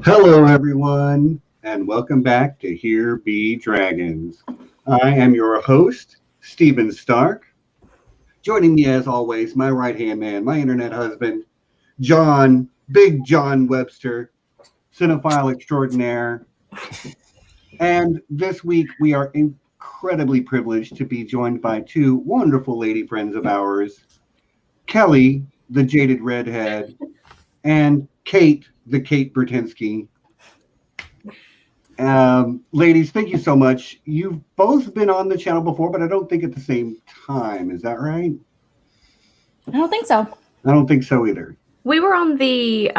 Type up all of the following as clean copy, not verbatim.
Hello, everyone, and welcome back to Here Be Dragons. I am your host, Stephen Stark. Joining me, as always, my right-hand man, my internet husband, Big John Webster, cinephile extraordinaire. And this week, we are incredibly privileged to be joined by two wonderful lady friends of ours, Kelly, the Jaded Redhead, and Kate, the Kate Bertinsky. Ladies, thank you so much. You've both been on the channel before, but I don't think at the same time. Is that right? I don't think so. I don't think so either. We were on the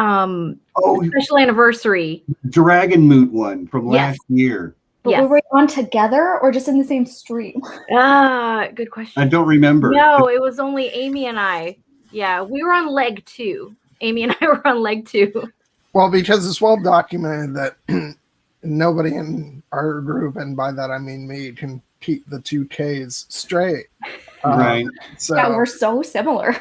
special anniversary Dragon Moot one from last year. But were we on together or just in the same stream? Good question. I don't remember. No, it was only Aemy and I. Yeah, we were on leg 2. Aemy and I were on leg 2. Well, because it's well documented that nobody in our group, and by that I mean me, can keep the two Ks straight. Right. So Yeah, we're so similar.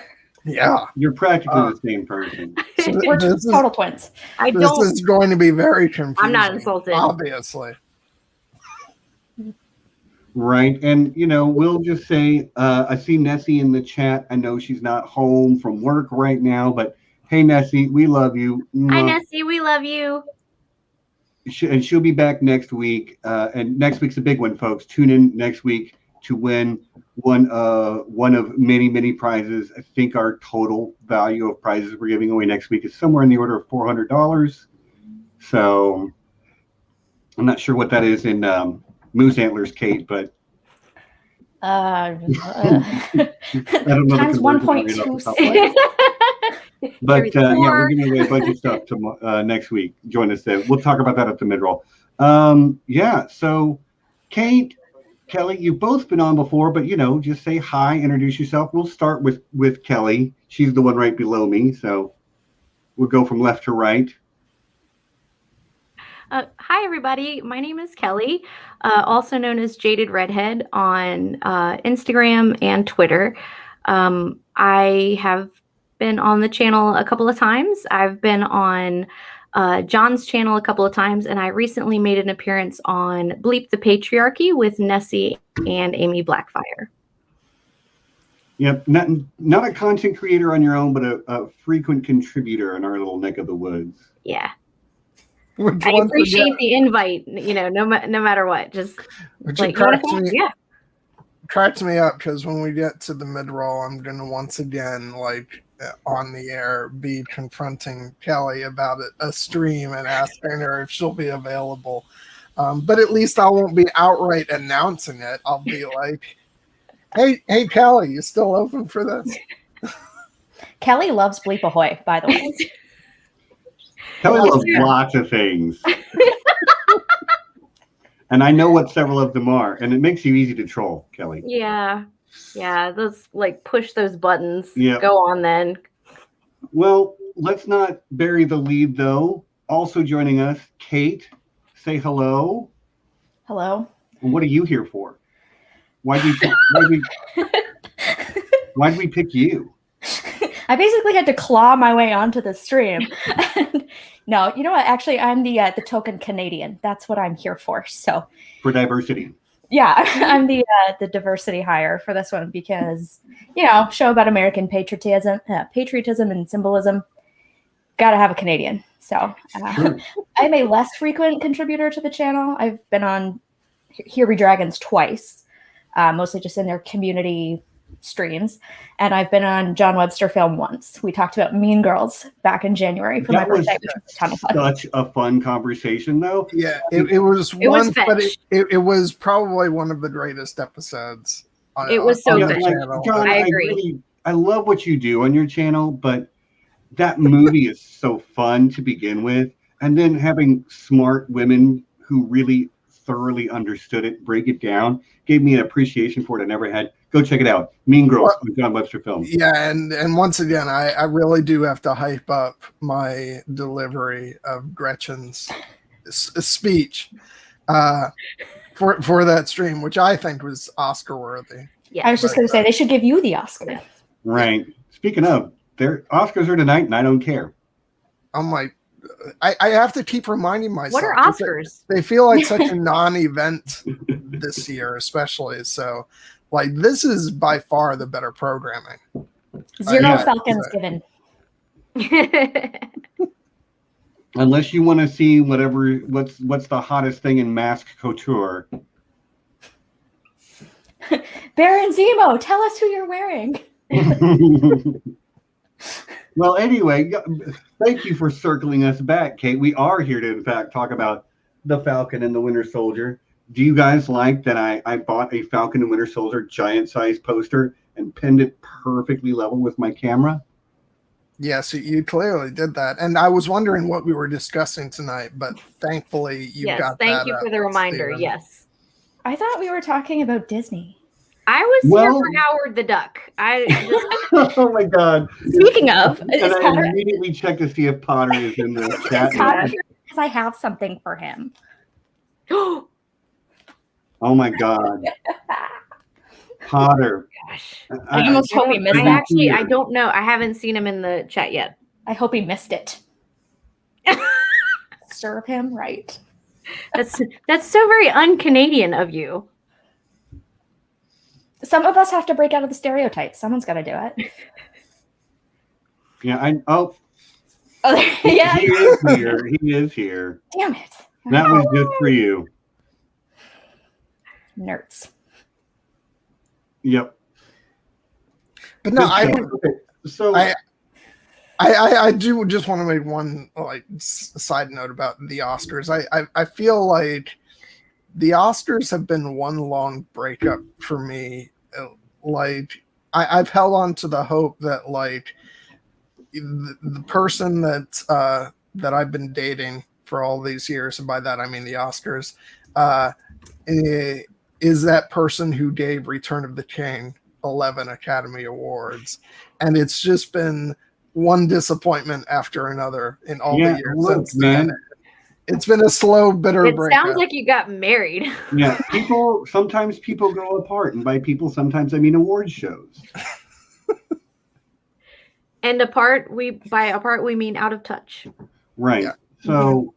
yeah, You're practically the same person. so We're total twins. this is going to be very confusing. I'm not insulted. Obviously. Right. And, we'll just say, I see Nessie in the chat. I know she's not home from work right now, but hey, Nessie, we love you. Hi, Nessie. We love you. And she'll be back next week. And next week's a big one, folks. Tune in next week to win one of many, many prizes. I think our total value of prizes we're giving away next week is somewhere in the order of $400. So I'm not sure what that is in moose antlers, Kate, but I don't know. Times 1.26. But we're giving away a bunch of stuff next week. Join us there. We'll talk about that at the mid-roll. So Kate, Kelly, you've both been on before, but just say hi, introduce yourself. We'll start with Kelly. She's the one right below me, so we'll go from left to right. Hi, everybody. My name is Kelly, also known as Jaded Redhead on Instagram and Twitter. I have been on the channel a couple of times. I've been on John's channel a couple of times, and I recently made an appearance on Bleep the Patriarchy with Nessie and Aemy Blackfyre. Yep, not a content creator on your own, but a frequent contributor in our little neck of the woods. Yeah. I appreciate the invite, no matter what. Just like, cracks me up because when we get to the mid-roll, I'm going to once again, on the air, be confronting Kelly about a stream and asking her if she'll be available. But at least I won't be outright announcing it. I'll be like, hey, Kelly, you still open for this? Kelly loves Bleep Ahoy, by the way. Kelly loves lots of things. And I know what several of them are, and it makes you easy to troll, Kelly. Yeah. Those push those buttons. Yep. Go on then. Well, let's not bury the lead, though. Also joining us, Kate. Say hello. Hello. And what are you here for? Why'd we pick you? I basically had to claw my way onto the stream. No, you know what? Actually, I'm the token Canadian. That's what I'm here for. So for diversity. Yeah, I'm the diversity hire for this one because show about American patriotism and symbolism. Got to have a Canadian. So Sure. I'm a less frequent contributor to the channel. I've been on Here Be Dragons twice, mostly just in their community streams, and I've been on John Webster Film once. We talked about Mean Girls back in January for my birthday, which was a ton of fun. Such a fun conversation, though. Yeah, it was one, but it was probably one of the greatest episodes. It was so good. John, I agree. I love what you do on your channel, but that movie is so fun to begin with, and then having smart women who really thoroughly understood it, break it down, gave me an appreciation for it I never had. Go check it out. Mean Girls on John Webster Film. Yeah, and once again, I really do have to hype up my delivery of Gretchen's speech for that stream, which I think was Oscar worthy. Yeah, I was just going to say they should give you the Oscar. Right. Speaking of, their Oscars are tonight, and I don't care. I'm like, I have to keep reminding myself. What are Oscars? They feel like such a non-event this year, especially. So, like, this is by far the better programming. Zero Falcons given. Unless you want to see what's the hottest thing in mask couture. Baron Zemo, tell us who you're wearing. Well, anyway, thank you for circling us back, Kate. We are here to, in fact, talk about the Falcon and the Winter Soldier. Do you guys like that I bought a Falcon and Winter Soldier giant-sized poster and pinned it perfectly level with my camera? Yes, you clearly did that. And I was wondering what we were discussing tonight, but thankfully you got that. Thank you for the reminder, Steven. Yes. I thought we were talking about Disney. I was here for Howard the Duck. Oh my God! Speaking of, and I immediately checked to see if Potter is in the chat. Because I have something for him. Oh my God! Potter. Gosh. I almost hope he missed it. I don't know. I haven't seen him in the chat yet. I hope he missed it. Serve him right. That's so very un-Canadian of you. Some of us have to break out of the stereotypes. Someone's got to do it. Yeah, yeah. He is here. He is here. Damn it. That was just for you. Nerds. Yep. But no, I do just want to make one side note about the Oscars. I feel like the Oscars have been one long breakup for me. Like I've held on to the hope that like the person that I've been dating for all these years, and by that I mean the Oscars, is that person who gave Return of the King 11 Academy Awards, and it's just been one disappointment after another in all the years since then. It's been a slow, bitter breakup. It sounds like you got married. Yeah, sometimes people grow apart, and by people, sometimes I mean award shows. And by apart we mean out of touch. Right. Yeah. So,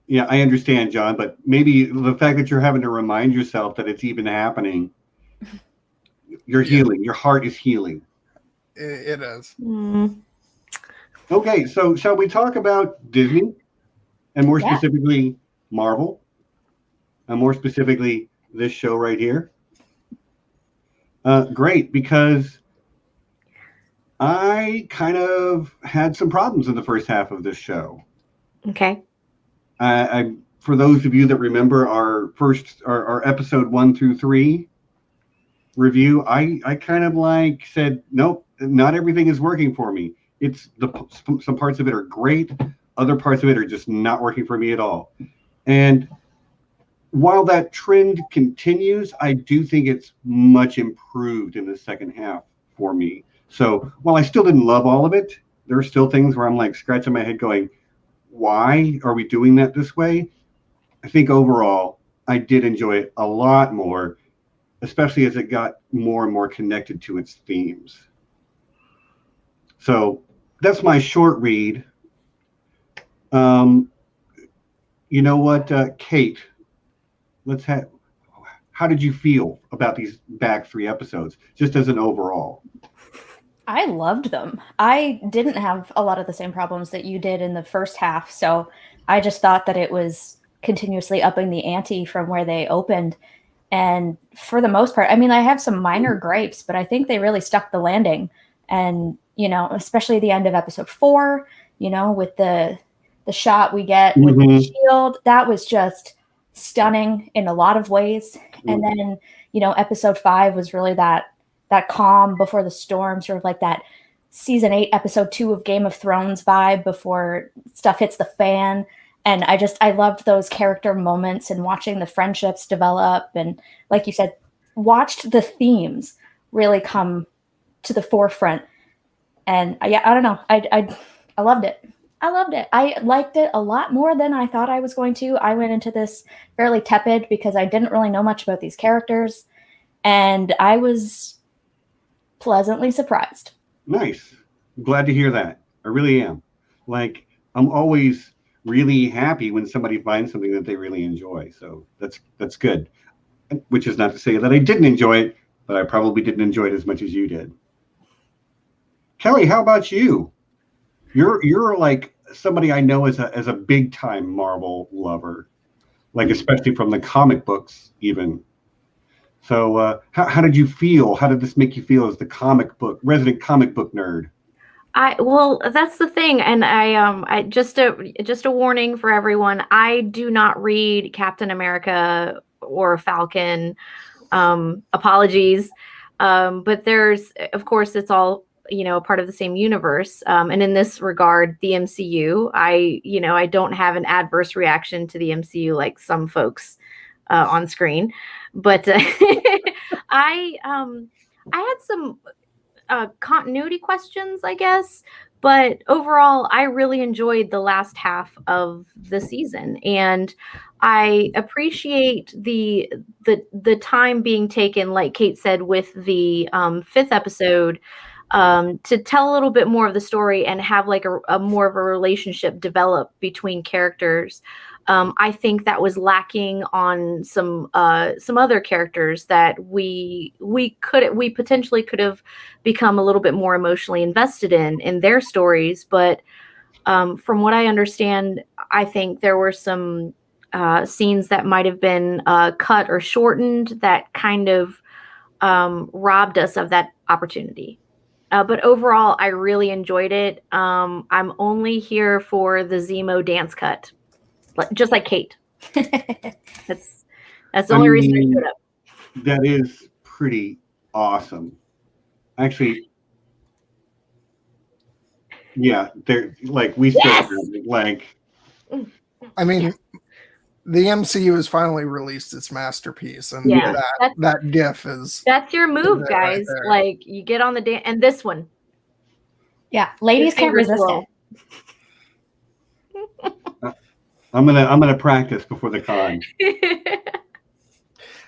yeah, I understand, John, but maybe the fact that you're having to remind yourself that it's even happening, you're healing. Your heart is healing. It is. Mm. Okay, so shall we talk about Disney, and more specifically Marvel, and more specifically this show right here? Great, because I kind of had some problems in the first half of this show. Okay. For those of you that remember our episode 1 through 3 review, I kind of said, nope, not everything is working for me. Some parts of it are great. Other parts of it are just not working for me at all. And while that trend continues, I do think it's much improved in the second half for me. So while I still didn't love all of it, there are still things where I'm scratching my head going, why are we doing that this way? I think overall, I did enjoy it a lot more, especially as it got more and more connected to its themes. So that's my short read. You know what, Kate? How did you feel about these back 3 episodes, just as an overall? I loved them. I didn't have a lot of the same problems that you did in the first half, so I just thought that it was continuously upping the ante from where they opened. And for the most part, I mean, I have some minor gripes, but I think they really stuck the landing. And, especially the end of episode 4, with the shot we get with the shield, that was just stunning in a lot of ways. And then, episode 5 was really that calm before the storm, sort of like that season 8, episode 2 of Game of Thrones vibe before stuff hits the fan. And I loved those character moments and watching the friendships develop. And like you said, watched the themes really come to the forefront. And I don't know. I loved it. I loved it. I liked it a lot more than I thought I was going to. I went into this fairly tepid because I didn't really know much about these characters. And I was pleasantly surprised. Nice. Glad to hear that. I really am. Like, I'm always really happy when somebody finds something that they really enjoy. So that's good. Which is not to say that I didn't enjoy it, but I probably didn't enjoy it as much as you did. Kelly, how about you? You're like somebody I know as a big time Marvel lover, like especially from the comic books even. So how did you feel? How did this make you feel as the resident comic book nerd? Well, that's the thing, and I just a warning for everyone. I do not read Captain America or Falcon. Apologies, but there's, of course, it's all a part of the same universe. And in this regard, the MCU, I don't have an adverse reaction to the MCU like some folks on screen, but I had some continuity questions, I guess. But overall, I really enjoyed the last half of the season, and I appreciate the time being taken, like Kate said, with the fifth episode, to tell a little bit more of the story and have like a more of a relationship develop between characters. I think that was lacking on some other characters that we potentially could have become a little bit more emotionally invested in their stories. But from what I understand, I think there were some scenes that might have been cut or shortened that kind of robbed us of that opportunity. But overall, I really enjoyed it. I'm only here for the Zemo dance cut. Just like Kate. That's the only reason I showed up. That is pretty awesome. Actually, yeah, they're like we Yes! still like. I mean, the MCU has finally released its masterpiece, and that GIF is. That's your move, guys. Right, like you get on the dance, and this one. Yeah, ladies can't resist it. I'm gonna practice before the con. I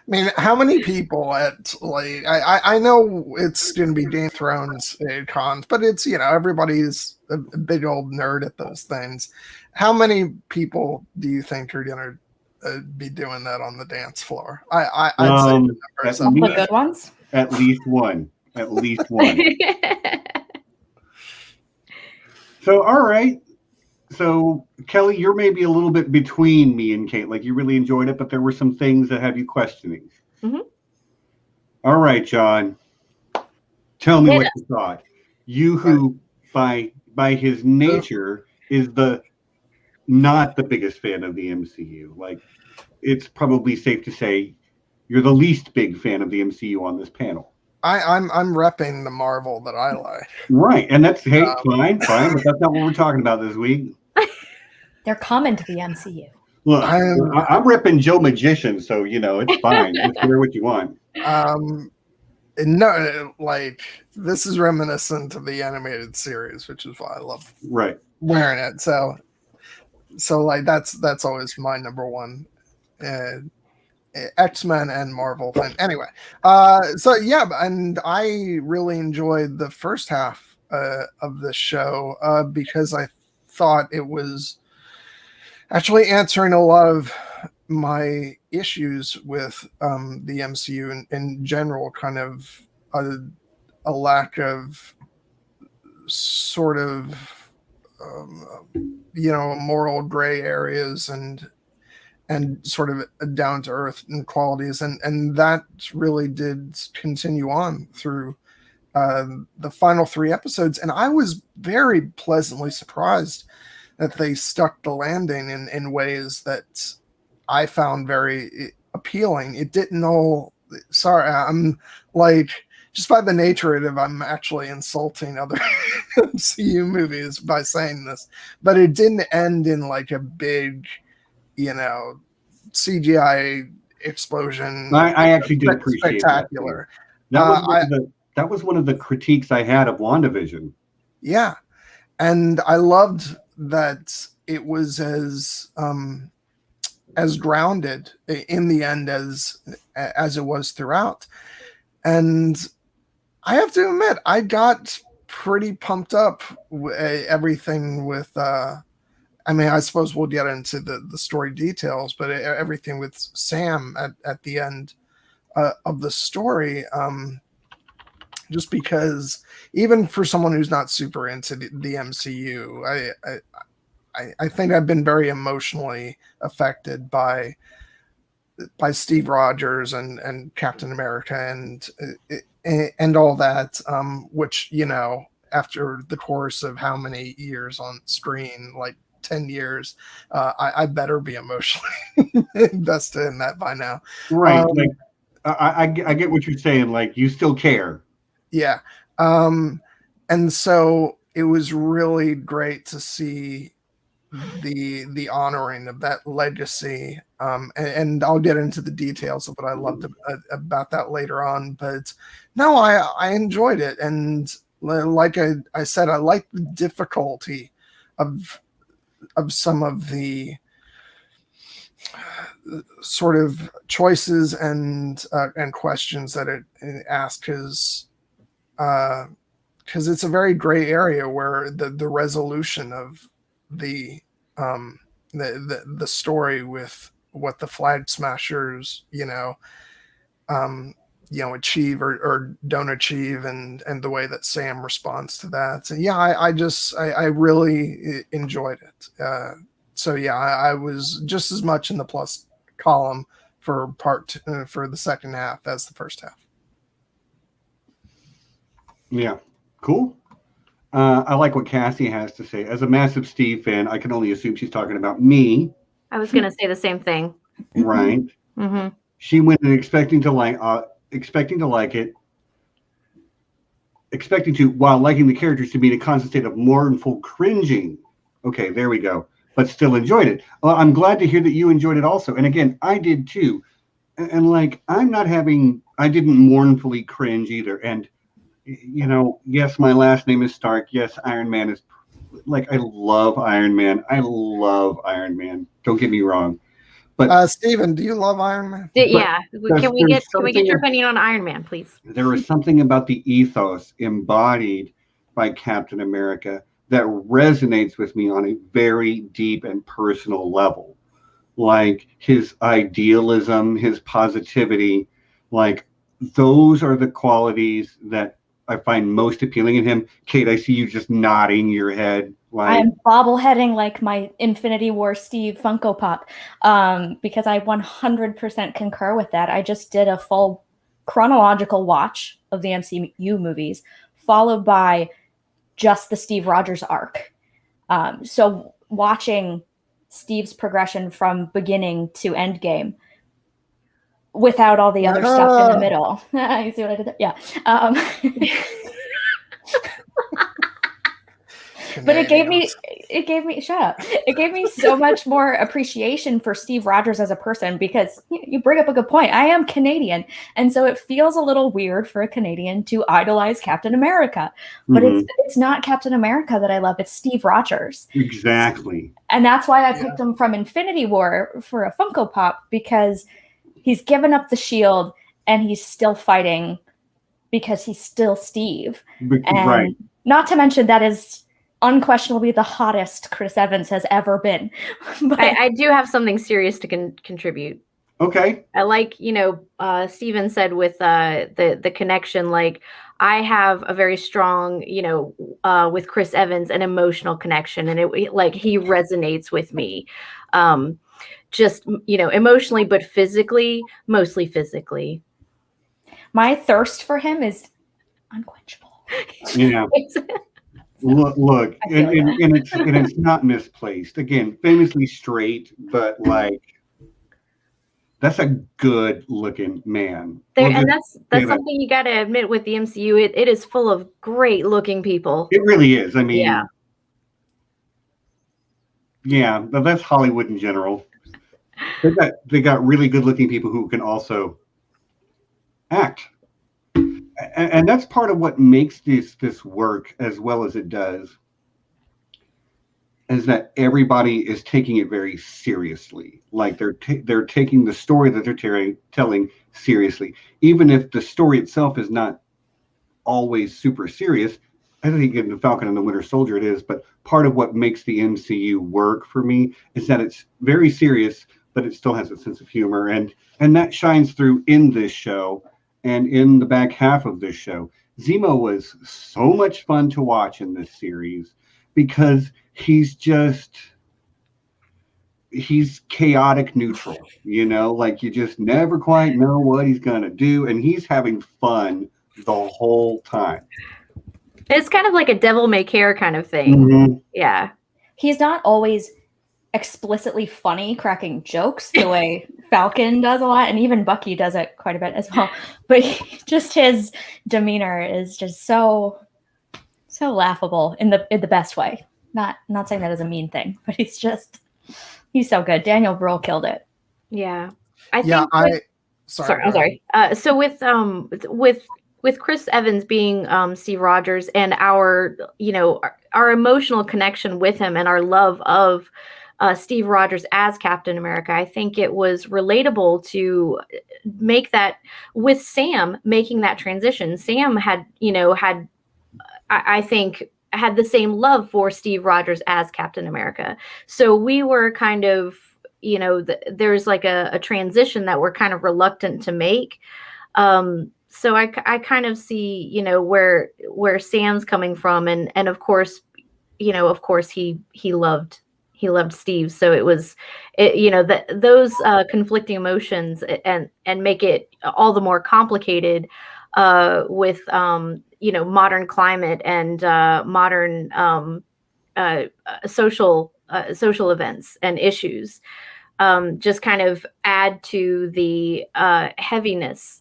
mean, how many people at like I know it's going to be Game of Thrones cons, but it's everybody's a big old nerd at those things. How many people do you think are going to be doing that on the dance floor? I'd say some the good ones. At least one. At least one. So all right. So, Kelly, you're maybe a little bit between me and Kate. Like, you really enjoyed it, but there were some things that have you questioning. Mm-hmm. All right, John. Tell me what you thought. You who, by his nature, is not the biggest fan of the MCU. Like, it's probably safe to say you're the least big fan of the MCU on this panel. I'm repping the Marvel that I like. Right, and that's fine, but that's not what we're talking about this week. They're coming to the MCU. Look, I'm ripping Joe Magician, so it's fine. Just wear what you want. No, like this is reminiscent of the animated series, which is why I love wearing it. So like that's always my number one. X-Men and Marvel thing. Anyway, so yeah, and I really enjoyed the first half of the show because I thought it was actually answering a lot of my issues with the MCU in general, kind of a lack of sort of moral gray areas and sort of down to earth and qualities, and that really did continue on through the final 3 episodes. And I was very pleasantly surprised that they stuck the landing in ways that I found very appealing. It didn't all. Sorry, I'm like, just by the nature of it, I'm actually insulting other MCU movies by saying this, but it didn't end in like a big, CGI explosion. I actually did appreciate spectacular. That was one of the critiques I had of WandaVision. Yeah, and I loved that it was as grounded in the end as it was throughout. And I have to admit, I got pretty pumped up. Everything with, I mean, I suppose we'll get into the story details, but everything with Sam at the end of the story, just because even for someone who's not super into the MCU, I think I've been very emotionally affected by Steve Rogers and Captain America and all that, which, you know, after the course of how many years on screen, like 10 years, I better be emotionally invested in that by now. Right. Like, I get what you're saying. Like, you still care. Yeah. And so it was really great to see the honoring of that legacy. And I'll get into the details of what I loved about that later on. But no, I enjoyed it. And like I said, I like the difficulty of some of the sort of choices and questions that it asks, because it's a very gray area where the resolution of the story with what the Flag Smashers, achieve or don't achieve, and the way that Sam responds to that. So, yeah, I really enjoyed it. So yeah, I was just as much in the plus column for for the second half as the first half. Yeah, cool. I like what Cassie has to say. As a massive Steve fan, I can only assume she's talking about me. I was going to say the same thing. Right. Mm-hmm. She went in expecting to like it, while liking the characters, to be in a constant state of mournful cringing. Okay, there we go. But still enjoyed it. Well, I'm glad to hear that you enjoyed it also. And again, I did too. And like, I didn't mournfully cringe either. And yes, my last name is Stark. Yes, Iron Man is like, I love Iron Man. Don't get me wrong. But Steven, do you love Iron Man? Yeah. Can we get your opinion on Iron Man, please? There is something about the ethos embodied by Captain America that resonates with me on a very deep and personal level. Like his idealism, his positivity, like those are the qualities that I find most appealing in him. Kate, I see you just nodding your head. Like, I'm bobbleheading like my Infinity War Steve Funko Pop, because I 100% concur with that. I just did a full chronological watch of the MCU movies, followed by just the Steve Rogers arc. So watching Steve's progression from beginning to Endgame without all the other stuff in the middle. You see what I did there? Yeah. But it gave me shut up. It gave me so much more appreciation for Steve Rogers as a person, because you bring up a good point. I am Canadian, and so it feels a little weird for a Canadian to idolize Captain America. But it's not Captain America that I love, it's Steve Rogers. Exactly. And that's why I picked him from Infinity War for a Funko Pop, because he's given up the shield and he's still fighting because he's still Steve. And right. Not to mention that is unquestionably the hottest Chris Evans has ever been. But I do have something serious to contribute. Okay. I like, Steven said with the connection, like I have a very strong, with Chris Evans, an emotional connection, and it like he resonates with me. Just, emotionally, but physically, mostly physically. My thirst for him is unquenchable. Yeah. Look, and it's not misplaced. Again, famously straight, but like that's a good looking man. And that's something you got to admit with the MCU. It is full of great looking people. It really is. I mean, yeah, but that's Hollywood in general. They got really good looking people who can also act. And that's part of what makes this work as well as it does, is that everybody is taking it very seriously. Like they're taking the story that they're telling seriously, even if the story itself is not always super serious. I think in the Falcon and the Winter Soldier it is, but part of what makes the MCU work for me is that it's very serious, but it still has a sense of humor, and that shines through in this show and in the back half of this show. Zemo was so much fun to watch in this series because he's chaotic neutral, like you just never quite know what he's gonna do, and he's having fun the whole time. It's kind of like a devil may care kind of thing. Mm-hmm. Yeah. He's not always explicitly funny, cracking jokes the way Falcon does a lot, and even Bucky does it quite a bit as well. But just his demeanor is just so laughable in the best way. Not saying that as a mean thing, but he's so good. Daniel Bruhl killed it. Yeah. Sorry. So with Chris Evans being Steve Rogers and our emotional connection with him and our love of Steve Rogers as Captain America, I think it was relatable to make that with Sam making that transition. Sam had the same love for Steve Rogers as Captain America. So we were kind of, there's like a transition that we're kind of reluctant to make. So I kind of see, where Sam's coming from, and of course, he loved Steve. So it was, those conflicting emotions and make it all the more complicated with modern climate and modern social events and issues. Just kind of add to the heaviness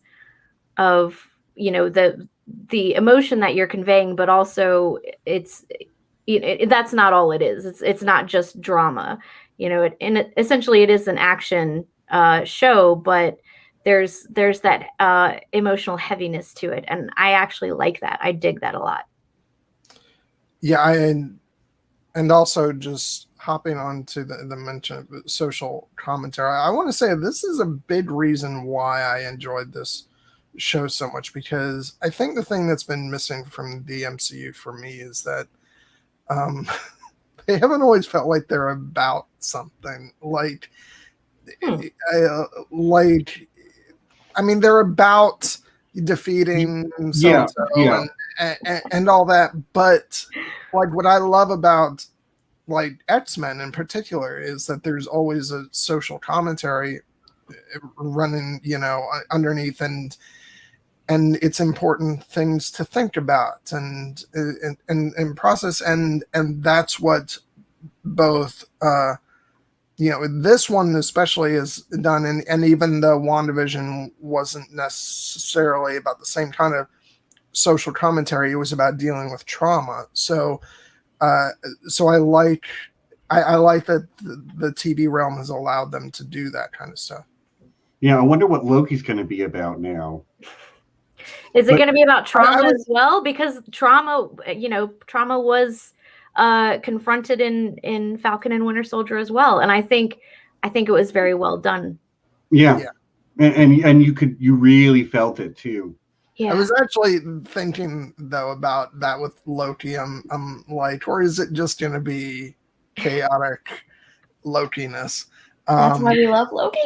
of the emotion that you're conveying, but also that's not all it is. It's not just drama, essentially it is an action show, but there's that emotional heaviness to it, and I actually like that. I dig that a lot. Yeah, and also just hopping on to the mention of social commentary, I want to say this is a big reason why I enjoyed this show so much, because I think the thing that's been missing from the MCU for me is that they haven't always felt like they're about something. They're about defeating so-and-so and all that, but like what I love about like X-Men in particular is that there's always a social commentary running, underneath, and it's important things to think about and process, and that's what both this one especially is done, and even though WandaVision wasn't necessarily about the same kind of social commentary, it was about dealing with trauma. So I like that the TV realm has allowed them to do that kind of stuff. Yeah, I wonder what Loki's going to be about now. Is it going to be about trauma as well? Because trauma was confronted in Falcon and Winter Soldier as well, and I think it was very well done. Yeah. And you really felt it too. Yeah. I was actually thinking though about that with Loki. I'm like, or is it just going to be chaotic Lokiness? That's why we love Loki.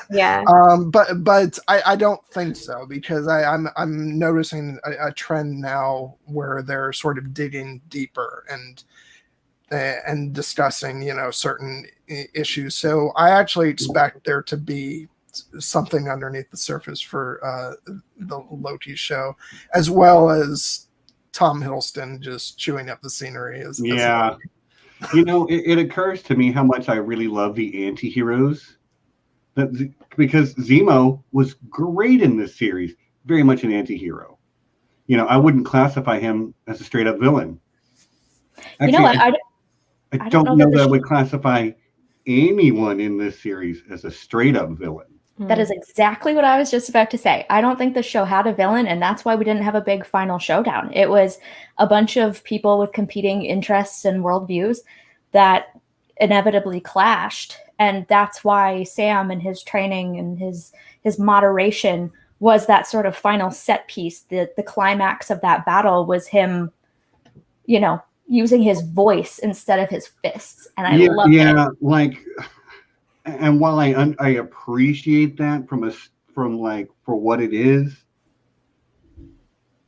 Yeah. But I don't think so, because I'm noticing a trend now where they're sort of digging deeper and discussing certain issues. So I actually expect there to be something underneath the surface for the Loki show, as well as Tom Hiddleston just chewing up the scenery. As it occurs to me how much I really love the anti-heroes, because Zemo was great in this series, very much an anti-hero. I wouldn't classify him as a straight up villain. Actually, I don't know that I would classify anyone in this series as a straight up villain. That is exactly what I was just about to say. I don't think the show had a villain, and that's why we didn't have a big final showdown. It was a bunch of people with competing interests and worldviews that inevitably clashed, and that's why Sam and his training and his moderation was that sort of final set piece. The climax of that battle was him using his voice instead of his fists, and I love it. Like, and while I appreciate that for what it is,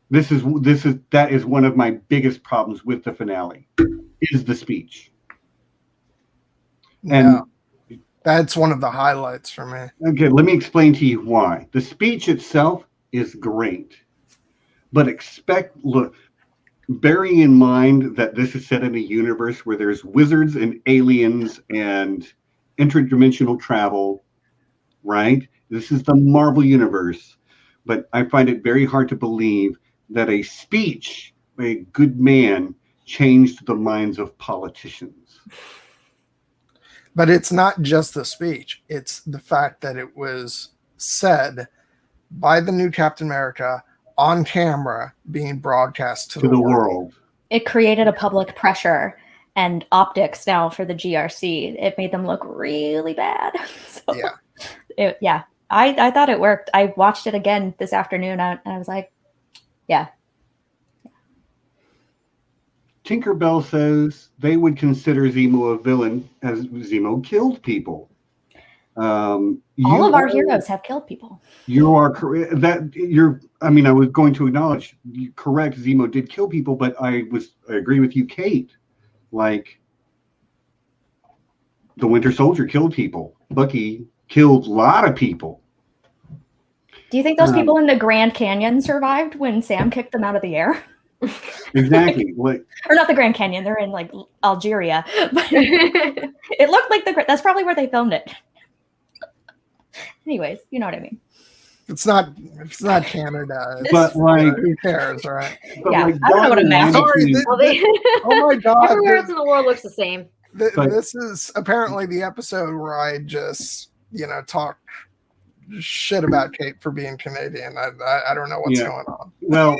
that is one of my biggest problems with the finale, is the speech. And that's one of the highlights for me. Okay, let me explain to you why. The speech itself is great, but bearing in mind that this is set in a universe where there's wizards and aliens and interdimensional travel, right? This is the Marvel universe, but I find it very hard to believe that a speech by a good man changed the minds of politicians. But it's not just the speech. It's the fact that it was said by the new Captain America on camera being broadcast to the world. It created a public pressure and optics now for the GRC. It made them look really bad. I thought it worked. I watched it again this afternoon and I was like, yeah. Tinkerbell says they would consider Zemo a villain as Zemo killed people. All of our heroes have killed people. You are correct. I was going to acknowledge, correct, Zemo did kill people, but I agree with you, Kate. Like, the Winter Soldier killed people. Bucky killed a lot of people. Do you think those people in the Grand Canyon survived when Sam kicked them out of the air? Exactly. Or not the Grand Canyon. They're in like Algeria. But it looked like that's probably where they filmed it. Anyways, you know what I mean. It's not Canada. But who cares, right? Yeah, I don't know what a map is. Oh my god. Everywhere else in the world looks the same. This is apparently the episode where I just, talk shit about Kate for being Canadian. I don't know what's going on. Well,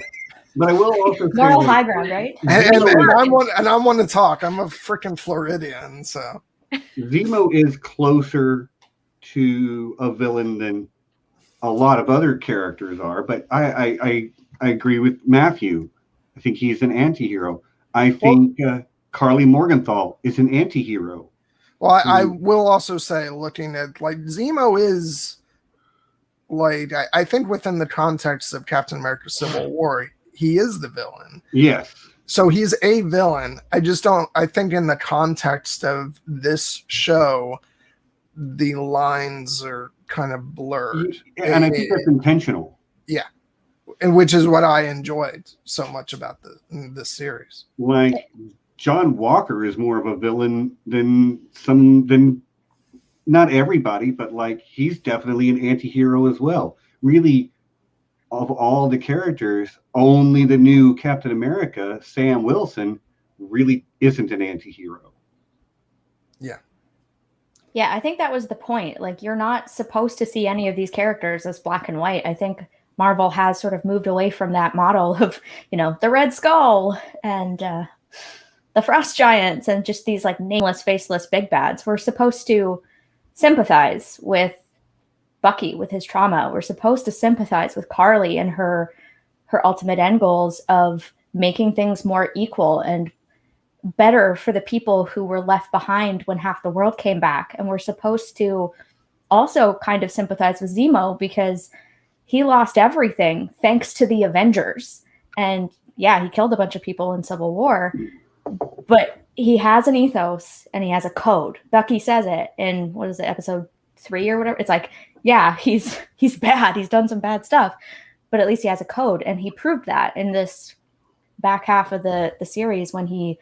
but I will also say moral high ground, right? And I'm one to talk. I'm a freaking Floridian, so Zemo is closer to a villain than a lot of other characters are, but I agree with Matthew. I think he's an anti-hero. I think Carly Morgenthau is an anti-hero. Well, I will also say, looking at like Zemo is like I think within the context of Captain America: Civil War, he is the villain. Yes. So he's a villain. I think in the context of this show, the lines are kind of blurred. And I think that's intentional. Yeah. And which is what I enjoyed so much about this series. Like, John Walker is more of a villain than not everybody, but like he's definitely an anti-hero as well. Really, of all the characters, only the new Captain America, Sam Wilson, really isn't an anti-hero. Yeah. Yeah, I think that was the point. Like, you're not supposed to see any of these characters as black and white. I think Marvel has sort of moved away from that model of, the Red Skull and the Frost Giants and just these like nameless, faceless big bads. We're supposed to sympathize with Bucky, with his trauma. We're supposed to sympathize with Carly and her ultimate end goals of making things more equal and better for the people who were left behind when half the world came back. And we're supposed to also kind of sympathize with Zemo because he lost everything thanks to the Avengers. And yeah, he killed a bunch of people in Civil War, but he has an ethos and he has a code. Bucky says it in, what is it, episode 3 or whatever? It's like, yeah, he's bad. He's done some bad stuff, but at least he has a code. And he proved that in this back half of the series when he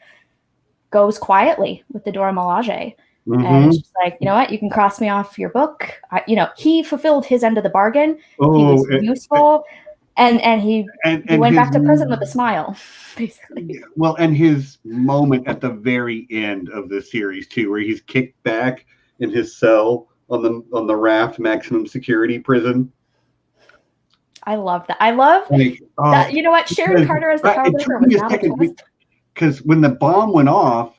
goes quietly with the Dora Milaje. Mm-hmm. And it's just like, you know what? You can cross me off your book. He fulfilled his end of the bargain. He was useful. And he went back to prison with a smile, basically. Well, and his moment at the very end of the series too, where he's kicked back in his cell on the raft, maximum security prison. I love that. I love that. You know what? Sharon Carter as the Powerbreaker was not a twist. Because when the bomb went off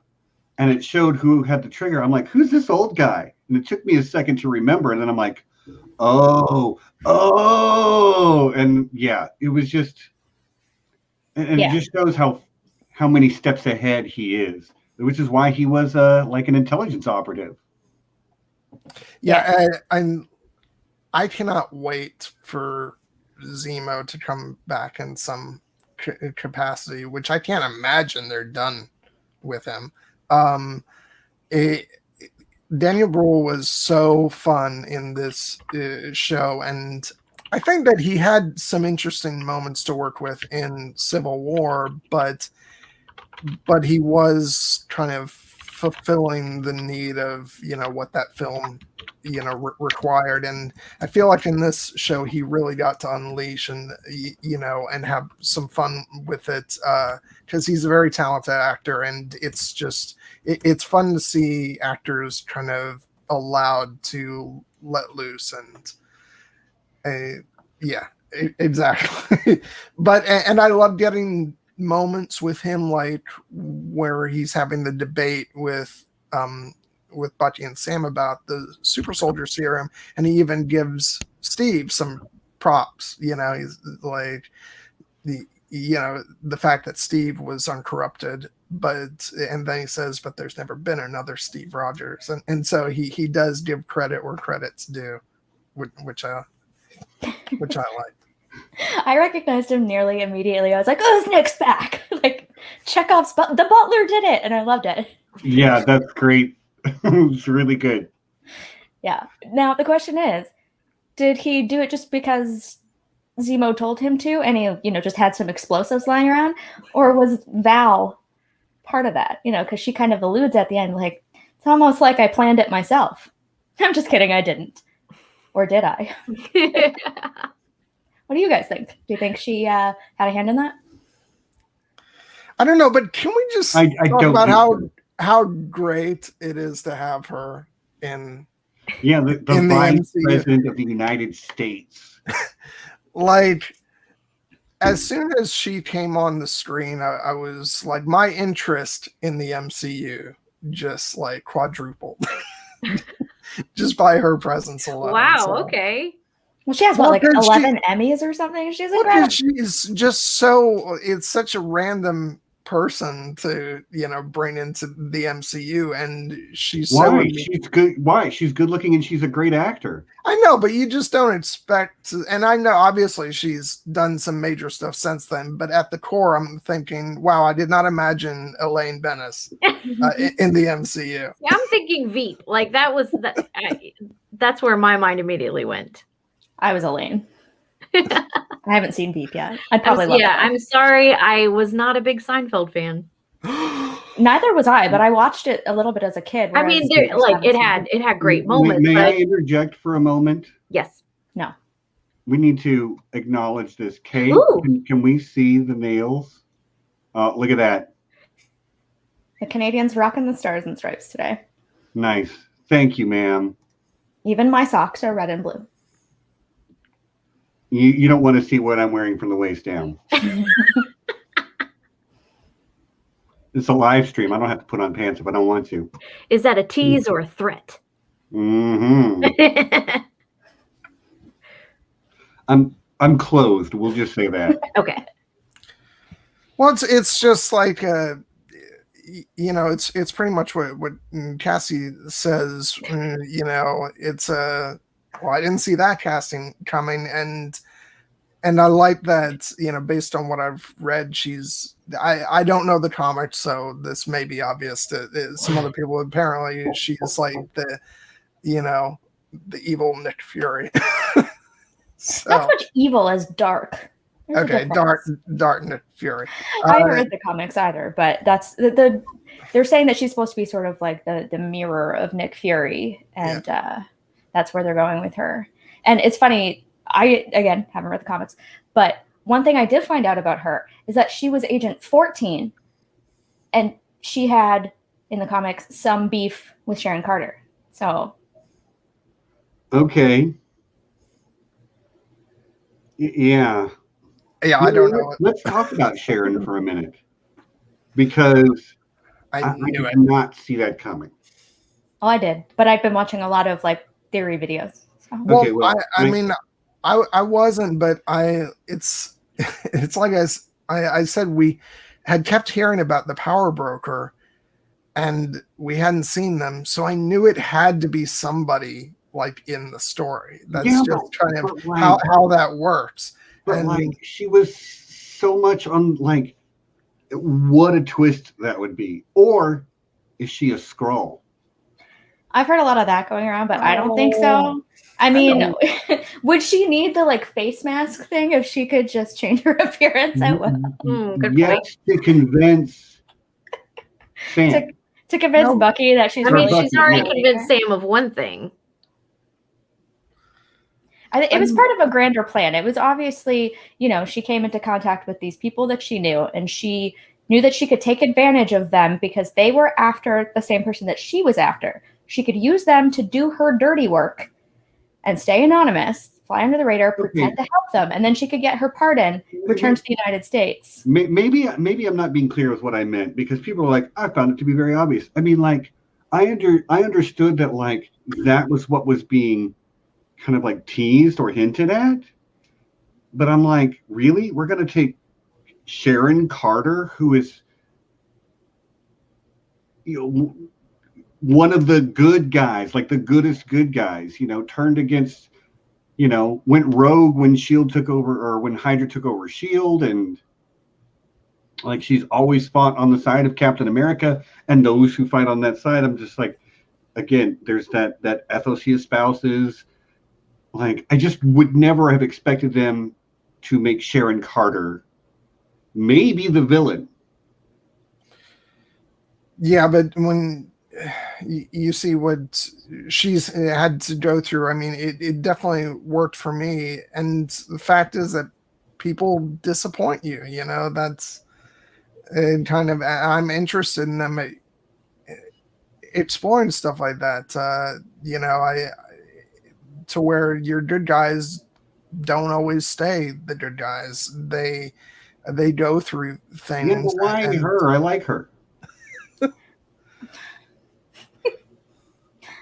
and it showed who had the trigger, I'm like, who's this old guy? And it took me a second to remember, and then I'm like, oh, and yeah, it was just, and it just shows how many steps ahead he is, which is why he was like an intelligence operative. Yeah, I cannot wait for Zemo to come back in some capacity, which I can't imagine they're done with him. Daniel Bruhl was so fun in this show, and I think that he had some interesting moments to work with in Civil War, but he was kind of fulfilling the need of what that film required, and I feel like in this show he really got to unleash and and have some fun with it, because he's a very talented actor, and it's just it's fun to see actors kind of allowed to let loose and exactly. But and I love getting moments with him, like where he's having the debate with Bucky and Sam about the super soldier serum, and he even gives Steve some props. He's like the fact that Steve was uncorrupted, and then he says, but there's never been another Steve Rogers, and so he does give credit where credit's due, which I like. I recognized him nearly immediately. I was like, "Oh, Nick's back!" Like Chekhov's the butler did it, and I loved it. Yeah, that's great. It's really good. Yeah. Now the question is, did he do it just because Zemo told him to, and he, just had some explosives lying around, or was Val part of that? Because she kind of alludes at the end, like, it's almost like I planned it myself. I'm just kidding, I didn't. Or did I? What do you guys think? Do you think she had a hand in that? I don't know, but can we just I talk don't about how great it is to have her in the in Vice the President of the United States. Like, as soon as she came on the screen, I was like, my interest in the MCU just like quadrupled just by her presence alone. Wow. So. Okay. Well, she has like 11 Emmys or something. She's incredible. She's just it's such a random person to bring into the MCU, and she's she's good. Why? She's good looking and she's a great actor. I know, but you just don't expect to, and I know obviously she's done some major stuff since then, but at the core I'm thinking, wow, I did not imagine Elaine Bennis in the MCU. Yeah, I'm thinking Veep. Like that's where my mind immediately went. I was Elaine. I haven't seen Veep yet. I'd probably love it. Yeah, I'm sorry. I was not a big Seinfeld fan. Neither was I, but I watched it a little bit as a kid. I mean, it had great moments. May I interject for a moment? Yes. No. We need to acknowledge this. Kate, can we see the nails? Look at that. The Canadians rocking the stars and stripes today. Nice. Thank you, ma'am. Even my socks are red and blue. You don't want to see what I'm wearing from the waist down. It's a live stream. I don't have to put on pants if I don't want to. Is that a tease or a threat? Mm-hmm. I'm clothed. We'll just say that. Okay. Well, it's just like it's pretty much what Cassie says. It's well, I didn't see that casting coming, and I like that, based on what I've read, I don't know the comics, so this may be obvious to some other people. Apparently she's like the evil Nick Fury. So, not much evil as dark. Okay, dark Nick Fury. I haven't read the comics either, but that's they're saying that she's supposed to be sort of like the mirror of Nick Fury, and that's where they're going with her. And it's funny, I, again, haven't read the comics, but one thing I did find out about her is that she was Agent 14, and she had, in the comics, some beef with Sharon Carter. So. Okay. Yeah. Yeah, I don't know. Let's talk about Sharon for a minute, because I did not see that coming. Oh, I did, but I've been watching a lot of theory videos. So. Well, okay, I mean, I wasn't, but it's like I said, had kept hearing about the power broker, and we hadn't seen them, so I knew it had to be somebody like in the story. That's just kind of how that works. But like, she was so much on like, what a twist that would be. Or is she a Skrull? I've heard a lot of that going around, but I don't think so. I mean, would she need the like face mask thing if she could just change her appearance at will? Good point. To convince Sam. To convince Bucky that she's she's already convinced Sam of one thing. It was part of a grander plan. It was obviously, she came into contact with these people that she knew, and she knew that she could take advantage of them because they were after the same person that she was after. She could use them to do her dirty work and stay anonymous, fly under the radar, pretend to help them, and then she could get her pardon, return to the United States. Maybe I'm not being clear with what I meant, because people are like, I found it to be very obvious. I mean, like, I understood that, like, that was what was being kind of like teased or hinted at, but I'm like, really? We're going to take Sharon Carter, who is, one of the good guys, like the goodest good guys, turned against, went rogue when S.H.I.E.L.D. took over, or when Hydra took over S.H.I.E.L.D., and like, she's always fought on the side of Captain America and those who fight on that side. I'm just like, again, there's that ethos he espouses. Like, I just would never have expected them to make Sharon Carter maybe the villain. Yeah, but when you see what she's had to go through, I mean, it definitely worked for me. And the fact is that people disappoint you, that's kind of, I'm interested in them exploring stuff like that. To where your good guys don't always stay the good guys. They go through things. Yeah, well, why her? I like her.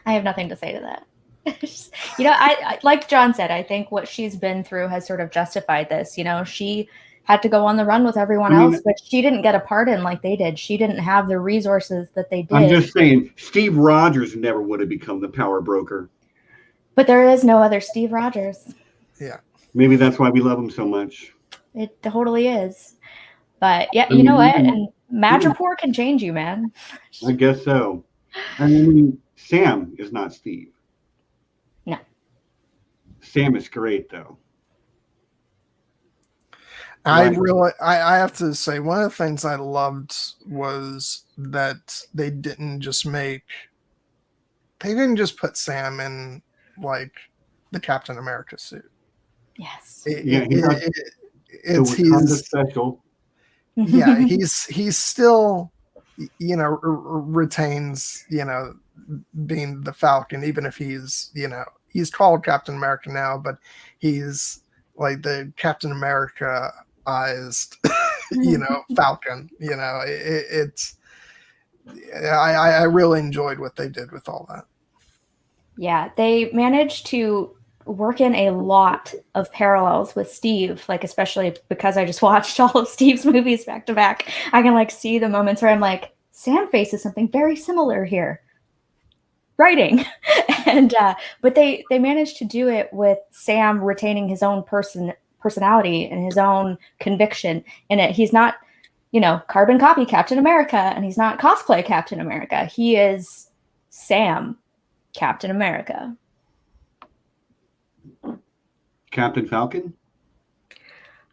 I have nothing to say to that. I like John said, I think what she's been through has sort of justified this. She had to go on the run with everyone else, but she didn't get a pardon like they did. She didn't have the resources that they did. I'm just saying, Steve Rogers never would have become the power broker. But there is no other Steve Rogers. Yeah. Maybe that's why we love him so much. It totally is. But yeah, you know what? And Madripoor can change you, man. I guess so. I mean, Sam is not Steve. No. Sam is great, though. I have to say, one of the things I loved was that they didn't just put Sam in like the Captain America suit. Yes. He's special. Yeah, he's still, retains, being the Falcon, even if he's called Captain America now, but he's like the Captain America-ized, Falcon. I really enjoyed what they did with all that. Yeah, they managed to work in a lot of parallels with Steve, like, especially because I just watched all of Steve's movies back to back. I can like see the moments where I'm like, Sam faces something very similar here. Writing. And but they managed to do it with Sam retaining his own personality and his own conviction in it. He's not, carbon copy Captain America, and he's not cosplay Captain America. He is Sam Captain America. Captain Falcon?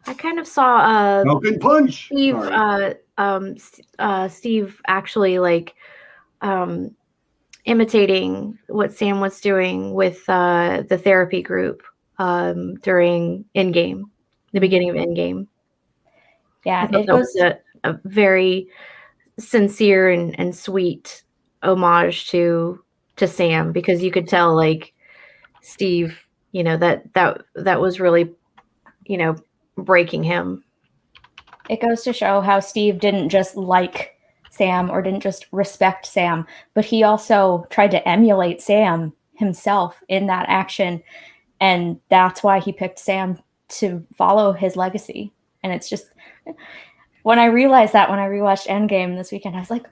I kind of saw Falcon Punch. Steve actually like imitating what Sam was doing with the therapy group during Endgame, the beginning of Endgame. Yeah, it was a very sincere and sweet homage to Sam, because you could tell like Steve, that was really, breaking him. It goes to show how Steve didn't just like Sam or didn't just respect Sam, but he also tried to emulate Sam himself in that action. And that's why he picked Sam to follow his legacy. And it's just, when I realized that when I rewatched Endgame this weekend, I was like,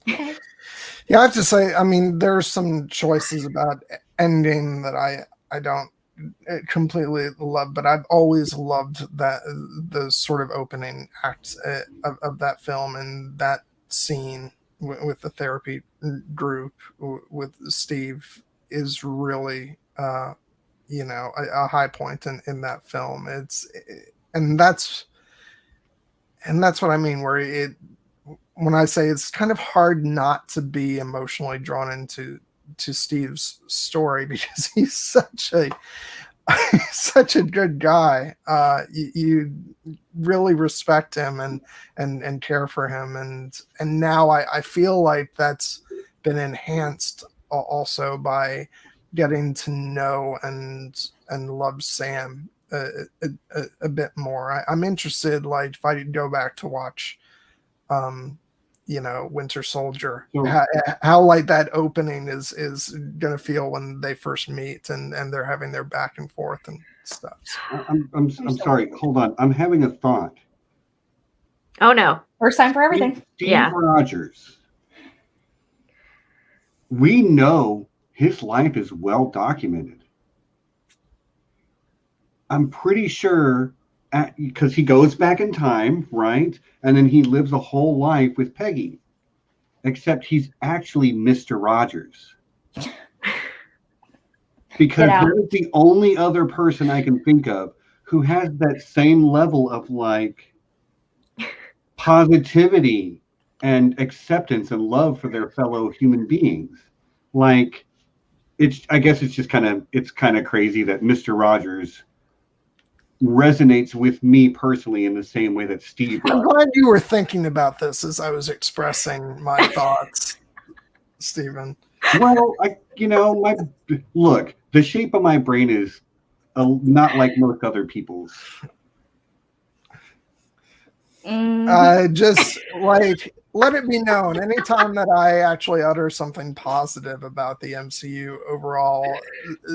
okay. Yeah, I have to say, I mean, there's some choices about Endgame that I don't completely love, but I've always loved that the sort of opening acts of that film, and that scene with the therapy group with Steve is really a high point in that film. And that's what I mean, where when I say it's kind of hard not to be emotionally drawn into Steve's story, because he's such a good guy. You really respect him and care for him, and now I feel like that's been enhanced also by getting to know and love Sam a bit more. I'm interested, like, if I go back to watch Winter Soldier, how like that opening is gonna feel when they first meet and they're having their back and forth and stuff. I'm sorry. Hold on. I'm having a thought. Oh no! First time for everything. Steve Rogers. We know his life is well documented. I'm pretty sure, because he goes back in time, right? And then he lives a whole life with Peggy, except he's actually Mr. Rogers. Because there's the only other person I can think of who has that same level of like positivity and acceptance and love for their fellow human beings. Like, I guess it's just kind of crazy that Mr. Rogers resonates with me personally in the same way that Steve does. I'm glad you were thinking about this as I was expressing my thoughts, Stephen. Well, look, the shape of my brain is not like most other people's. Just like, let it be known, anytime that I actually utter something positive about the MCU overall,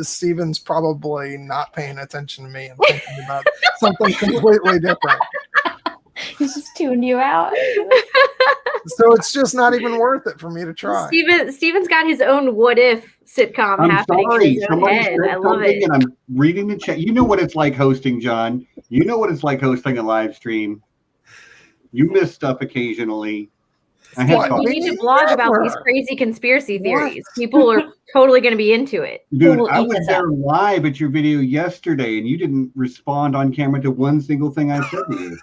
Steven's probably not paying attention to me and thinking about something completely different. He's just tuning you out. So it's just not even worth it for me to try. Steven's got his own what if sitcom happening in his own head. I love it. And I'm reading the chat. You know what it's like hosting, John. You know what it's like hosting a live stream. You miss stuff occasionally. You need to blog about these crazy conspiracy theories. People are totally going to be into it. Dude, I was there live at your video yesterday, and you didn't respond on camera to one single thing I said to you.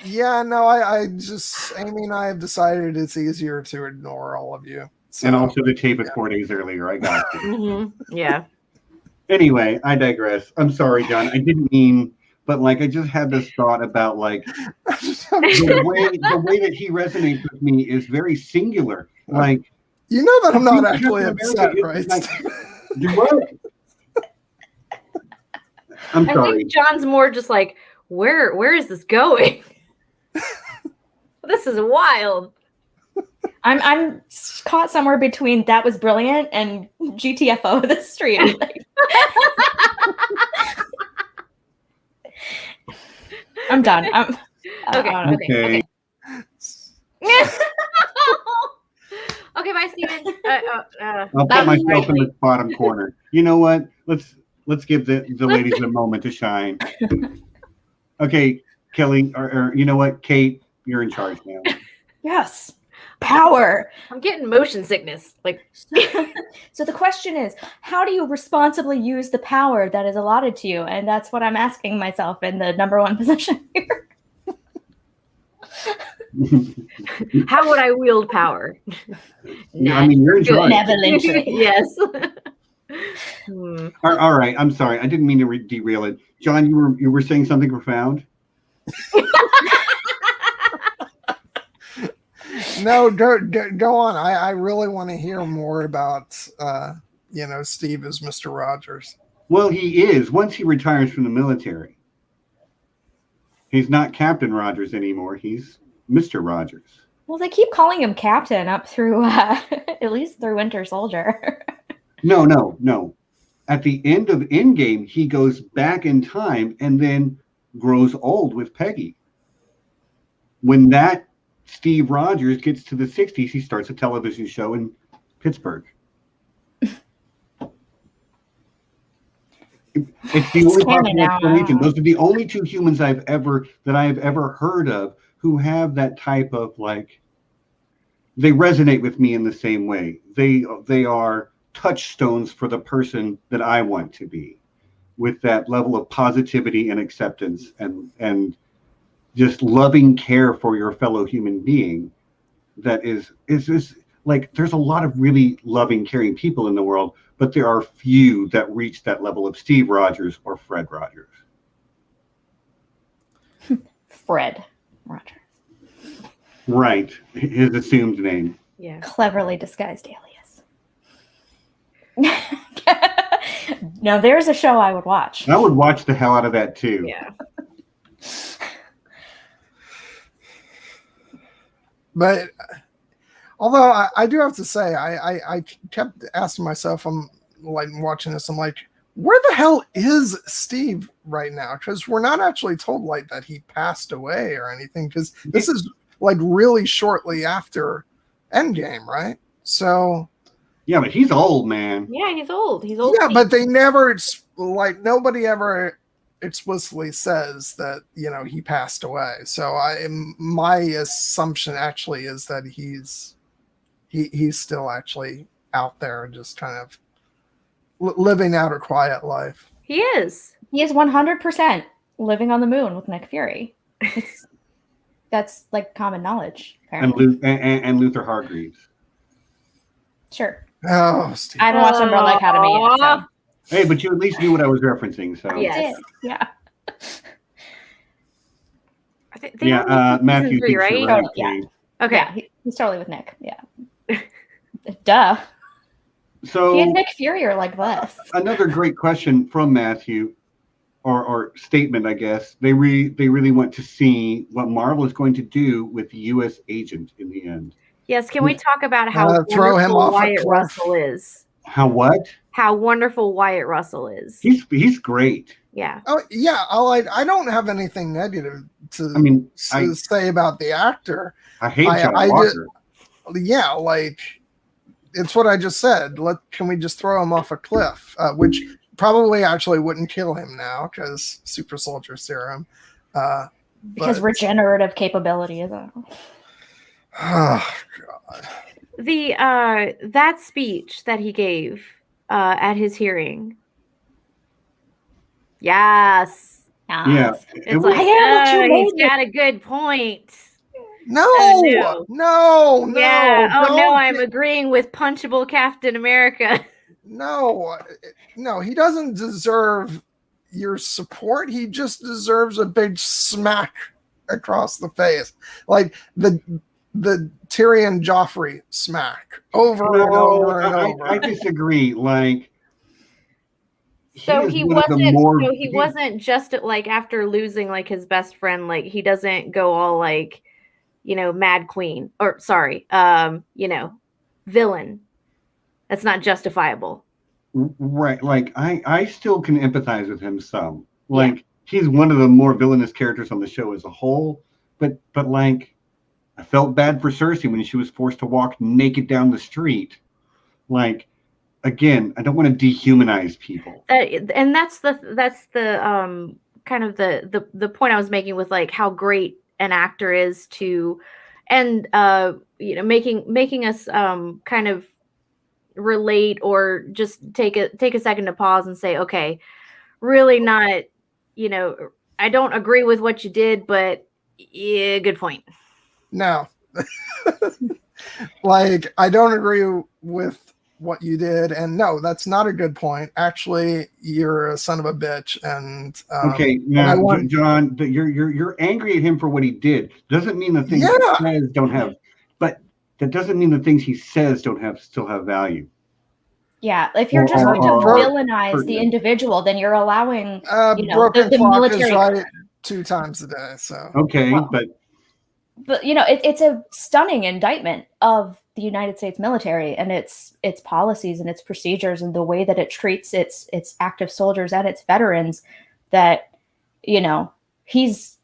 Yeah, no, I just, Amy and I have decided it's easier to ignore all of you. So, and also the tape is 4 days earlier. I got you. Mm-hmm. Yeah. Anyway, I digress. I'm sorry, John. I didn't mean, but like, I just had this thought about like the way that he resonates with me is very singular. Like, you know that I'm not actually upset, right? Like, what? I'm sorry. I think John's more just like, where is this going? This is wild. I'm caught somewhere between that was brilliant and GTFO the stream. I'm done. Okay. Okay, bye, Steven. I'll put myself in the bottom corner. You know what? Let's give the ladies a moment to shine. Okay, Kelly, or you know what, Kate, you're in charge now. Yes. Power. I'm getting motion sickness. Like, so the question is, how do you responsibly use the power that is allotted to you? And that's what I'm asking myself in the number one position here. How would I wield power? I mean, you're in charge. Yes. All right. I'm sorry. I didn't mean to derail it. John, you were saying something profound? No, go on. I really want to hear more about Steve as Mr. Rogers. Well, he is. Once he retires from the military, he's not Captain Rogers anymore. He's Mr. Rogers. Well, they keep calling him Captain up through at least through Winter Soldier. No. at the end of Endgame, he goes back in time and then grows old with Peggy. When that Steve Rogers gets to the 60s, he starts a television show in Pittsburgh. It's the only possible explanation. Those are the only two humans that I have ever heard of who have that type of like, they resonate with me in the same way. They are touchstones for the person that I want to be, with that level of positivity and acceptance and just loving care for your fellow human being. That is like, there's a lot of really loving, caring people in the world, but there are few that reach that level of Steve Rogers or Fred Rogers. Fred Rogers. Right. His assumed name. Yeah. Cleverly disguised alias. Now, there's a show I would watch. I would watch the hell out of that too. Yeah. But although I do have to say, I kept asking myself, I'm like watching this, I'm like, where the hell is Steve right now? Because we're not actually told like that he passed away or anything, because this is like really shortly after Endgame, right? So yeah, but he's old, man. Yeah, he's old. He's old. Yeah, but they never, like, nobody ever explicitly says that, you know, he passed away. So my assumption actually is that he's still actually out there and just kind of living out a quiet life. He is. He is 100% living on the moon with Nick Fury. That's like common knowledge, apparently. And Luther Hargreaves. Sure. Oh, Steve. I haven't watched Umbrella Academy yet, so. Hey, but you at least knew what I was referencing, so. Yes. Yeah. Matthew three, thinks you're right? right. Yeah. Okay. Yeah, he's totally with Nick. Yeah. Duh. So He and Nick Fury are like this. another great question from Matthew, or statement, I guess. They really want to see what Marvel is going to do with the U.S. agent in the end. Yes, can we talk about how throw him wonderful off a Wyatt cliff. Russell is? How what? How wonderful Wyatt Russell is. He's great. Yeah. Oh yeah, I don't have anything negative to say about the actor. I hate John Walker. Yeah, like it's what I just said. Can we just throw him off a cliff? Which probably actually wouldn't kill him now because super soldier serum. Because regenerative capability is a... Oh God. That speech that he gave at his hearing. Yes. Yeah. It's like, he's got a good point. No. Yeah. Oh no, I'm agreeing with punchable Captain America. No, he doesn't deserve your support. He just deserves a big smack across the face. Like the Tyrion Joffrey smack over and over and over. I disagree. Like, so he wasn't just like after losing like his best friend, like he doesn't go all like, you know, Mad Queen or sorry, you know, villain. That's not justifiable. Right. Like I still can empathize with him some. Like he's one of the more villainous characters on the show as a whole. But like I felt bad for Cersei when she was forced to walk naked down the street. Like, again, I don't want to dehumanize people. And that's the kind of the point I was making with like how great an actor is to, and you know, making us kind of relate or just take a second to pause and say, okay, really not, you know, I don't agree with what you did, but yeah, good point. No. Like, I don't agree with what you did, and no, that's not a good point. Actually, you're a son of a bitch. And okay, now John, you're angry at him for what he did. Doesn't mean the things he says don't have, but that doesn't mean the things he says still have value. Yeah, if you're just going to villainize the individual, then you're allowing broken the clock military is right 2 times a day. So okay, but you know, it's a stunning indictment of the United States military and its policies and its procedures and the way that it treats its active soldiers and its veterans, that, you know, he's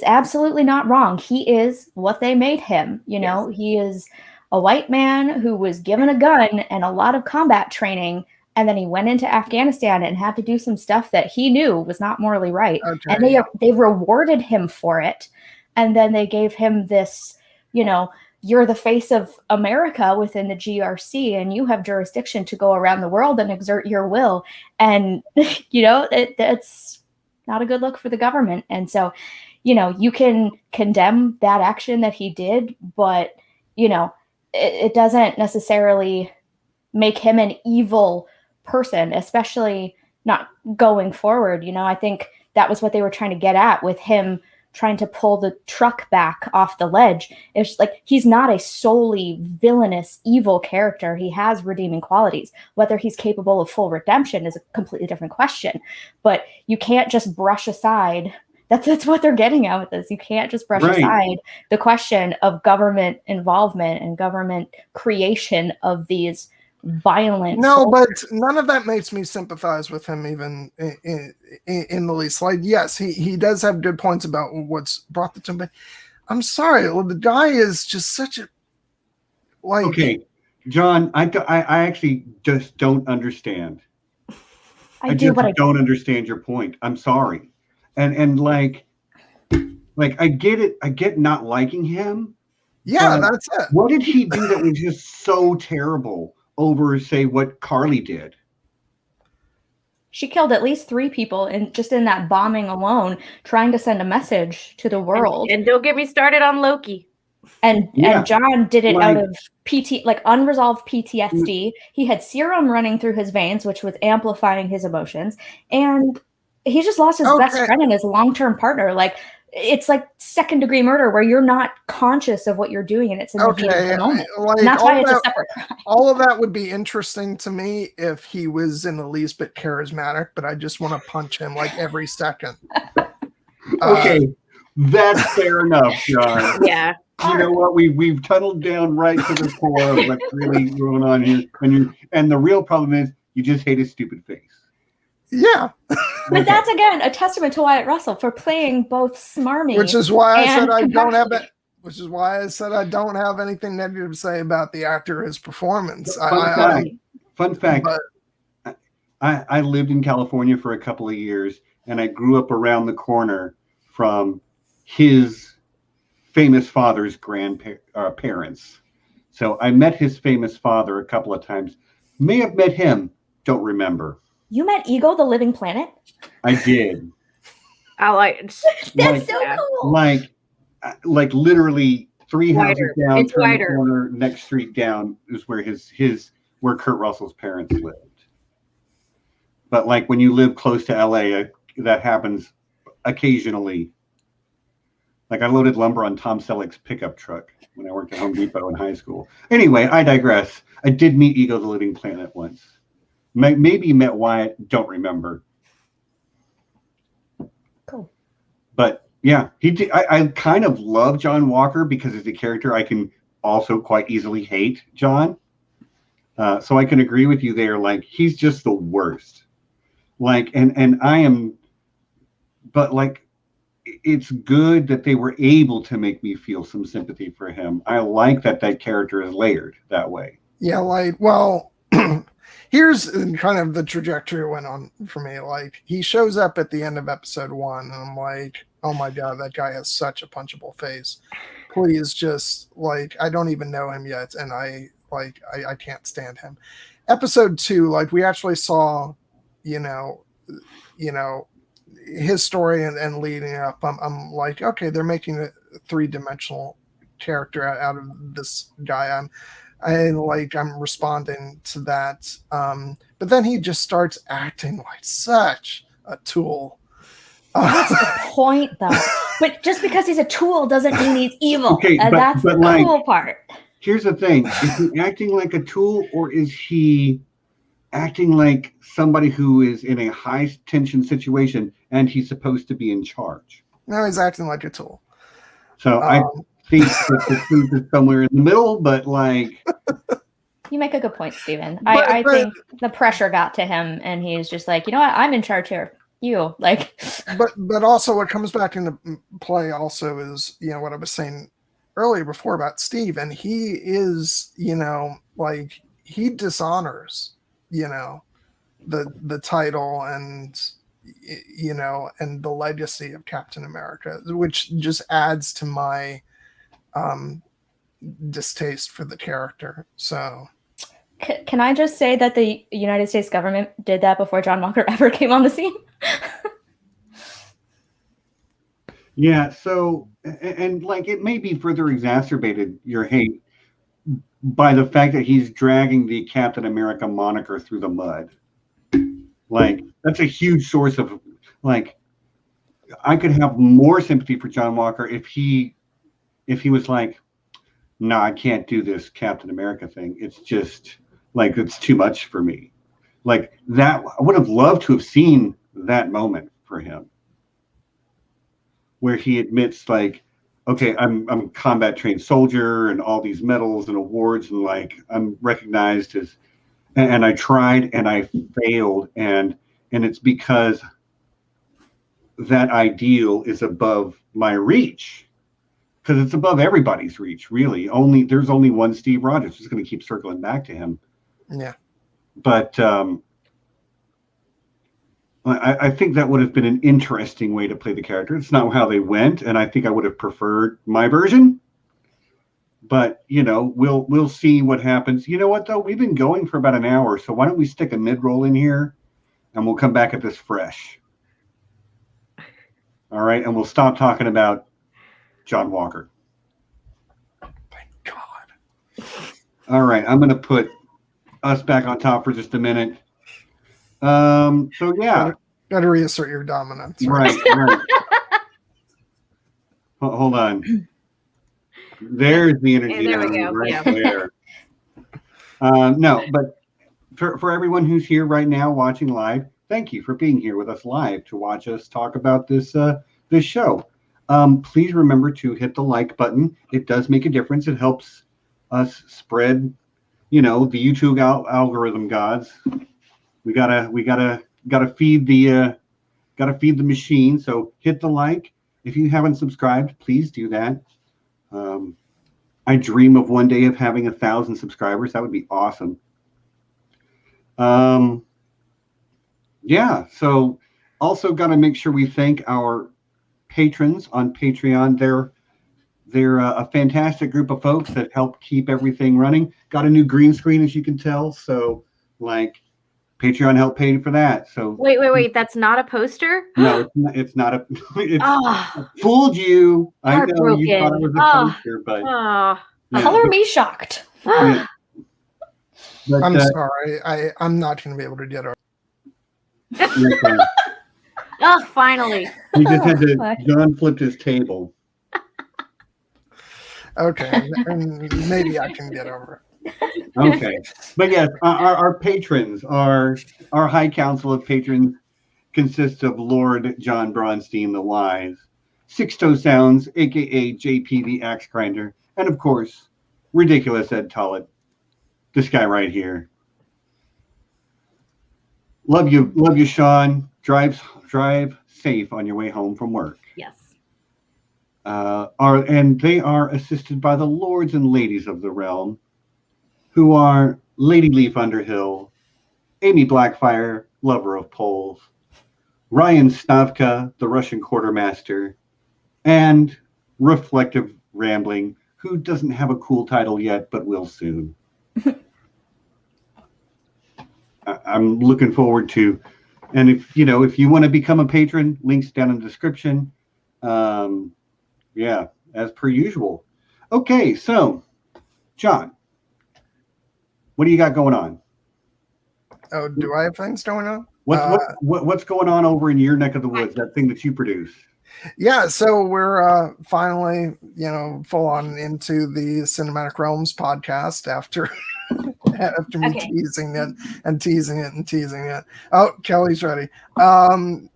absolutely not wrong. He is what they made him. You know, he is a white man who was given a gun and a lot of combat training, and then he went into Afghanistan and had to do some stuff that he knew was not morally right. Okay. And they rewarded him for it. And then they gave him this, you know, you're the face of America within the GRC, and you have jurisdiction to go around the world and exert your will. And, you know, that's not a good look for the government. And so, you know, you can condemn that action that he did, but, you know, it doesn't necessarily make him an evil person, especially not going forward. You know, I think that was what they were trying to get at with him trying to pull the truck back off the ledge. It's like, he's not a solely villainous, evil character. He has redeeming qualities. Whether he's capable of full redemption is a completely different question. But you can't just brush aside. That's what they're getting at with this. You can't just brush aside the question of government involvement and government creation of these violent. No, but none of that makes me sympathize with him even in the least. Like, yes, he does have good points about what's brought the to him, but I'm sorry, the guy is just such a like. Okay, John, I actually just don't understand. I don't understand your point. I'm sorry, and like I get it. I get not liking him. Yeah, that's it. What did he do that was just so terrible over, say, what Carly did? She killed at least 3 people in that bombing alone, trying to send a message to the world. And don't get me started on Loki. And John did it out of unresolved PTSD. He had serum running through his veins, which was amplifying his emotions. And he just lost his best friend and his long-term partner. Like, it's like second-degree murder where you're not conscious of what you're doing, and it's in the heat of the moment. Like, and that's why it's a separate crime. All of that would be interesting to me if he was in the least bit charismatic, but I just want to punch him like every second. Okay, that's fair enough, John. Yeah. You know what? We've tunneled down right to the core of what's really going on here. And the real problem is you just hate his stupid face. Yeah. But that's, again, a testament to Wyatt Russell for playing both smarmy. Which is why I said I don't have it. Which is why I said I don't have anything negative to say about the actor, his performance. Fun fact. I lived in California for a couple of years, and I grew up around the corner from his famous father's parents. So I met his famous father a couple of times. May have met him. Don't remember. You met Ego, the Living Planet? I did. I like that's so cool. Like literally 3 houses down, it's turn wider. the corner, next street down is where where Kurt Russell's parents lived. But like when you live close to LA, that happens occasionally. Like I loaded lumber on Tom Selleck's pickup truck when I worked at Home Depot in high school. Anyway, I digress. I did meet Ego, the Living Planet once. Maybe met Wyatt, don't remember. Cool. But yeah, he did. I kind of love John Walker because as a character, I can also quite easily hate John. So I can agree with you there. Like he's just the worst. Like, and I am, but like, it's good that they were able to make me feel some sympathy for him. I like that character is layered that way. Yeah, like, well, here's kind of the trajectory it went on for me. Like, he shows up at the end of episode 1, and I'm like, oh my God, that guy has such a punchable face. Please just, like, I don't even know him yet, and I can't stand him. Episode 2, like, we actually saw, you know, his story and leading up. I'm like, okay, they're making a 3-dimensional character out of this guy. I'm responding to that. But then he just starts acting like such a tool. That's the point, though. But just because he's a tool doesn't mean he's evil. Okay, that's the cool part. Here's the thing. Is he acting like a tool, or is he acting like somebody who is in a high-tension situation and he's supposed to be in charge? No, he's acting like a tool. So I think that the truth is somewhere in the middle, but like. You make a good point, Stephen. I think the pressure got to him, and he's just like, you know what, I'm in charge here. You like. But also, what comes back into play also is, you know, what I was saying earlier before about Steve, and he is, you know, like he dishonors, you know, the title and, you know, and the legacy of Captain America, which just adds to my distaste for the character. So. Can I just say that the United States government did that before John Walker ever came on the scene? Yeah, so, and like it may be further exacerbated, your hate, by the fact that he's dragging the Captain America moniker through the mud. Like, that's a huge source of, like, I could have more sympathy for John Walker if he was like, no, I can't do this Captain America thing. It's just, like, it's too much for me. Like, that, I would have loved to have seen that moment for him, where he admits, like, okay, I'm a combat trained soldier and all these medals and awards, and like I'm recognized as, and I tried and I failed, and it's because that ideal is above my reach, because it's above everybody's reach, really. There's only one Steve Rogers. Just going to keep circling back to him. Yeah, but I think that would have been an interesting way to play the character. It's not how they went, and I think I would have preferred my version. But, you know, we'll see what happens. You know what, though? We've been going for about an hour, so why don't we stick a mid-roll in here, and we'll come back at this fresh. All right, and we'll stop talking about John Walker. Thank God. All right, I'm going to put us back on top for just a minute. So yeah, got to reassert your dominance. Right. Hold on. There's the energy. There we go. Right there. No, but for everyone who's here right now watching live, thank you for being here with us live to watch us talk about this show. Please remember to hit the like button. It does make a difference. It helps us spread, you know, the YouTube algorithm gods. We gotta feed the machine. So hit the like. If you haven't subscribed, please do that. I dream of one day of having 1,000 subscribers. That would be awesome. Yeah. So also got to make sure we thank our patrons on Patreon. They're a fantastic group of folks that help keep everything running. Got a new green screen, as you can tell. So like. Patreon helped pay for that. So wait, that's not a poster? No, it's not a. Fooled you. I know you thought it was a poster, but color me shocked. Yeah. But, I'm sorry. I'm not going to be able to get her. Oh, finally. He just had to. John flipped his table. Okay, and maybe I can get over it. Okay, but yes, our patrons, our High Council of Patrons consists of Lord John Bronsteen the Wise, Sixto Sounds, aka JP the Axe Grinder, and of course, ridiculous Ed Tollett, this guy right here. Love you, Sean. Drive safe on your way home from work. Yes. And they are assisted by the lords and ladies of the realm, who are Lady Leaf Underhill, Aemy Blackfyre, lover of poles, Ryan Stavka, the Russian quartermaster, and Reflective Rambling, who doesn't have a cool title yet, but will soon. I'm looking forward to, and if you want to become a patron, links down in the description. Yeah, as per usual. Okay, so John, what do you got going on? Oh, do I have things going on? What's going on over in your neck of the woods? That thing that you produce. Yeah, so we're finally, full on into the Cinematic Realms podcast after after me Okay. teasing it and teasing it and teasing it. Oh, Kelly's ready.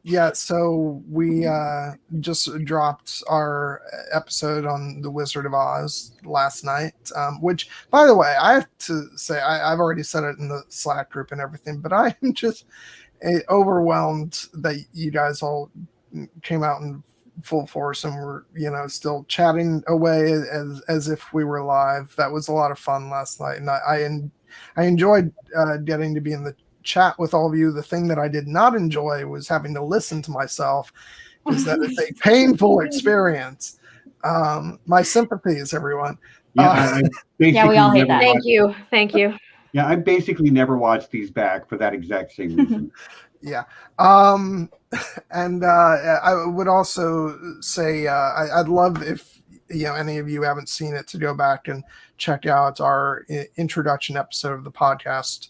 Yeah, so we just dropped our episode on The Wizard of Oz last night, which, by the way, I have to say, I've already said it in the Slack group and everything, but I am just overwhelmed that you guys all came out in full force and we're still chatting away as if we were live. That was a lot of fun last night, and I enjoyed getting to be in the chat with all of you. The thing that I did not enjoy was having to listen to myself, because that is a painful experience. My sympathies, everyone. Yeah, Yeah, we all hate that. Thank you. Yeah, I basically never watched these back for that exact same reason. Yeah. And I would also say I'd love if any of you haven't seen it to go back and check out our introduction episode of the podcast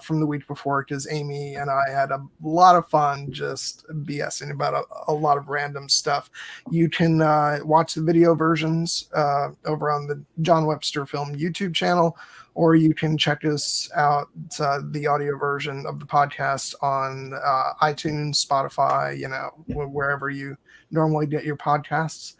from the week before, because Aemy and I had a lot of fun just BSing about a lot of random stuff. You can watch the video versions over on the John Webster Film YouTube channel, or you can check us out, the audio version of the podcast on iTunes, Spotify, wherever you normally get your podcasts.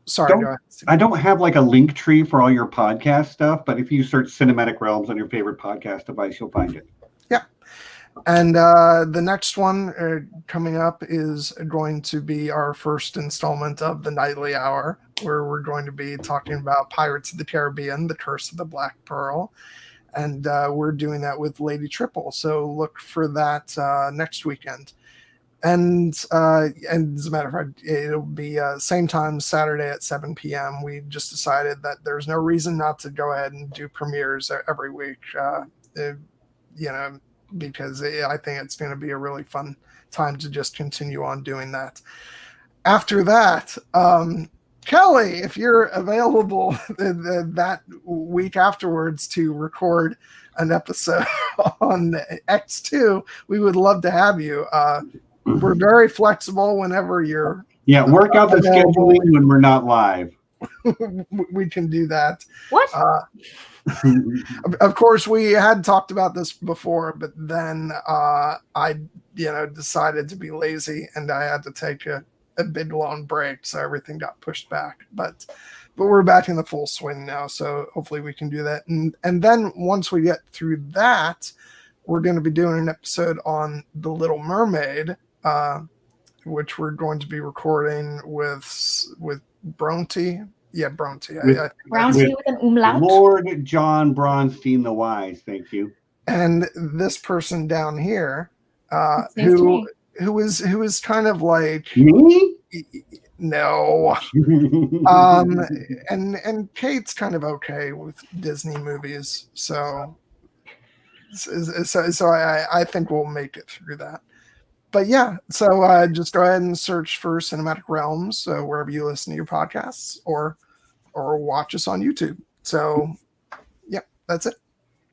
Sorry, go ahead. I don't have like a link tree for all your podcast stuff, but if you search Cinematic Realms on your favorite podcast device, you'll find it. Yeah. And the next one coming up is going to be our first installment of the Nightly Hour, where we're going to be talking about Pirates of the Caribbean, The Curse of the Black Pearl. And we're doing that with Lady Triple. So look for that next weekend. And as a matter of fact, it'll be same time Saturday at 7 p.m. We just decided that there's no reason not to go ahead and do premieres every week, because I think it's going to be a really fun time to just continue on doing that. After that, Kelly, if you're available that week afterwards to record an episode on X2, we would love to have you. We're very flexible whenever you're... Yeah, work out the scheduling when we're not live. We can do that. What? Of course, we had talked about this before, but then I decided to be lazy, and I had to take a big long break, so everything got pushed back. But we're back in the full swing now, so hopefully we can do that. And then once we get through that, we're going to be doing an episode on The Little Mermaid, which we're going to be recording with Bronte. Yeah, Bronte. Bronte with an umlaut. Lord John Bronsteen the Wise, thank you. And this person down here, who is kind of like me? No. And Kate's kind of okay with Disney movies, so I think we'll make it through that. But yeah, so just go ahead and search for Cinematic Realms wherever you listen to your podcasts, or watch us on YouTube. So yeah, that's it.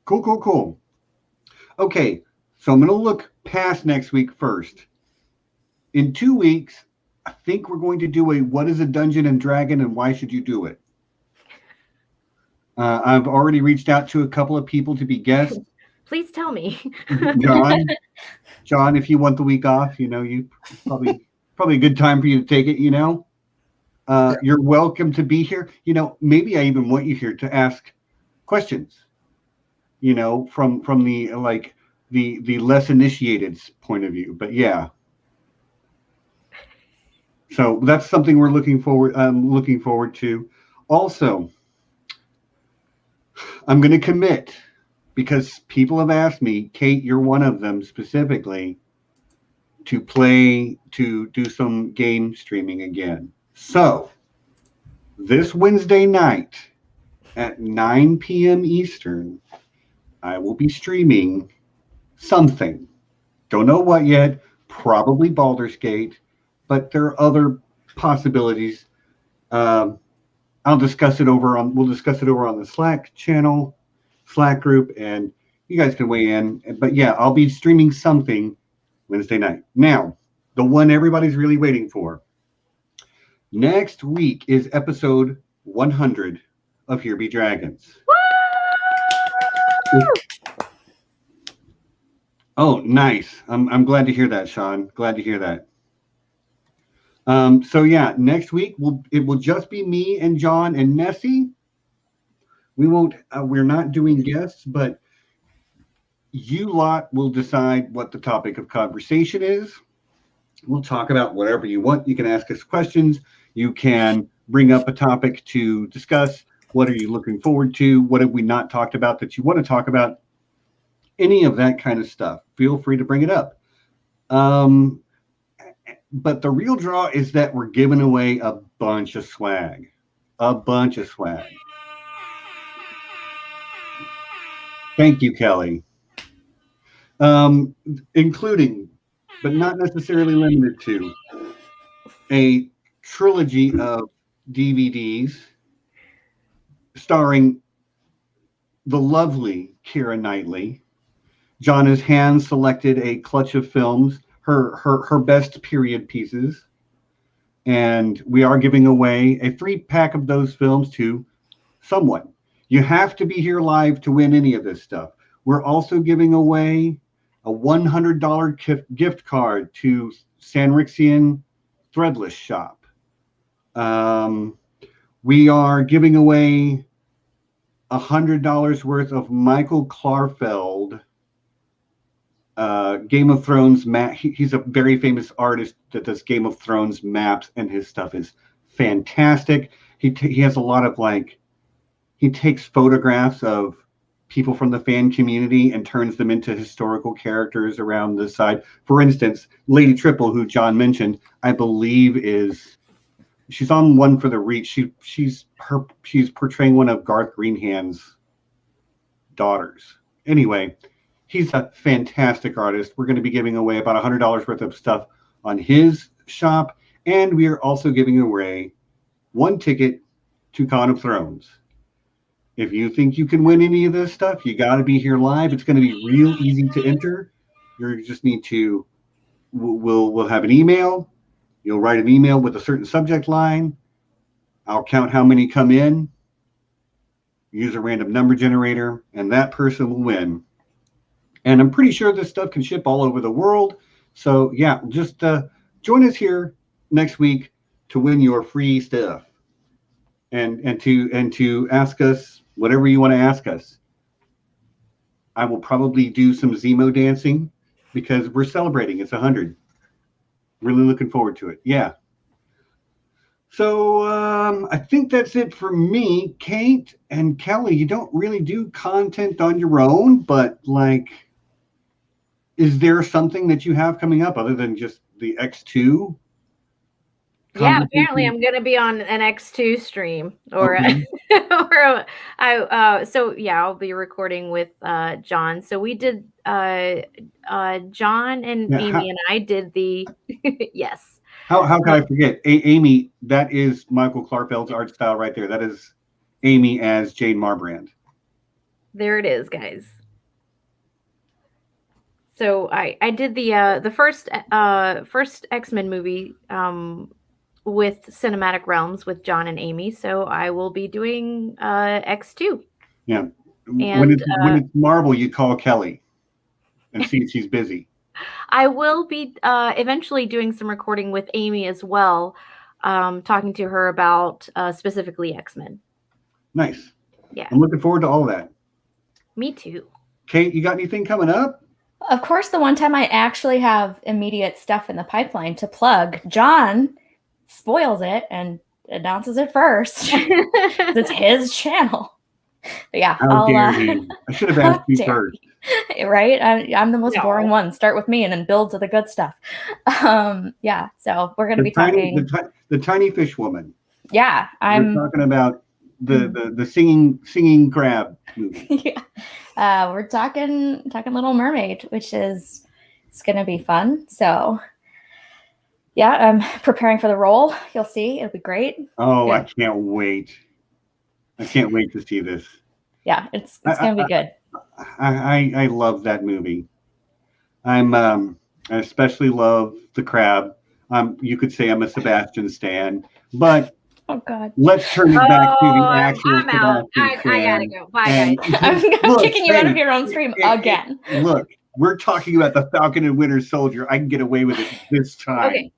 Cool. Okay, so I'm going to look past next week first. In 2 weeks, I think we're going to do a What is a Dungeon and Dragon and Why Should You Do It? I've already reached out to a couple of people to be guests. Please tell me. John, if you want the week off, you probably a good time for you to take it, You're welcome to be here. Maybe I even want you here to ask questions, from the less initiated's point of view. But yeah. So that's something we're looking forward to. Also, I'm going to commit, because people have asked me, Kate, you're one of them specifically, to do some game streaming again. So this Wednesday night at 9 p.m. Eastern, I will be streaming something. Don't know what yet, probably Baldur's Gate, but there are other possibilities. We'll discuss it over on the Slack channel, Slack group, and you guys can weigh in. But yeah, I'll be streaming something Wednesday night. Now, the one everybody's really waiting for. Next week is episode 100 of Here Be Dragons. Oh, nice. I'm glad to hear that, Sean. Glad to hear that. So yeah, next week it will just be me and John and Nessie. We won't. We're not doing guests, but you lot will decide what the topic of conversation is. We'll talk about whatever you want. You can ask us questions. You can bring up a topic to discuss. What are you looking forward to? What have we not talked about that you want to talk about? Any of that kind of stuff. Feel free to bring it up. But the real draw is that we're giving away a bunch of swag. A bunch of swag. Thank you, Kelly. Including, but not necessarily limited to, a trilogy of DVDs starring the lovely Keira Knightley. John has hand selected a clutch of films, her best period pieces, and we are giving away a 3-pack of those films to someone. You have to be here live to win any of this stuff. We're also giving away a $100 gift card to Sanrixian Threadless Shop. We are giving away $100 worth of Michael Klarfeld Game of Thrones map. He's a very famous artist that does Game of Thrones maps, and his stuff is fantastic. He has a lot of he takes photographs of people from the fan community and turns them into historical characters around the side. For instance, Lady Triple, who John mentioned, I believe she's on One for the Reach. She's portraying one of Garth Greenhand's daughters. Anyway, he's a fantastic artist. We're going to be giving away about $100 worth of stuff on his shop, and we are also giving away 1 ticket to Con of Thrones. If you think you can win any of this stuff, you got to be here live. It's going to be real easy to enter. You just need to, we'll have an email. You'll write an email with a certain subject line. I'll count how many come in, use a random number generator, and that person will win. And I'm pretty sure this stuff can ship all over the world. So yeah, just join us here next week to win your free stuff. And to ask us whatever you want to ask us. I will probably do some Zemo dancing because we're celebrating. It's 100. Really looking forward to it. Yeah. So I think that's it for me. Kate and Kelly, you don't really do content on your own, but is there something that you have coming up other than just the X2? Yeah, apparently I'm going to be on an X2 stream Okay. So yeah, I'll be recording with John. So we did John and Aemy and I did the yes. How can I forget? Aemy, that is Michael Klarfeld's art style right there. That is Aemy as Jane Marbrand. There it is, guys. So I did the first X-Men movie with Cinematic Realms with John and Aemy. So I will be doing X2. Yeah. And when it's Marvel, you call Kelly and see if she's busy. I will be eventually doing some recording with Aemy as well, talking to her about specifically X-Men. Nice. Yeah. I'm looking forward to all that. Me too. Kate, you got anything coming up? Of course, the one time I actually have immediate stuff in the pipeline to plug, John spoils it and announces it first. It's his channel. But yeah, How dare he? I should have asked you first. Right? I'm the most boring one. Start with me and then build to the good stuff. Yeah, so we're going to be talking. The tiny fish woman. Yeah, we're talking about the singing crab movie. Yeah, we're talking Little Mermaid, which it's going to be fun. So yeah, I'm preparing for the role. You'll see, it'll be great. Oh, yeah. I can't wait. I can't wait to see this. Yeah, it's going to be good. I love that movie. I especially love the crab. You could say I'm a Sebastian stan, but Oh God. Let's turn it back to the actual I'm out. Sebastian I gotta Stan. go. Bye, And guys. I'm look, kicking you out of hey, your own stream again. Look, we're talking about the Falcon and Winter Soldier. I can get away with it this time. Okay.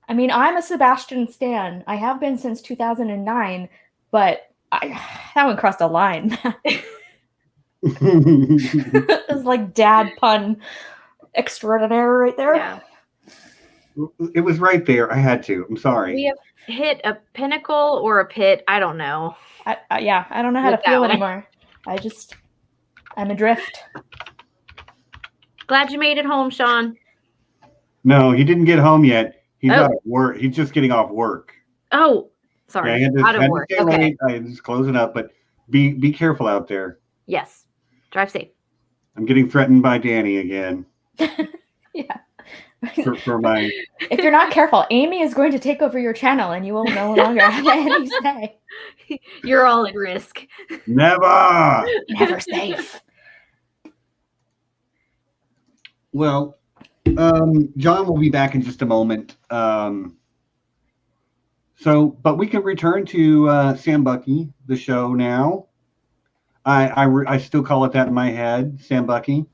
I mean, I'm a Sebastian Stan. I have been since 2009, but that one crossed a line. It was like dad pun extraordinaire right there. Yeah. It was right there. I had to. I'm sorry. We have hit a pinnacle or a pit. I don't know. I don't know how With to feel that one. anymore. I'm adrift. Glad you made it home, Sean. No, he didn't get home yet. He's Oh. out of work. He's just getting off work. Oh, sorry. Yeah, Out of work. Okay. I'm just closing up, but be careful out there. Yes. Drive safe. I'm getting threatened by Danny again. Yeah. For my. If you're not careful, Aemy is going to take over your channel and you will no longer have any say. You're all at risk. Never. Never safe. Well, John will be back in just a moment. But we can return to Sam Bucky, the show now. I still call it that in my head, Sam Bucky.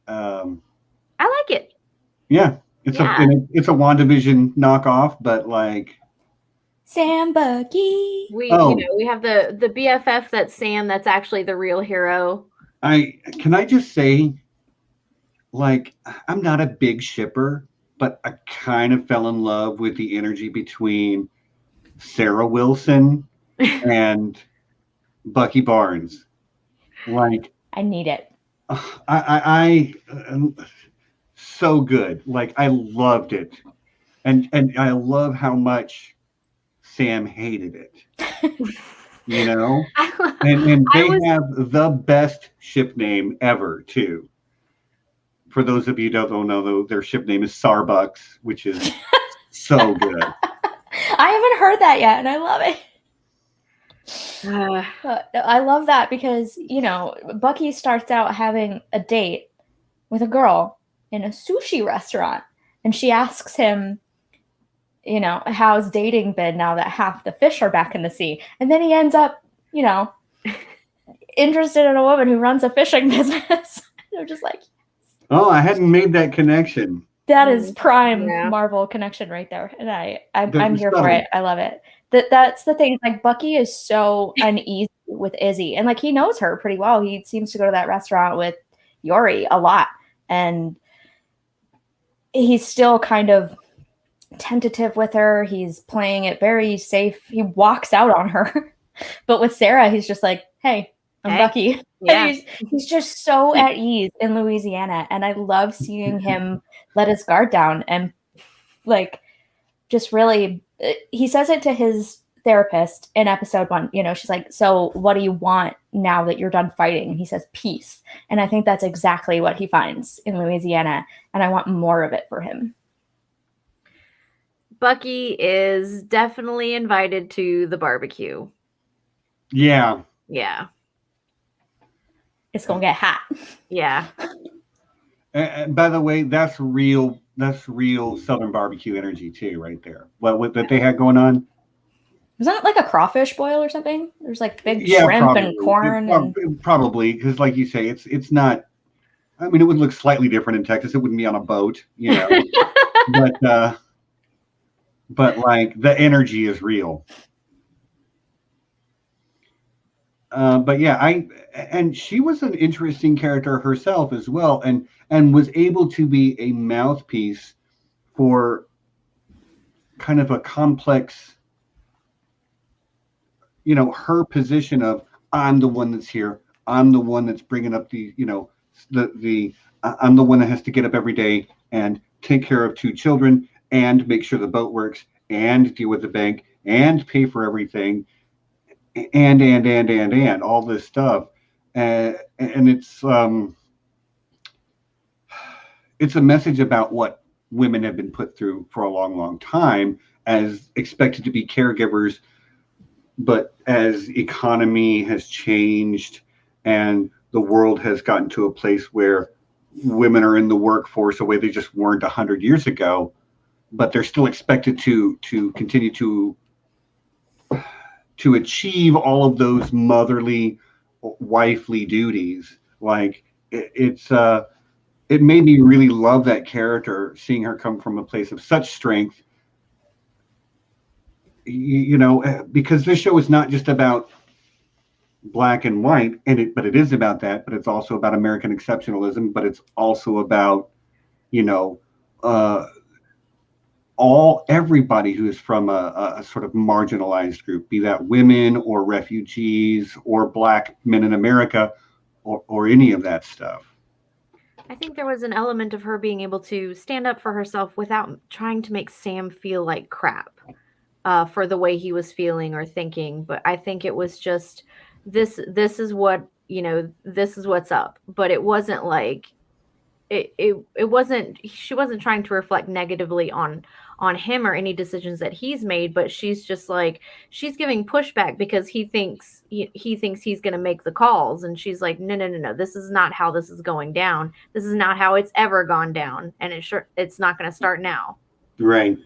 I like it. Yeah, it's a WandaVision knockoff, but like Sam Bucky. We have the BFF that's Sam. That's actually the real hero. Can I just say, like, I'm not a big shipper, but I kind of fell in love with the energy between Sarah Wilson and Bucky Barnes. Like, I need it. I so good. Like, I loved it, and I love how much Sam hated it. You know, and they have the best ship name ever too. For those of you who don't know, though, their ship name is Starbucks, which is so good. I haven't heard that yet, and I love it. I love that because, you know, Bucky starts out having a date with a girl in a sushi restaurant, and she asks him, you know, how's dating been now that half the fish are back in the sea? And then he ends up, you know, interested in a woman who runs a fishing business. They're just like, oh, I hadn't made that connection. that is prime Yeah. Marvel connection right there. And I'm That's here for subtle. it. I love it. That's the thing. Like, Bucky is so uneasy with Izzy, and like, he knows her pretty well. He seems to go to that restaurant with Yori a lot, and he's still kind of tentative with her. He's playing it very safe. He walks out on her. But with Sarah, he's just like, hey, I'm Hey. Bucky. Yeah. He's just so at ease in Louisiana. And I love seeing him let his guard down and like just really, he says it to his therapist in episode 1. You know, she's like, so what do you want now that you're done fighting? And he says, peace. And I think that's exactly what he finds in Louisiana. And I want more of it for him. Bucky is definitely invited to the barbecue. Yeah. Yeah. It's going to get hot. Yeah. And by the way, that's real Southern barbecue energy too, right there. What that they had going on. Wasn't it like a crawfish boil or something? There's like big shrimp and corn. Probably, because like you say, it's not. I mean, it would look slightly different in Texas. It wouldn't be on a boat, you know. but like the energy is real. But yeah, and she was an interesting character herself as well, and was able to be a mouthpiece for kind of a complex, you know, her position of, I'm the one that's here, I'm the one that's bringing up the, you know, I'm the one that has to get up every day and take care of 2 children and make sure the boat works and deal with the bank and pay for everything. And all this stuff, and it's a message about what women have been put through for a long time as expected to be caregivers, but as economy has changed and the world has gotten to a place where women are in the workforce a way they just weren't 100 years ago, but they're still expected to continue to achieve all of those motherly, wifely duties. Like it made me really love that character, seeing her come from a place of such strength. Because this show is not just about black and white, but it is about that, but it's also about American exceptionalism, but it's also about, everybody who is from a sort of marginalized group, be that women or refugees or black men in America or any of that stuff. I think there was an element of her being able to stand up for herself without trying to make Sam feel like crap for the way he was feeling or thinking. But I think it was just this is what, this is what's up. But it wasn't like it wasn't, she wasn't trying to reflect negatively on him or any decisions that he's made, but she's just like, she's giving pushback because he thinks he's going to make the calls, and she's like, no, this is not how this is going down. This is not how it's ever gone down, and it's not going to start now. Right.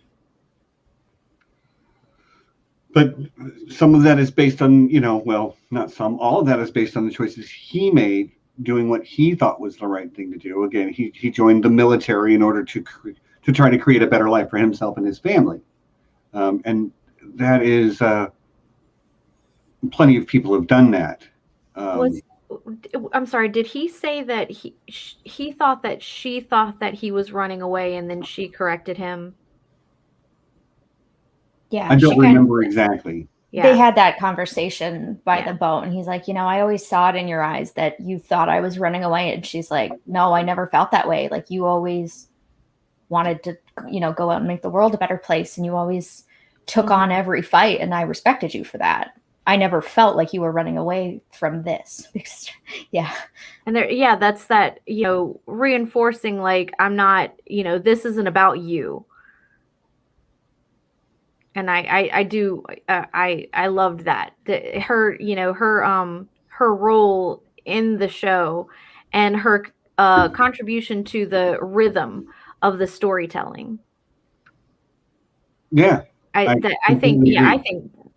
But some of that is based on, not some, all of that is based on the choices he made, doing what he thought was the right thing to do. Again, he joined the military in order to try to create a better life for himself and his family. And that is, plenty of people have done that. I'm sorry, did he say that he thought that she thought that he was running away and then she corrected him? Yeah. I don't remember exactly. Yeah. They had that conversation by the boat, and he's like, I always saw it in your eyes that you thought I was running away. And she's like, no, I never felt that way. Like, you always wanted to, go out and make the world a better place. And you always took on every fight. And I respected you for that. I never felt like you were running away from this. Yeah. And that's that, reinforcing, like, I'm not, this isn't about you. And I loved that. Her role in the show and her contribution to the rhythm of the storytelling. Yeah. I think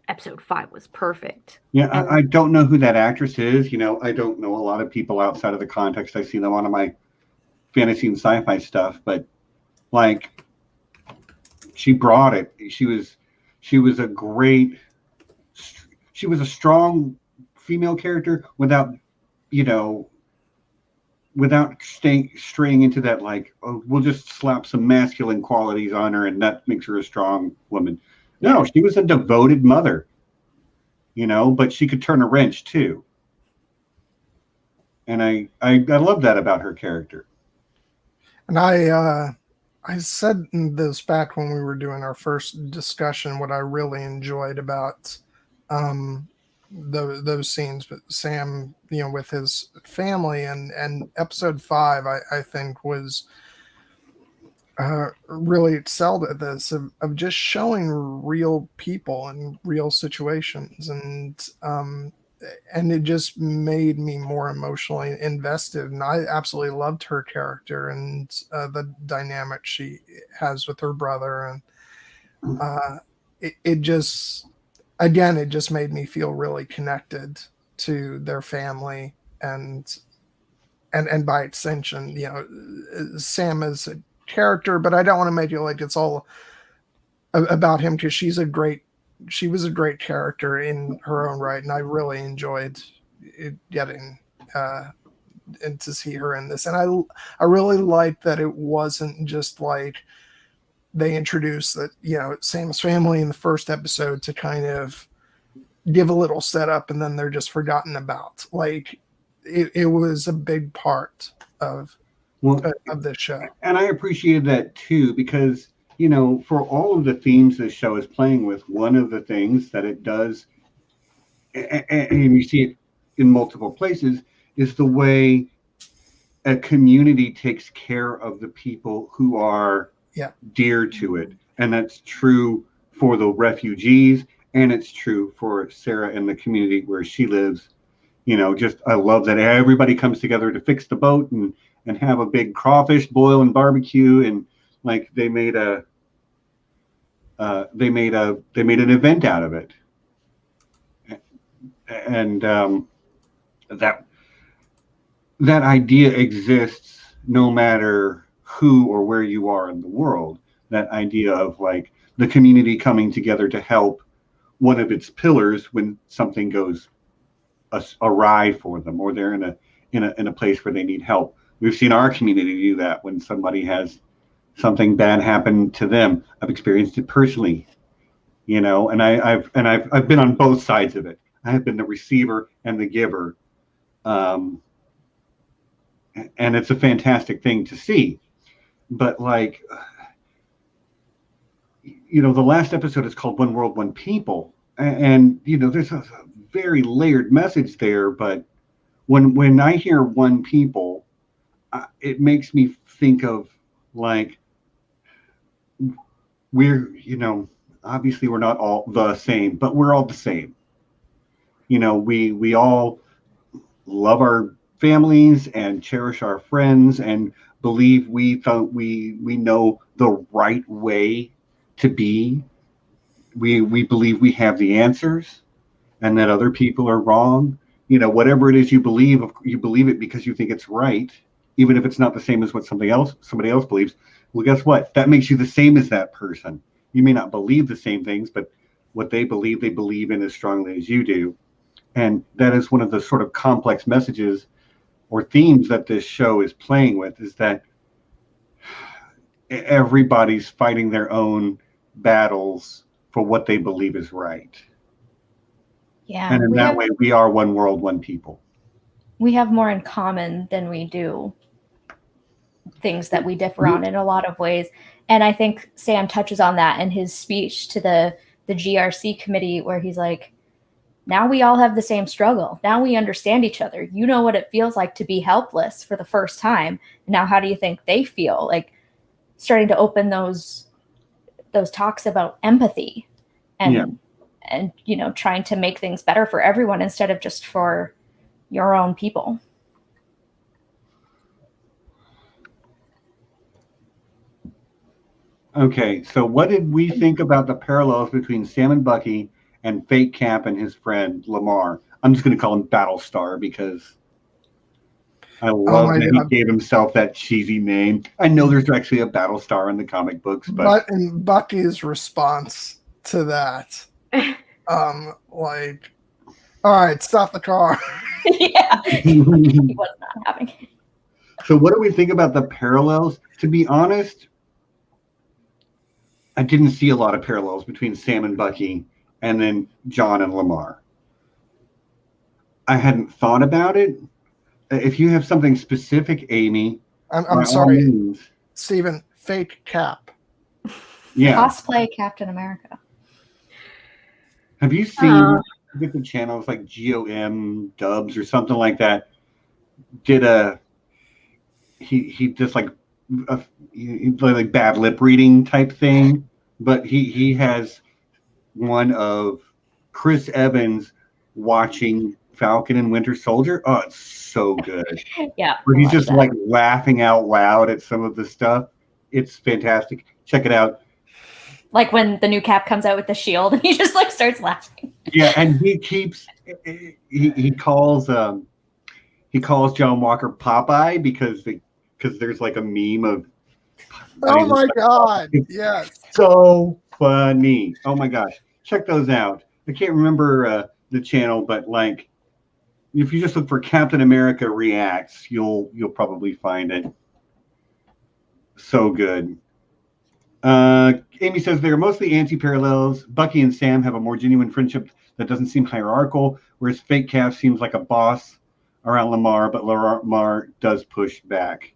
episode 5 was perfect. Yeah. I don't know who that actress is. I don't know a lot of people outside of the context. I see them on my fantasy and sci-fi stuff, but like, she brought it. She was a strong female character without straying into that, like, oh, we'll just slap some masculine qualities on her and that makes her a strong woman. No, she was a devoted mother, but she could turn a wrench too. And I love that about her character. And I said this back when we were doing our first discussion, what I really enjoyed about those scenes, but Sam, with his family, and episode 5, I think was really excelled at this of just showing real people and real situations, and it just made me more emotionally invested. And I absolutely loved her character and the dynamic she has with her brother. And it just made me feel really connected to their family and by extension, Sam is a character, but I don't want to make it like it's all about him, because she was a great character in her own right, and I really enjoyed getting and to see her in this. And I really liked that it wasn't just like they introduced that, Sam's family in the first episode to kind of give a little setup and then they're just forgotten about. Like it was a big part of this show. And I appreciated that too, because for all of the themes this show is playing with, one of the things that it does, and you see it in multiple places, is the way a community takes care of the people who are dear to it. And that's true for the refugees, and it's true for Sarah and the community where she lives. I love that everybody comes together to fix the boat and have a big crawfish boil and barbecue. And like they made they made an event out of it, and that idea exists no matter who or where you are in the world. That idea of like the community coming together to help one of its pillars when something goes awry for them, or they're in a place where they need help. We've seen our community do that when somebody has something bad happen to them. I've experienced it personally, and I've been on both sides of it. I have been the receiver and the giver, and it's a fantastic thing to see. But like, the last episode is called "One World, One People," and there's a very layered message there. But when I hear "one people," it makes me think of like we're obviously we're not all the same, but we're all the same. We all love our families and cherish our friends and believe we know the right way to be. We believe we have the answers and that other people are wrong. Whatever it is you believe it because you think it's right, even if it's not the same as what somebody else believes. Well, guess what? That makes you the same as that person. You may not believe the same things, but what they believe in as strongly as you do. And that is one of the sort of complex messages or themes that this show is playing with, is that everybody's fighting their own battles for what they believe is right. Yeah. And in that way, we are one world, one people. We have more in common than we do things that we differ on in a lot of ways. And I think Sam touches on that in his speech to the GRC committee, where he's like, now we all have the same struggle. Now we understand each other. You know what it feels like to be helpless for the first time. Now, how do you think they feel? Like starting to open those talks about empathy and trying to make things better for everyone instead of just for your own people. Okay, so what did we think about the parallels between Sam and Bucky and Fake Cap and his friend Lamar? I'm just going to call him Battlestar because I love that he gave himself that cheesy name. I know there's actually a Battlestar in the comic books, but in Bucky's response to that, like, all right, stop the car. Yeah, he was not having it. So what do we think about the parallels? To be honest, I didn't see a lot of parallels between Sam and Bucky and then John and Lamar. I hadn't thought about it. If you have something specific, Aemy, I'm sorry, Stephen, Fake Cap. Yeah. Cosplay Captain America. Have you seen the channels like GOM Dubs or something like that? He just like like bad lip reading type thing, but he has one of Chris Evans watching Falcon and Winter Soldier. Oh, it's so good. Yeah. Where he's just like laughing out loud at some of the stuff. It's fantastic. Check it out. Like when the new Cap comes out with the shield and he just like starts laughing. Yeah, and he keeps he calls John Walker Popeye because there's like a meme of. Oh my god! Yes. So funny. Oh my gosh, check those out. I can't remember the channel, but like, if you just look for Captain America Reacts, you'll probably find it. So good. Aemy says they are mostly anti-parallels. Bucky and Sam have a more genuine friendship that doesn't seem hierarchical, whereas Fake Cap seems like a boss around Lamar, but Lamar does push back.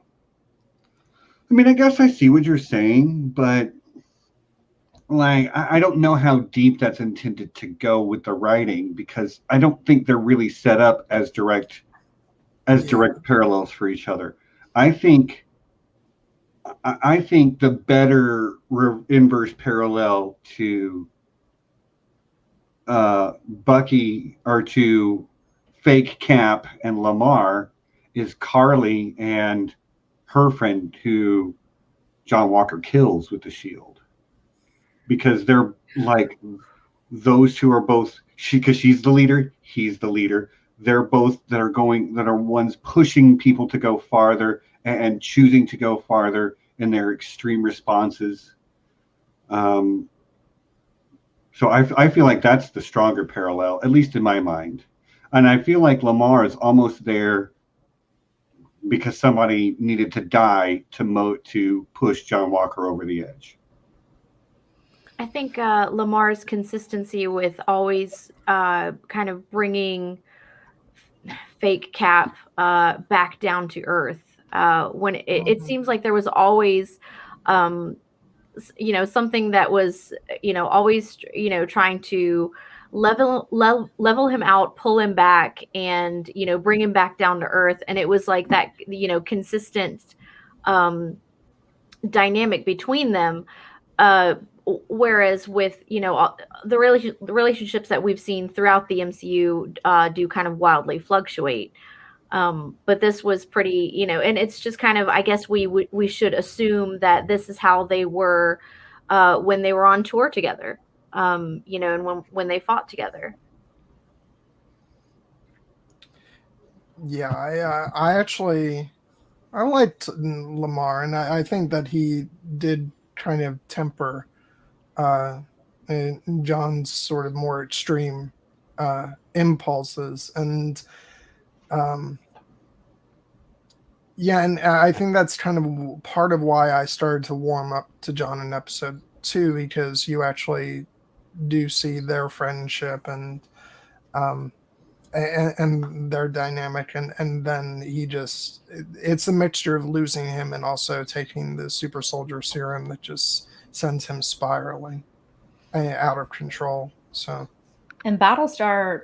I mean, I guess I see what you're saying, but like, I don't know how deep that's intended to go with the writing, because I don't think they're really set up as direct parallels for each other. I think the better inverse parallel to Bucky or to Fake Cap and Lamar is Carly and her friend who John Walker kills with the shield. because they're like those two are both because she's the leader, he's the leader. They're both that are ones pushing people to go farther and choosing to go farther in their extreme responses. So I feel like that's the stronger parallel, at least in my mind. And I feel like Lamar is almost there because somebody needed to die to push John Walker over the edge. I think Lamar's consistency with always kind of bringing fake Cap back down to earth when it seems like there was always something that was always trying to level him out, pull him back, and bring him back down to earth. And it was like that consistent dynamic between them, whereas with the relationships that we've seen throughout the MCU do kind of wildly fluctuate. But this was pretty, and it's just kind of, I guess we should assume that this is how they were when they were on tour together, and when they fought together. Yeah, I liked Lamar, and I think that he did kind of temper John's sort of more extreme impulses, and and I think that's kind of part of why I started to warm up to John in episode 2, because you actually do see their friendship and their dynamic, and then it's a mixture of losing him and also taking the super soldier serum that just sends him spiraling out of control. So in Battlestar,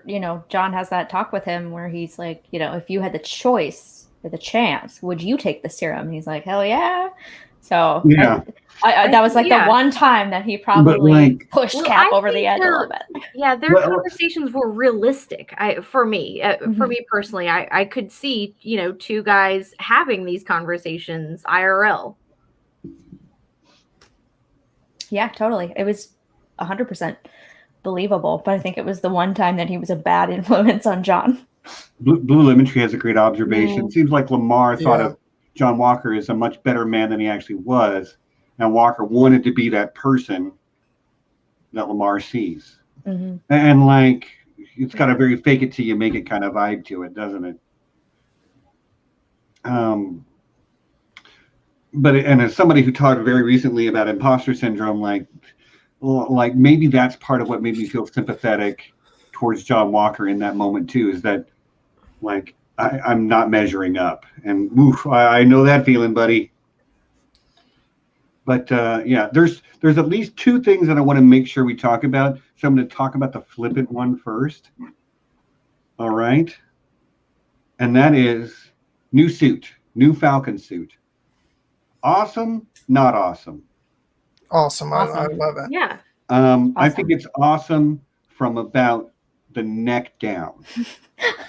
John has that talk with him where he's like, if you had the choice or the chance, would you take the serum? And he's like, hell yeah. So yeah. That was like the one time that he probably pushed Cap over the edge a little bit. Yeah, their conversations were realistic. For me personally, I could see two guys having these conversations IRL. Yeah, totally. It was 100% believable, but I think it was the one time that he was a bad influence on John. Blue Lemon Tree has a great observation. It seems like Lamar thought of John Walker as a much better man than he actually was. And Walker wanted to be that person that Lamar sees. Mm-hmm. And like, it's got a very fake it till you make it kind of vibe to it, doesn't it? But as somebody who talked very recently about imposter syndrome, like maybe that's part of what made me feel sympathetic towards John Walker in that moment too, is that like I'm not measuring up, and I know that feeling, buddy. But there's at least two things that I want to make sure we talk about. So I'm going to talk about the flippant one first. All right. And that is new suit, new Falcon suit. Awesome, not awesome. Awesome. I love it. Yeah. Awesome. I think it's awesome from about the neck down.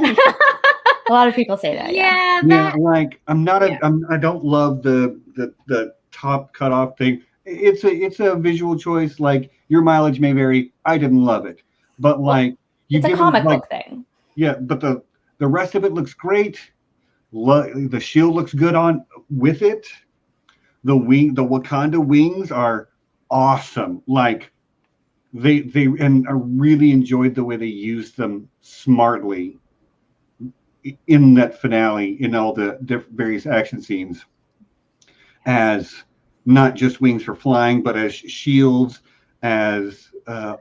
A lot of people say that. Yeah. Like I don't love the top cut off thing. It's a visual choice. Like your mileage may vary. I didn't love it, but like it's a comic book thing. Yeah, but the rest of it looks great. The shield looks good on with it. The Wakanda wings are awesome. Like and I really enjoyed the way they used them smartly in that finale, in all the various action scenes, as not just wings for flying, but as shields, as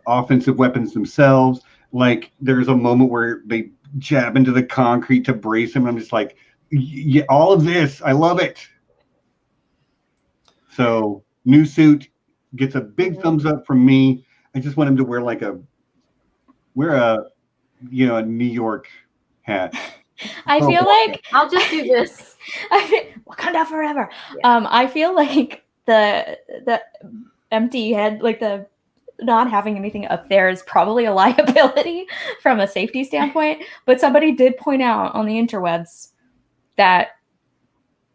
offensive weapons themselves. Like there's a moment where they jab into the concrete to brace him. I'm just like, yeah, all of this, I love it. So new suit gets a big thumbs up from me. I just want him to wear a New York hat. I feel like I'll just do this. Wakanda forever. Yeah. I feel like the empty head, like the not having anything up there, is probably a liability from a safety standpoint. But somebody did point out on the interwebs that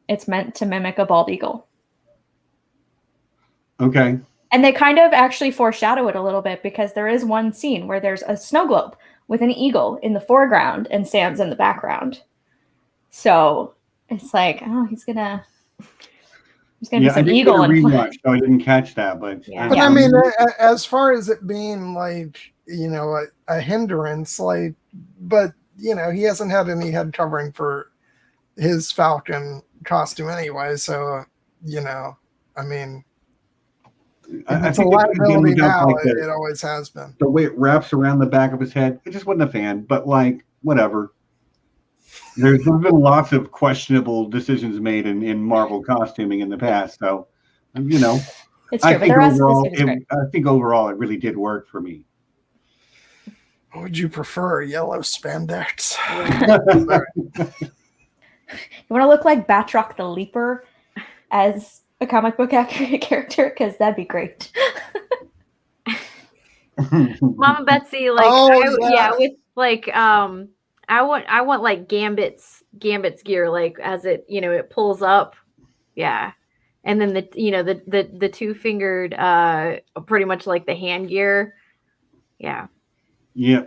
it's meant to mimic a bald eagle. Okay. And they kind of actually foreshadow it a little bit because there is one scene where there's a snow globe with an eagle in the foreground and Sam's in the background. So it's like, oh, he's gonna be some eagle and rewatch, so I didn't catch that. But but I mean, as far as it being like, you know, a hindrance, like, but you know, he hasn't had any head covering for his Falcon costume anyway, so you know, I mean, it's a liability now. Like it always has been. The way it wraps around the back of his head, I just wasn't a fan. But like, whatever. There's been lots of questionable decisions made in Marvel costuming in the past, so you know, I think overall it really did work for me. Would you prefer yellow spandex? You want to look like Batroc the Leaper as a comic book character? Because that'd be great. Mama Betsy, like, with like, I want like Gambit's gear, like as it, you know, it pulls up, yeah, and then the 2-fingered, pretty much like the hand gear, yeah. Yeah,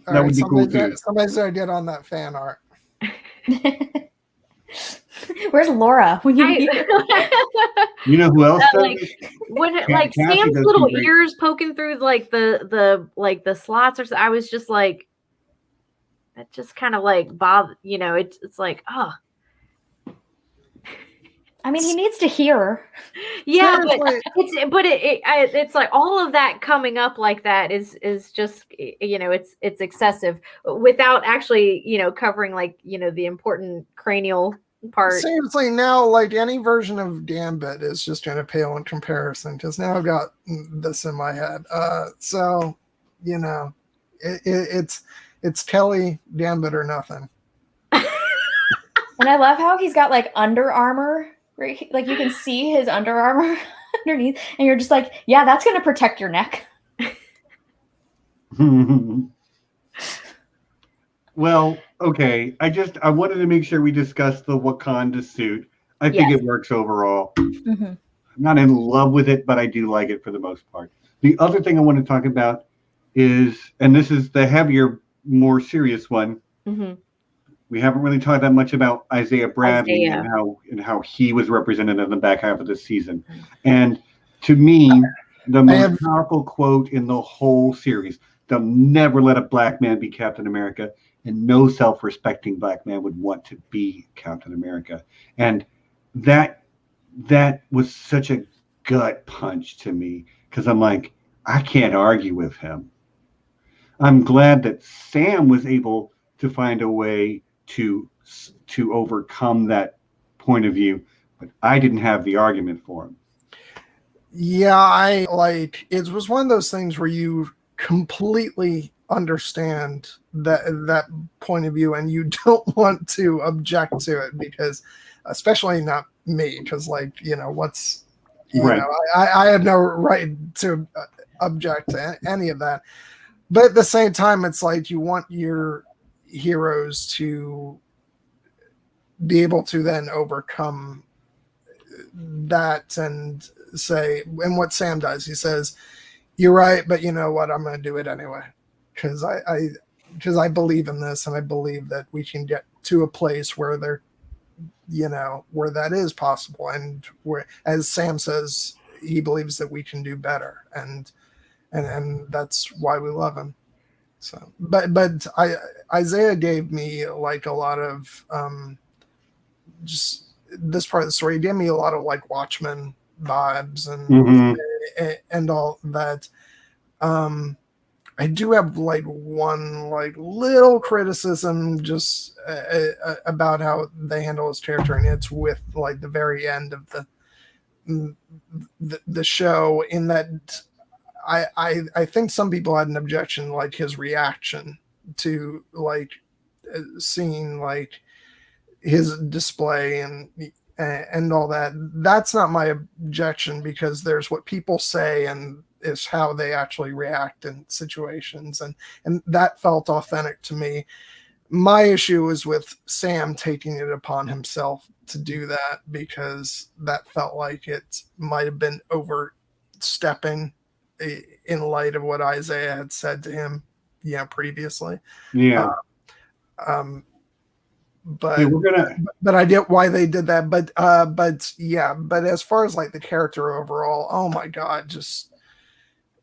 that would be cool too. Somebody's gonna get on that fan art. Where's Laura? When you know who else? When like Sam's little ears poking through like the slots, or so, I was just like, that just kind of like bother. You know, it's like, oh. I mean, he needs to hear. Yeah, but it's like all of that coming up like that is just, you know, it's excessive without actually, you know, covering like, you know, the important cranial part. Seriously, now like any version of Gambit is just going to pale in comparison because now I've got this in my head. So you know, it's Kelly Gambit or nothing. And I love how he's got like Under Armour. Right? Like you can see his Under Armour underneath, and you're just like, yeah, that's going to protect your neck. Well, okay. I wanted to make sure we discussed the Wakanda suit. I think it works overall. Mm-hmm. I'm not in love with it, but I do like it for the most part. The other thing I want to talk about is, and this is the heavier, more serious one. Mm-hmm. We haven't really talked that much about Isaiah Bradley and how he was represented in the back half of the season. And to me, the most powerful quote in the whole series: "They'll never let a black man be Captain America, and no self-respecting black man would want to be Captain America." And that was such a gut punch to me because I'm like, I can't argue with him. I'm glad that Sam was able to find a way to overcome that point of view, but I didn't have the argument for him. Yeah, it was one of those things where you completely understand that point of view and you don't want to object to it because, especially not me, because like, you know, what's, you know, I have no right to object to any of that. But at the same time, it's like you want your heroes to be able to then overcome that and say, and what Sam does, he says, "You're right, but you know what? I'm going to do it anyway because I believe in this, and I believe that we can get to a place where there, you know, where that is possible, and where, as Sam says, he believes that we can do better, and that's why we love him." So, but Isaiah gave me like a lot of just this part of the story. He gave me a lot of like Watchmen vibes and all that. I do have like one like little criticism just about how they handle his character, and it's with like the very end of the show, in that I think some people had an objection, like his reaction to like seeing like his display and all that. That's not my objection, because there's what people say and is how they actually react in situations, and that felt authentic to me. My issue is with Sam taking it upon himself to do that, because that felt like it might have been over stepping in light of what Isaiah had said to him, previously. Yeah. But yeah, we're gonna. But I get why they did that. But as far as like the character overall, oh my God, just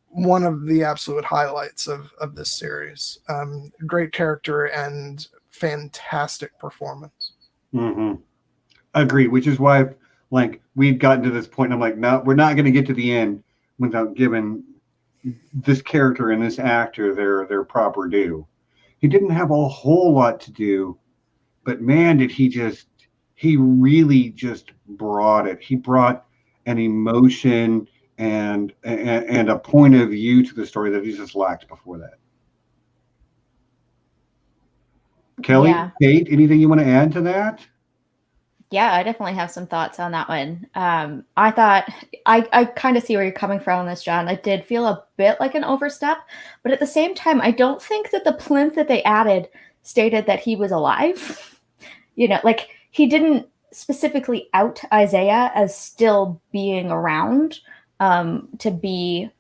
one of the absolute highlights of this series. Great character and fantastic performance. Mm-hmm. Agree, which is why, like, we've gotten to this point. And I'm like, no, we're not going to get to the end without giving this character and this actor their proper due. He didn't have a whole lot to do, but man, did he really just brought it. He brought an emotion and a point of view to the story that he just lacked before that. Kelly, Yeah. Kate, anything you want to add to that? Yeah, I definitely have some thoughts on that one. I thought I kind of see where you're coming from on this, John. I did feel a bit like an overstep, but at the same time, I don't think that the plinth that they added stated that he was alive. Like he didn't specifically out Isaiah as still being around to be,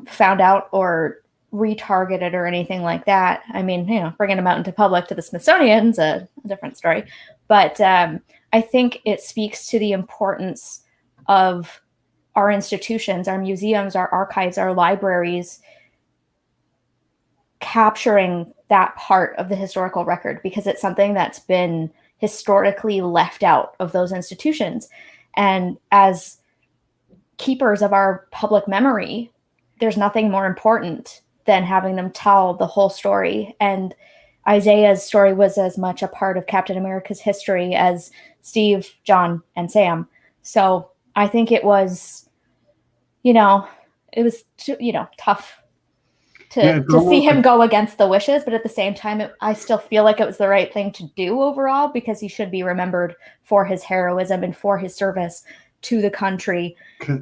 found out or retargeted or anything like that. I mean, bringing him out into public to the Smithsonian's a different story. But I think it speaks to the importance of our institutions, our museums, our archives, our libraries, capturing that part of the historical record, because it's something that's been historically left out of those institutions. And as keepers of our public memory, there's nothing more important than having them tell the whole story. And Isaiah's story was as much a part of Captain America's history as Steve, John, and Sam. So I think it was, tough to see him go against the wishes, but at the same time, I still feel like it was the right thing to do overall, because he should be remembered for his heroism and for his service to the country.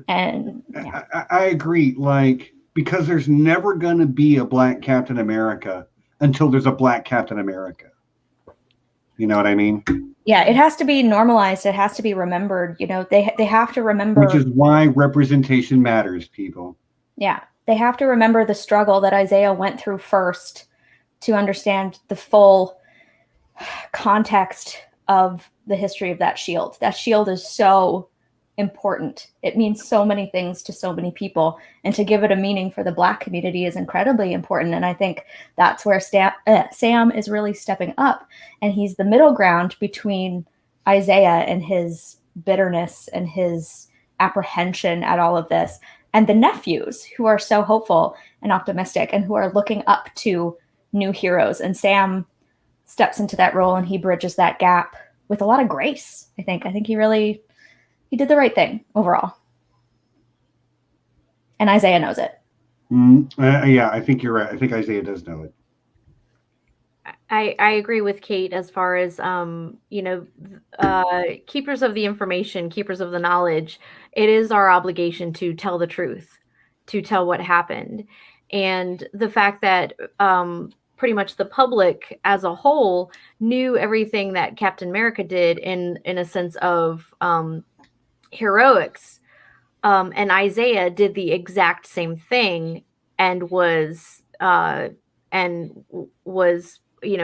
And I agree, because there's never going to be a Black Captain America until there's a Black Captain America. You know what I mean? Yeah, it has to be normalized. It has to be remembered. They have to remember. Which is why representation matters, people. Yeah, they have to remember the struggle that Isaiah went through first to understand the full context of the history of that shield. That shield is so important. It means so many things to so many people, and to give it a meaning for the Black community is incredibly important. And I think that's where Sam is really stepping up, and he's the middle ground between Isaiah and his bitterness and his apprehension at all of this, and the nephews who are so hopeful and optimistic and who are looking up to new heroes. And Sam steps into that role, and he bridges that gap with a lot of grace. I think he did the right thing overall. And Isaiah knows it. Yeah, I think you're right. I think Isaiah does know it. I agree with Kate as far as, keepers of the information, keepers of the knowledge. It is our obligation to tell the truth, to tell what happened. And the fact that pretty much the public as a whole knew everything that Captain America did in a sense of heroics, and Isaiah did the exact same thing and was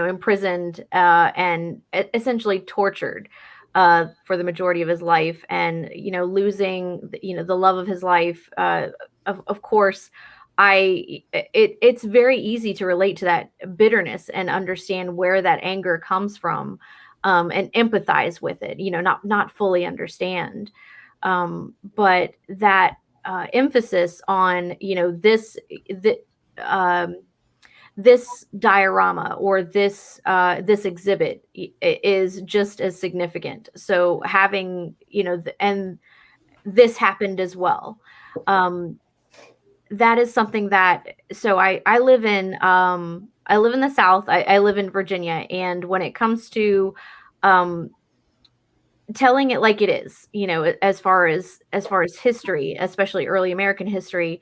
imprisoned and essentially tortured for the majority of his life, and losing the love of his life. Of course, it's very easy to relate to that bitterness and understand where that anger comes from, and empathize with it. Not fully understand. But that emphasis on this diorama or this exhibit is just as significant. So having and this happened as well. That is something that. So I live in the South. I live in Virginia, and when it comes to telling it like it is, as far as history, especially early American history,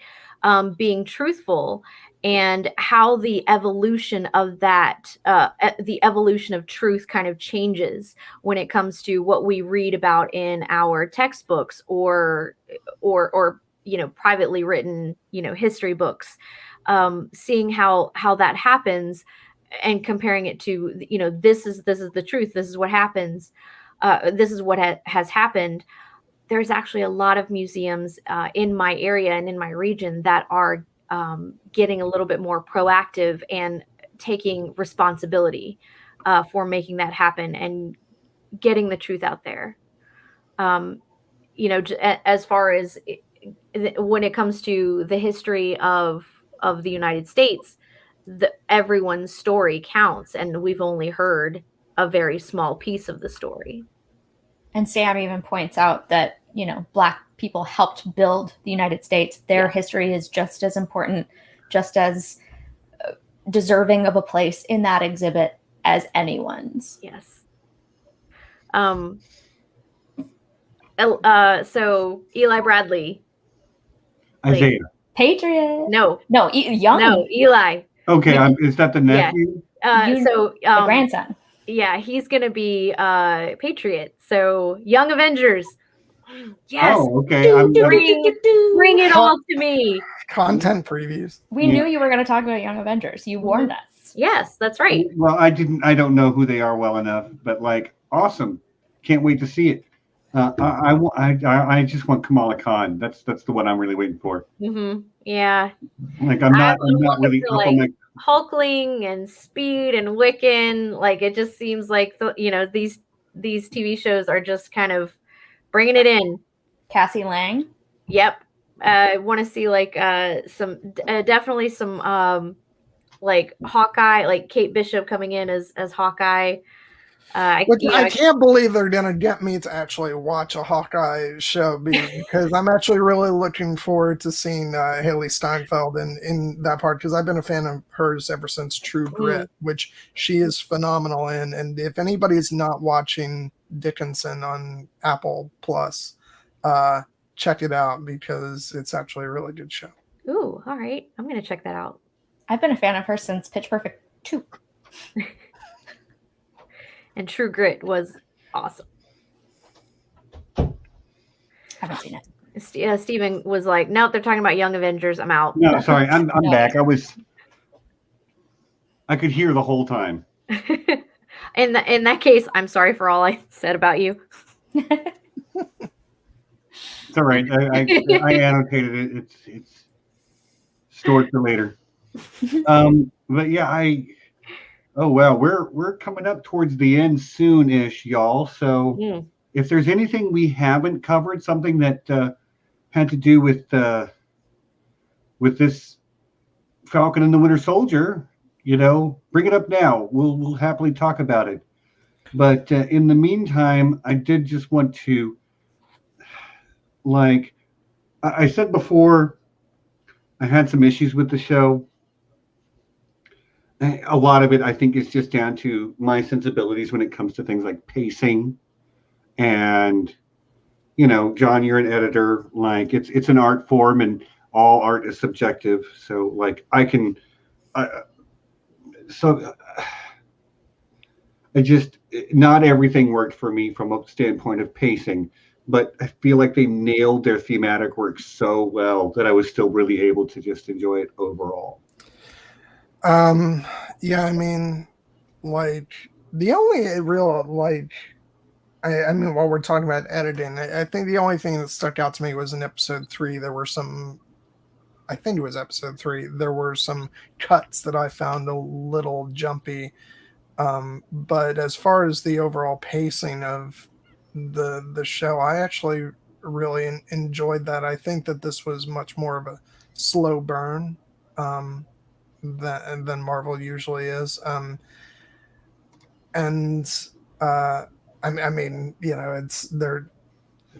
being truthful and how the evolution of that, the evolution of truth kind of changes when it comes to what we read about in our textbooks or privately written, history books, seeing how that happens and comparing it to, this is the truth. This is what happens. This is what has happened. There's actually a lot of museums in my area and in my region that are getting a little bit more proactive and taking responsibility for making that happen and getting the truth out there. As far as when it comes to the history of the United States, everyone's story counts, and we've only heard a very small piece of the story. And Sam even points out that, Black people helped build the United States. Their history is just as important, just as deserving of a place in that exhibit as anyone's. Yes. So Eli Bradley. Isaiah. Patriot. No, Young. No, Eli. Okay, is that the nephew? The grandson. Yeah, he's gonna be Patriot. So Young Avengers. Yes. Oh, okay. Bring it all to me. Content previews. We knew you were going to talk about Young Avengers. You warned us. Yes, that's right. Well, I don't know who they are well enough, but awesome. Can't wait to see it. I just want Kamala Khan. That's the one I'm really waiting for. Mm-hmm. Yeah. I'm not really up on my Hulkling and Speed and Wiccan. It just seems like these TV shows are just kind of bringing it in. Cassie Lang. Yep. I want to see definitely some Hawkeye, like Kate Bishop coming in as Hawkeye. I can't believe they're gonna get me to actually watch a Hawkeye show because I'm actually really looking forward to seeing Haley Steinfeld in that part, because I've been a fan of hers ever since True Grit, which she is phenomenal in. And if anybody's not watching Dickinson on Apple Plus, check it out because it's actually a really good show. Ooh, all right. I'm going to check that out. I've been a fan of her since Pitch Perfect 2. And True Grit was awesome. Haven't seen it. Steven was like, nope, they're talking about Young Avengers. I'm out. No, sorry. I'm back. I could hear the whole time. In that case, I'm sorry for all I said about you. It's all right. I annotated it. It's stored for later. But yeah, oh wow, we're coming up towards the end soon-ish, y'all. So if there's anything we haven't covered, something that had to do with this Falcon and the Winter Soldier, bring it up now. We'll happily talk about it. But in the meantime, I did just want to, I said before, I had some issues with the show. A lot of it, I think, is just down to my sensibilities when it comes to things like pacing. And, John, you're an editor. It's an art form, and all art is subjective. So, not everything worked for me from a standpoint of pacing, but I feel like they nailed their thematic work so well that I was still really able to just enjoy it overall. Yeah, I mean, the only real, while we're talking about editing, I think the only thing that stuck out to me was in episode 3, there were some cuts that I found a little jumpy. But as far as the overall pacing of the show, I actually really enjoyed that. I think that this was much more of a slow burn than Marvel usually is.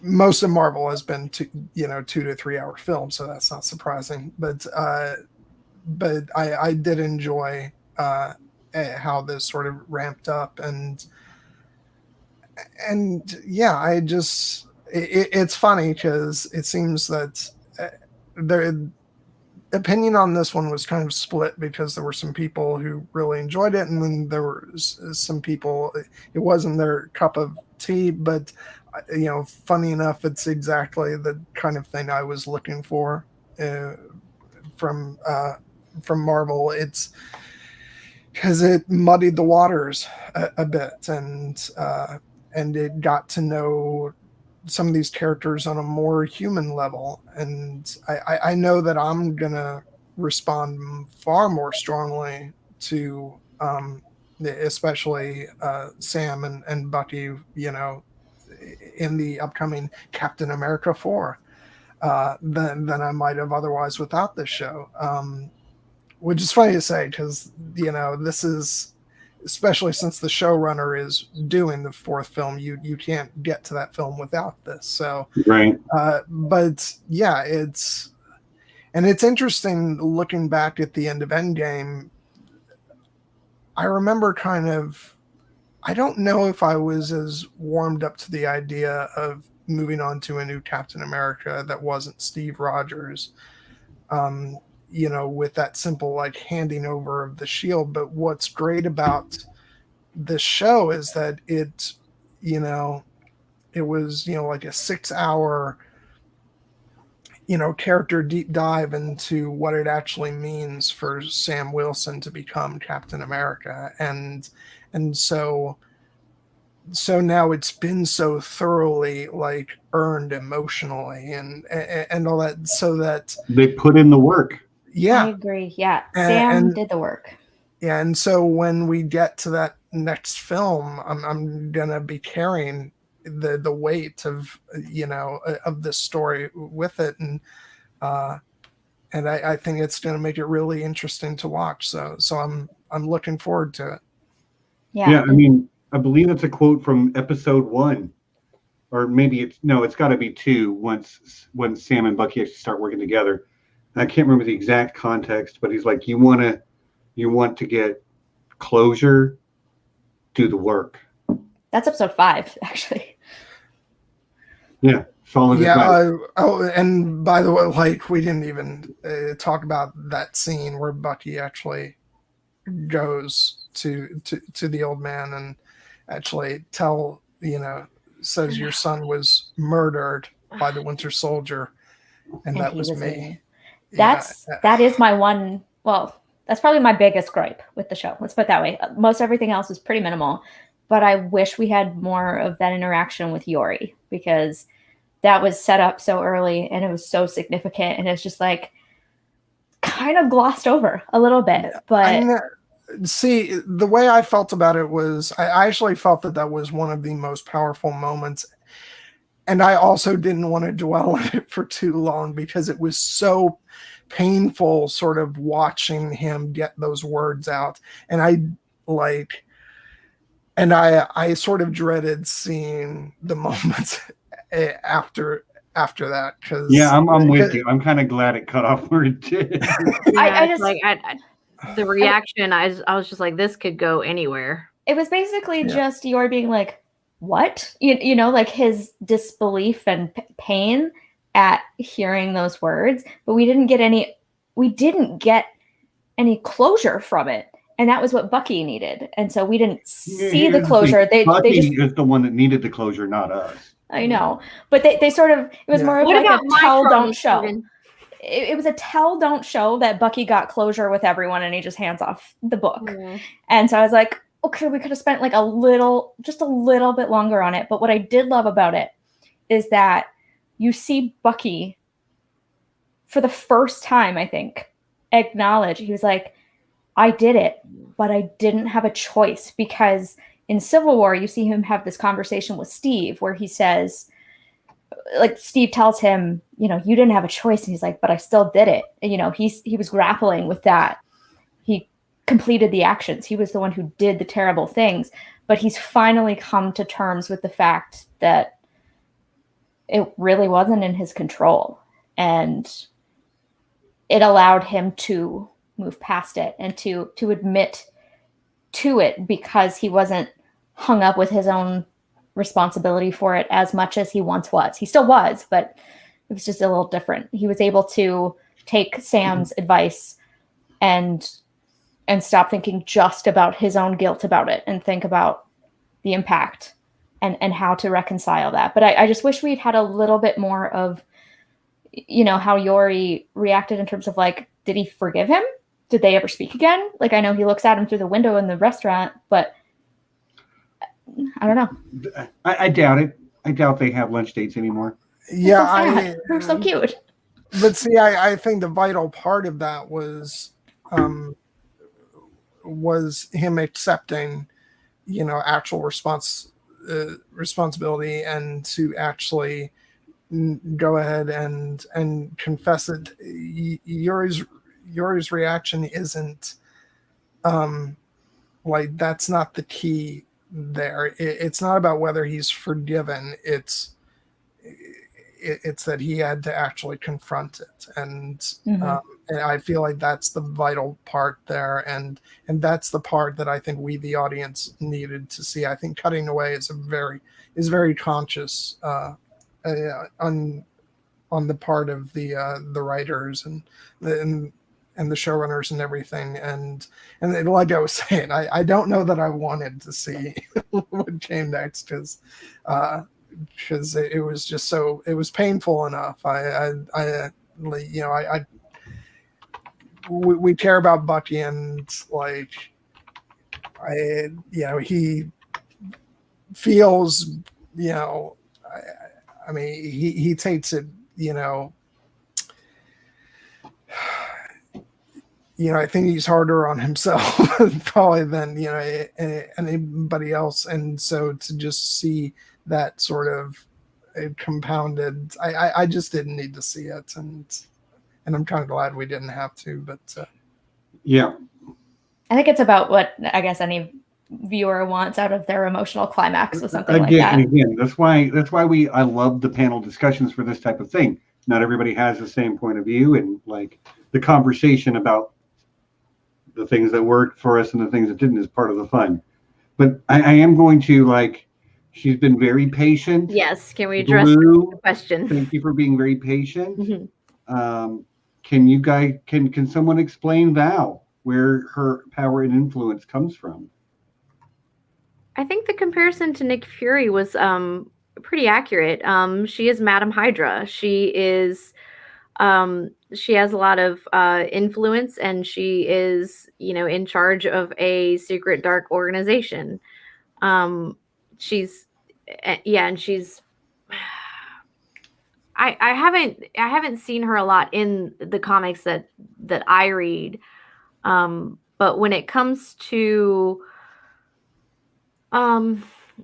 Most of Marvel has been 2 to 3 hour films, so that's not surprising. But I did enjoy how this sort of ramped up, and yeah, it's funny because it seems that opinion on this one was kind of split because there were some people who really enjoyed it, and then there were some people it wasn't their cup of tea. But funny enough, it's exactly the kind of thing I was looking for from Marvel. It's because it muddied the waters a bit, and it got to know some of these characters on a more human level. And I know that I'm gonna respond far more strongly to especially Sam and Bucky, in the upcoming Captain America 4 than I might have otherwise without this show. Which is funny to say because, this is, especially since the showrunner is doing the 4th film, you can't get to that film without this. So, right. But yeah, it's interesting looking back at the end of Endgame. I remember I don't know if I was as warmed up to the idea of moving on to a new Captain America that wasn't Steve Rogers. With that simple handing over of the shield. But what's great about this show is that it was like a 6-hour character deep dive into what it actually means for Sam Wilson to become Captain America, and so now it's been so thoroughly earned emotionally and all that, so that they put in the work. Yeah, I agree. Yeah, Sam did the work. Yeah, and so when we get to that next film, I'm gonna be carrying the weight of of this story with it, and I think it's gonna make it really interesting to watch. So I'm looking forward to it. Yeah, I mean, I believe it's a quote from episode 1, or maybe it's got to be 2. When Sam and Bucky actually start working together. I can't remember the exact context, but he's like, you want to get closure, do the work. That's episode 5, actually. Yeah. And by the way, we didn't even talk about that scene where Bucky actually goes to the old man and actually says your son was murdered by the Winter Soldier, and that was me. That is my one. Well, that's probably my biggest gripe with the show. Let's put it that way. Most everything else is pretty minimal, but I wish we had more of that interaction with Yori, because that was set up so early and it was so significant, and it's just kind of glossed over a little bit. But see, the way I felt about it was I actually felt that was one of the most powerful moments. And I also didn't want to dwell on it for too long because it was so painful sort of watching him get those words out. And I sort of dreaded seeing the moments after that. Yeah, I'm with you. I'm kind of glad it cut off where it did. The reaction, I was just like, this could go anywhere. It was basically just Yor being like, what? His disbelief and pain at hearing those words, but we didn't get any closure from it. And that was what Bucky needed. And so we didn't see the closure. Bucky is the one that needed the closure, not us. I know. But they sort of, it was more of a tell, don't show. It was a tell, don't show that Bucky got closure with everyone and he just hands off the book. Mm-hmm. And so I was like, okay, we could have spent just a little bit longer on it. But what I did love about it is that you see Bucky for the first time, I think, acknowledge. He was like, I did it, but I didn't have a choice, because in Civil War, you see him have this conversation with Steve where he says, Steve tells him, you didn't have a choice. And he's like, but I still did it. And, he was grappling with that. He completed the actions. He was the one who did the terrible things, but he's finally come to terms with the fact that it really wasn't in his control, and it allowed him to move past it and to admit to it, because he wasn't hung up with his own responsibility for it as much as he once was. He still was, but it was just a little different. He was able to take Sam's advice and stop thinking just about his own guilt about it and think about the impact and how to reconcile that. But I just wish we'd had a little bit more of, how Yori reacted in terms of like, did he forgive him? Did they ever speak again? Like, I know he looks at him through the window in the restaurant, but I don't know. I doubt it. I doubt they have lunch dates anymore. Yeah, they're so cute. But see, I think the vital part of that was him accepting, actual responsibility and to actually go ahead and confess it. Yori's reaction isn't like, that's not the key there. It's not about whether he's forgiven. It's that he had to actually confront it, and I feel like that's the vital part there, and that's the part that I think we, the audience, needed to see. I think cutting away is very conscious on the part of the writers and the showrunners and everything, and like I was saying, I don't know that I wanted to see what came next, because it was just it was painful enough. We care about Bucky, and like he feels, I mean, he takes it, I think he's harder on himself probably than anybody else, and so to just see that sort of compounded, I just didn't need to see it, and I'm kind of glad we didn't have to. But yeah, I think it's about what I guess any viewer wants out of their emotional climax with something like that. Again, that's why I love the panel discussions for this type of thing. Not everybody has the same point of view, and like the conversation about the things that worked for us and the things that didn't is part of the fun. But I am going to she's been very patient. Yes, can we address Blue, the question? Thank you for being very patient. Mm-hmm. Can someone explain Val, where her power and influence comes from? I think the comparison to Nick Fury was pretty accurate. She is Madam Hydra. She is she has a lot of influence, and she is, in charge of a secret dark organization. And she's I haven't seen her a lot in the comics that I read. But when it comes to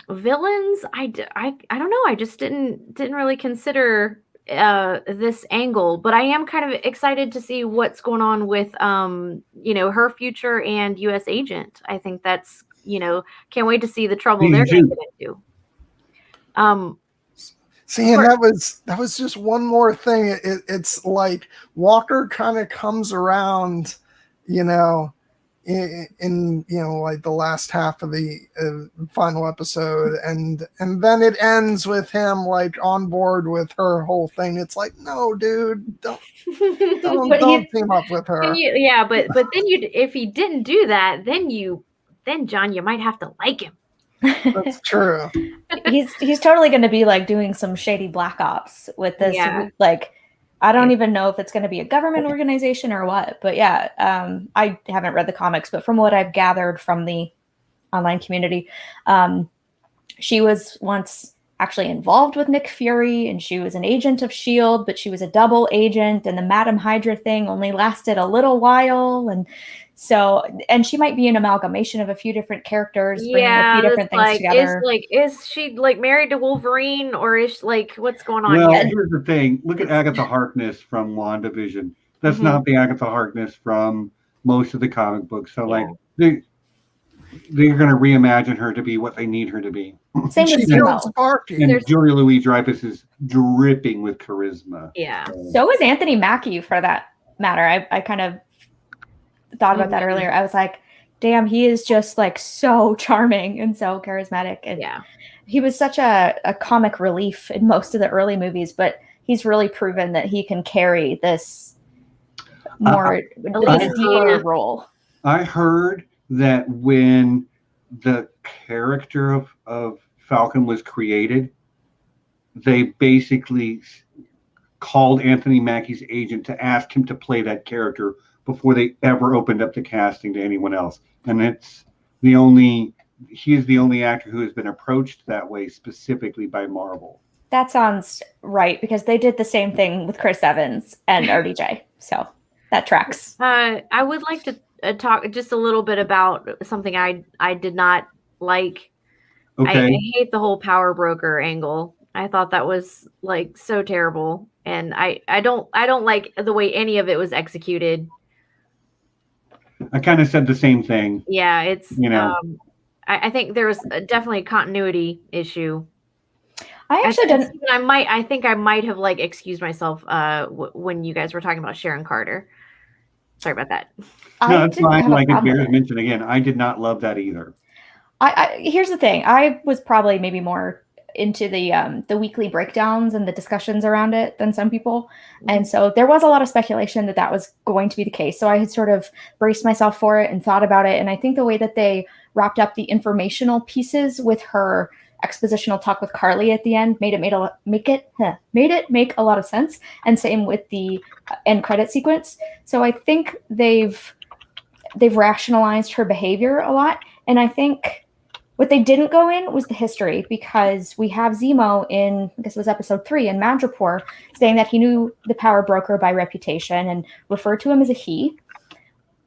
villains, I don't know. I just didn't really consider this angle, but I am kind of excited to see what's going on with her future and U.S. Agent. I think that's can't wait to see the trouble they're going to get into. See, and that was just one more thing. It's like Walker kind of comes around, in like the last half of the final episode, and then it ends with him like on board with her whole thing. It's like, no, dude, don't team up with her. But then if he didn't do that, then John, you might have to like him. That's true. He's totally going to be like doing some shady black ops with this. Yeah. Like, I don't even know if it's going to be a government organization or what. But yeah, I haven't read the comics, but from what I've gathered from the online community, she was once actually involved with Nick Fury, and she was an agent of S.H.I.E.L.D., but she was a double agent, and the Madam Hydra thing only lasted a little while, and she might be an amalgamation of a few different characters, bringing a few different things together. Is she like married to Wolverine, or is what's going on? Well, here? here's the thing. Look at Agatha Harkness from WandaVision. That's not the Agatha Harkness from most of the comic books. So they're going to reimagine her to be what they need her to be. Same with Zero. And Julia Louis-Dreyfus is dripping with charisma. Yeah. So is Anthony Mackie, for that matter. I kind of thought about that earlier. I was like, damn, he is just like so charming and so charismatic. And he was such a comic relief in most of the early movies, but he's really proven that he can carry this more Elena deeper role. I heard that when the character of Falcon was created, they basically called Anthony Mackie's agent to ask him to play that character before they ever opened up the casting to anyone else. And he is the only actor who has been approached that way specifically by Marvel. That sounds right, because they did the same thing with Chris Evans and RDJ. So that tracks. I would like to talk just a little bit about something I did not like. Okay. I hate the whole power broker angle. I thought that was like so terrible, and I don't like the way any of it was executed. I kind of said the same thing. Yeah, it's I think there was definitely a continuity issue. I actually didn't. I think I might have like excused myself when you guys were talking about Sharon Carter. Sorry about that. No, that's fine. Like it bears mention again, I did not love that either. Here's the thing. I was probably maybe more into the weekly breakdowns and the discussions around it than some people. And so there was a lot of speculation that was going to be the case. So I had sort of braced myself for it and thought about it. And I think the way that they wrapped up the informational pieces with her expositional talk with Carly at the end made it make a lot of sense. And same with the end credit sequence. So I think they've rationalized her behavior a lot. And I think what they didn't go in was the history, because we have Zemo in, I guess it was episode 3 in Madripoor, saying that he knew the power broker by reputation and referred to him as a he.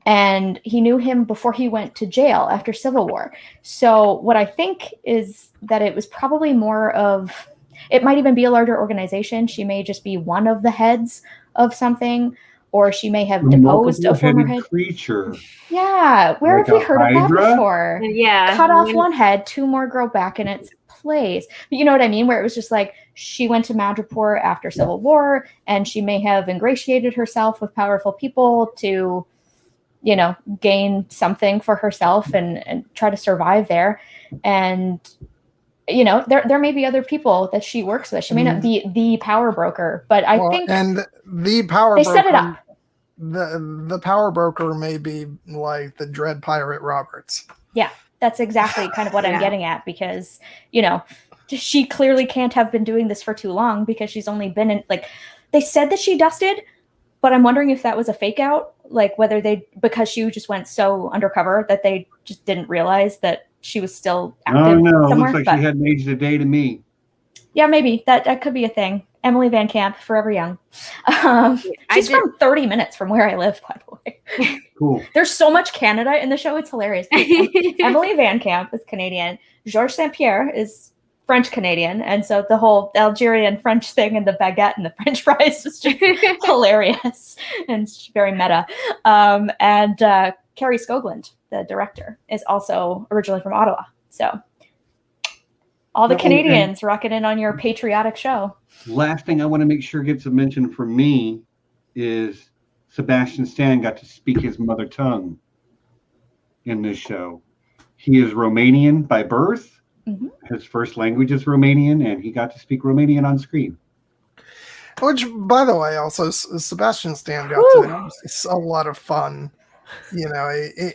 And he knew him before he went to jail after Civil War. So what I think is that it was probably more of, it might even be a larger organization. She may just be one of the heads of something, or she may have deposed a former head creature. Yeah, where like have we heard Hydra? of that before? Yeah, cut off one head, 2 more grow back in its place. But you know what I mean? Where it was just like she went to Madripoor after Civil War, and she may have ingratiated herself with powerful people to, gain something for herself and try to survive there. And there may be other people that she works with. She may not be the power broker, but I think and the power they broker, set it up. The power broker may be like the Dread Pirate Roberts. Yeah, that's exactly kind of what I'm getting at, because she clearly can't have been doing this for too long, because she's only been in, like, they said that she dusted, but I'm wondering if that was a fake out, like whether because she just went so undercover that they just didn't realize that she was still active somewhere. It looks like she hadn't aged a day to me. Yeah, maybe that could be a thing. Emily Van Camp, forever young. She's from 30 minutes from where I live, by the way. Cool. There's so much Canada in the show; it's hilarious. Emily Van Camp is Canadian. Georges St. Pierre is French Canadian, and so the whole Algerian French thing and the baguette and the French fries was just hilarious and very meta. And Carrie Skoglund, the director, is also originally from Ottawa. So all the Canadians rocking in on your patriotic show. Last thing I want to make sure gets a mention from me is Sebastian Stan got to speak his mother tongue in this show. He is Romanian by birth. Mm-hmm. His first language is Romanian, and he got to speak Romanian on screen. Which, by the way, also Sebastian Stan got to have a lot of fun.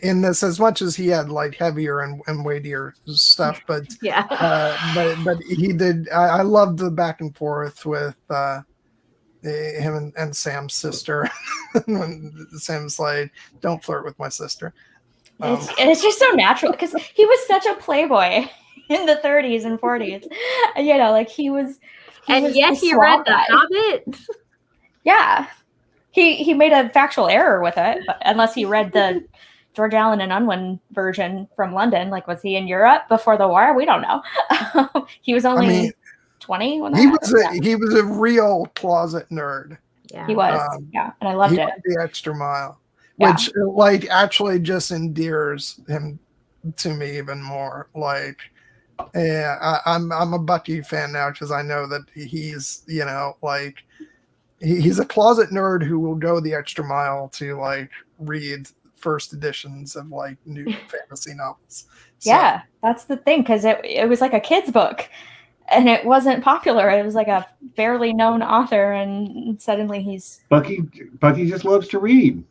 In this, as much as he had like heavier and weightier stuff, but but he did. I loved the back and forth with him and Sam's sister. When Sam's like, "Don't flirt with my sister." It's just so natural, because he was such a playboy in the 30s and 40s. Like he was. And yet he read The Hobbit. Yeah. He made a factual error with it, but unless he read the George Allen and Unwin version from London. Like, was he in Europe before the war? We don't know. He was only 20 when he was a real closet nerd. Yeah, he was. And I loved it. Went the extra mile, which like actually just endears him to me even more. Like, I'm a Bucky fan now, because I know that he's like. He's a closet nerd who will go the extra mile to like read first editions of like new fantasy novels. So. Yeah, that's the thing, because it was like a kid's book. and it wasn't popular. It was like a barely known author, and suddenly he's Bucky just loves to read.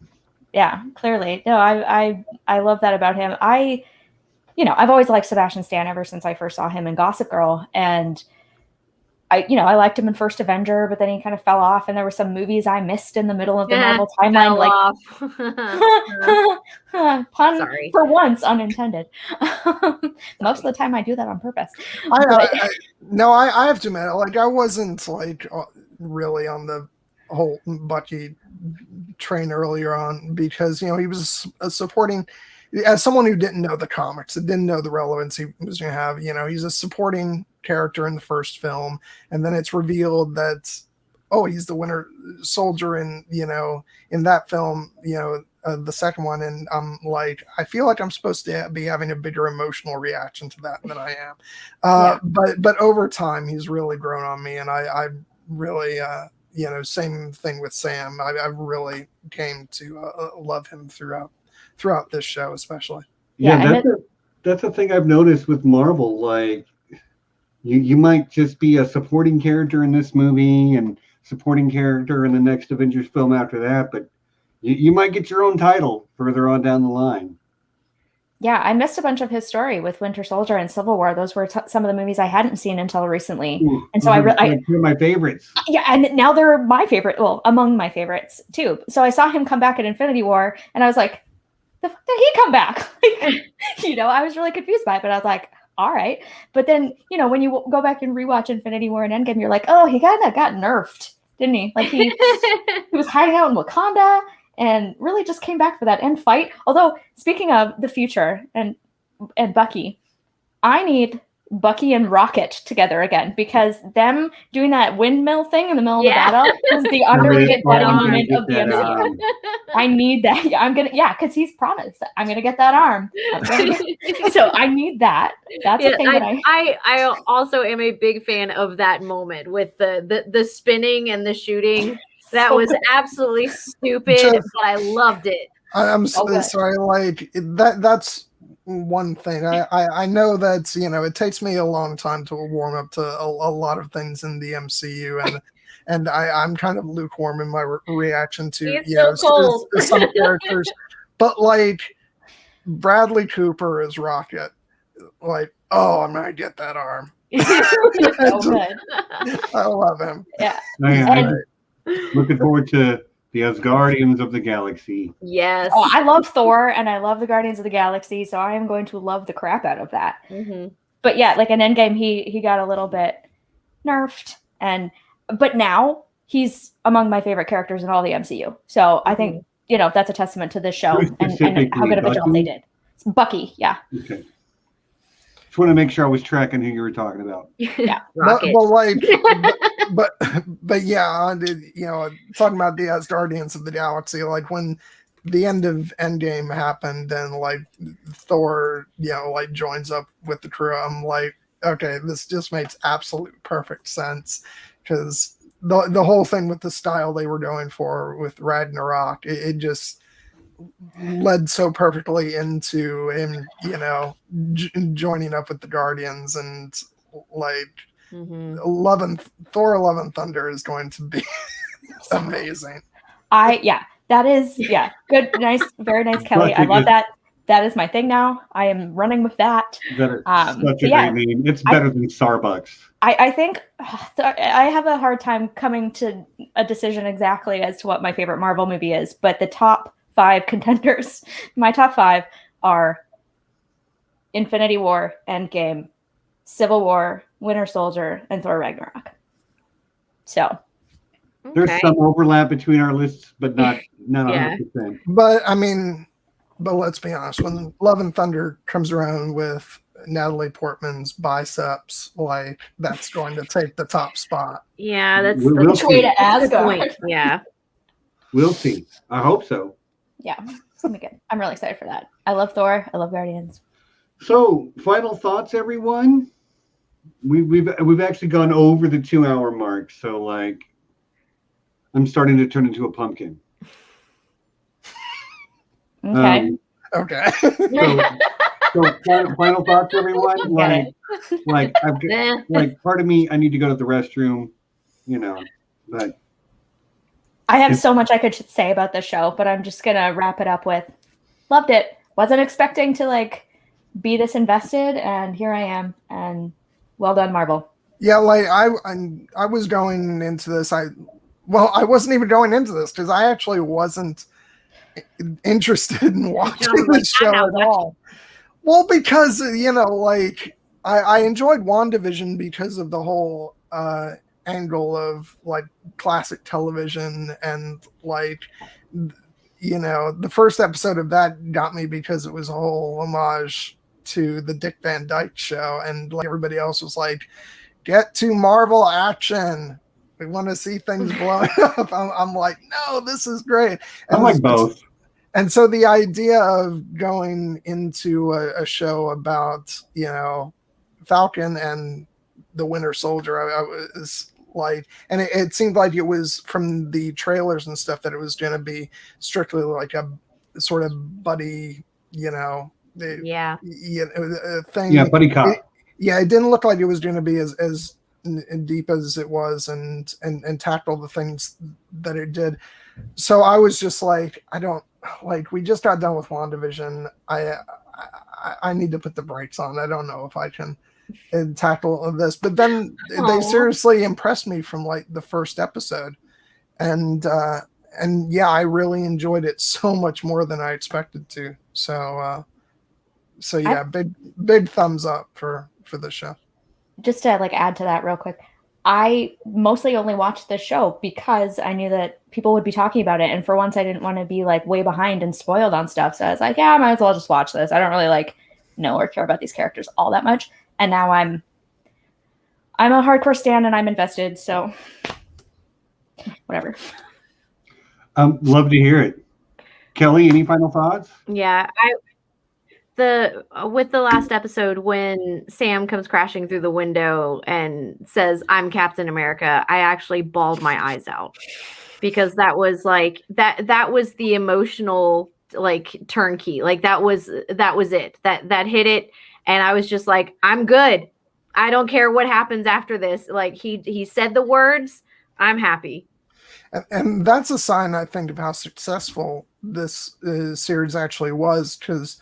Yeah, clearly. No, I love that about him. I've always liked Sebastian Stan ever since I first saw him in Gossip Girl, and I liked him in First Avenger, but then he kind of fell off, and there were some movies I missed in the middle of the Marvel timeline. Pun Sorry. for once unintended. Most of the time I do that on purpose. I have to admit, like, I wasn't like really on the whole Bucky train earlier on, because he was supporting, as someone who didn't know the comics, that didn't know the relevance he was going to have. He's a supporting character in the first film, and then it's revealed that he's the Winter Soldier in that film, the second one, and I'm like, I feel like I'm supposed to be having a bigger emotional reaction to that than I am. But over time he's really grown on me, and I really same thing with Sam. I really came to love him throughout this show, especially. That's the thing I've noticed with Marvel. Like, you might just be a supporting character in this movie and supporting character in the next Avengers film after that, but you might get your own title further on down the line. Yeah, I missed a bunch of his story with Winter Soldier and Civil War. Those were some of the movies I hadn't seen until recently. Ooh, and so two of my favorites. Yeah, and now they're my favorite, among my favorites too. So I saw him come back at Infinity War, and I was like, the fuck did he come back? I was really confused by it, but I was like, all right. But then, when you go back and rewatch Infinity War and Endgame, you're like, oh, he kind of got nerfed, didn't he? Like he was hiding out in Wakanda and really just came back for that end fight. Although, speaking of the future and Bucky, I need Bucky and Rocket together again, because them doing that windmill thing in the middle of the battle is the underrated moment of the MCU. I need that. Because he's promised that I'm gonna get that arm. So I need that. That's a thing I also am a big fan of that moment with the spinning and the shooting. That was absolutely stupid, but I loved it. I'm sorry, like that's one thing. I know that it takes me a long time to warm up to a lot of things in the MCU, and I'm kind of lukewarm in my reaction to some characters, but like Bradley Cooper as Rocket, like, I'm gonna get that arm. Good. I love him. Yeah. Looking forward to the Asgardians of the Galaxy. Yes. Oh, I love Thor, and I love the Guardians of the Galaxy, so I am going to love the crap out of that. Mm-hmm. But yeah, like in Endgame, he got a little bit nerfed, but now he's among my favorite characters in all the MCU. So I think that's a testament to this show and how good of a job they did. It's Bucky, yeah. Okay. Just want to make sure I was tracking who you were talking about. Yeah, Rocket. But yeah, talking about the Asgardians of the Galaxy, like when the end of Endgame happened and like Thor, like joins up with the crew, I'm like, okay, this just makes absolute perfect sense, because the whole thing with the style they were going for with Ragnarok, it just led so perfectly into him, joining up with the Guardians, and like Thor: Love and Thunder is going to be amazing. That is good, nice, very nice, Kelly. I love that. That is my thing now. I am running with that. Such a great name. It's better than Starbucks. I think I have a hard time coming to a decision exactly as to what my favorite Marvel movie is, but the top 5 contenders, my top 5 are Infinity War, Endgame, Civil War, Winter Soldier, and Thor Ragnarok. So there's some overlap between our lists, but not 100%. But let's be honest, when Love and Thunder comes around with Natalie Portman's biceps, like, that's going to take the top spot. Yeah, that's the way to Asgard. Yeah. We'll see. I hope so. Yeah, it's gonna be good. I'm really excited for that. I love Thor. I love Guardians. So, final thoughts, everyone. We've actually gone over the 2-hour mark, so like, I'm starting to turn into a pumpkin. Okay. Okay. So, So final thoughts, everyone. Get Like I've like part of me, I need to go to the restroom, but I have so much I could say about this show, but I'm just gonna wrap it up with loved it. Wasn't expecting to like be this invested, and here I am. And well done, Marvel. Yeah, like I was going into this. I wasn't even going into this because I actually wasn't interested in watching this show at all. Well, because like I enjoyed WandaVision because of the whole angle of like classic television, and like the first episode of that got me because it was a whole homage to the Dick Van Dyke Show, and like everybody else was like, get to Marvel action, we want to see things blowing up. I'm like, no, this is great. And I like both. And so the idea of going into a show about Falcon and the Winter Soldier, I was like, and it seemed like it was from the trailers and stuff that it was going to be strictly like a sort of buddy, yeah, thing. Yeah, buddy cop. It didn't look like it was going to be as deep as it was, and tackle the things that it did. So I was just like, I don't like. We just got done with WandaVision. I need to put the brakes on. I don't know if I can tackle this. But then they seriously impressed me from like the first episode, and yeah, I really enjoyed it so much more than I expected to. So yeah, big thumbs up for the show. Just to like add to that real quick, I mostly only watched this show because I knew that people would be talking about it, and for once I didn't want to be like way behind and spoiled on stuff, so I was like, yeah, I might as well just watch this. I don't really like know or care about these characters all that much, and now I'm a hardcore stan and I'm invested, so whatever. Love to hear it. Kelly, any final thoughts? Yeah, with the last episode when Sam comes crashing through the window and says, "I'm Captain America," I actually bawled my eyes out, because that was like that was the emotional like turnkey. Like that was it. That hit it, and I was just like, I'm good. I don't care what happens after this. Like he said the words, I'm happy. And that's a sign, I think, of how successful this series actually was, because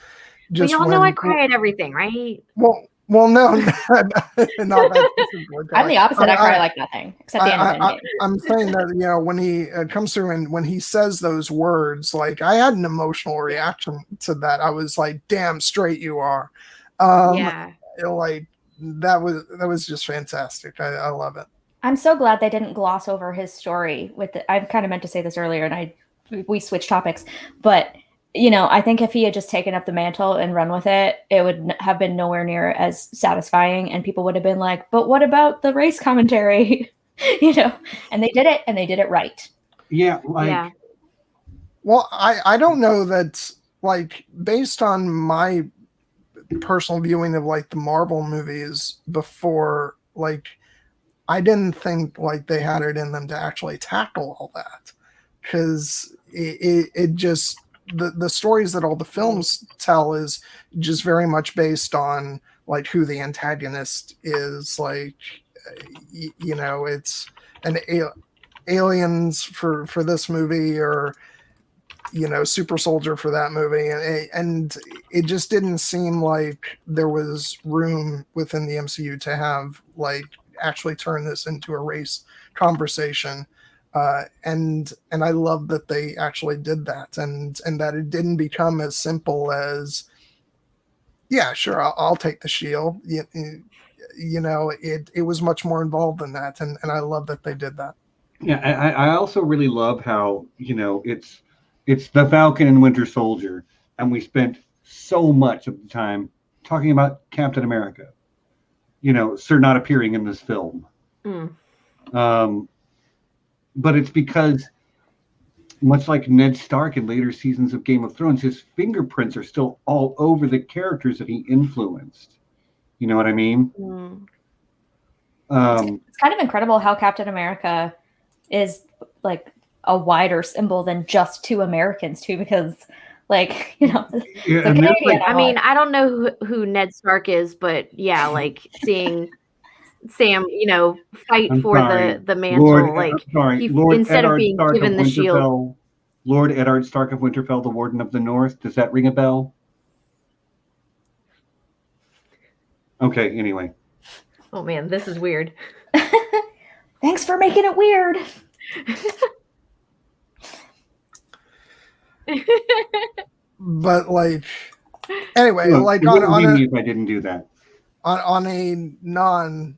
just y'all know I cry at everything, right? Well, no, not that. I'm the opposite. I cry like nothing, except the end of Endgame. I'm saying that when he comes through and when he says those words, like I had an emotional reaction to that. I was like, "Damn straight you are." Yeah, like that was just fantastic. I love it. I'm so glad they didn't gloss over his story with it. I kind of meant to say this earlier, and we switched topics, but. I think if he had just taken up the mantle and run with it, it would have been nowhere near as satisfying, and people would have been like, but what about the race commentary? And they did it, and they did it right. Yeah. Well, I don't know that, like, based on my personal viewing of like the Marvel movies before, like, I didn't think like they had it in them to actually tackle all that, because it just, the stories that all the films tell is just very much based on like who the antagonist is. Like, it's aliens for this movie, or super soldier for that movie, and it just didn't seem like there was room within the MCU to have like actually turn this into a race conversation. And I love that they actually did that, and that it didn't become as simple as, yeah, sure, I'll take the shield. It was much more involved than that, and I love that they did that. Yeah, I also really love how it's the Falcon and Winter Soldier, and we spent so much of the time talking about Captain America. Sir not appearing in this film. But it's because, much like Ned Stark in later seasons of Game of Thrones, his fingerprints are still all over the characters that he influenced. You know what I mean? It's kind of incredible how Captain America is like a wider symbol than just two Americans too, because Like, you know, Yeah, the and there's, Canadian. I mean, I don't know who Ned Stark is, but yeah, like seeing Sam, you know, fight I'm for sorry, the mantle, like I'm sorry, he Lord instead of Eddard being Stark of given the shield. Winterfell. Lord Eddard Stark of Winterfell, the Warden of the North. Does that ring a bell? Okay, anyway. Oh man, this is weird. Thanks for making it weird. But like, anyway, Look, like it wouldn't be on me if I didn't do that. a non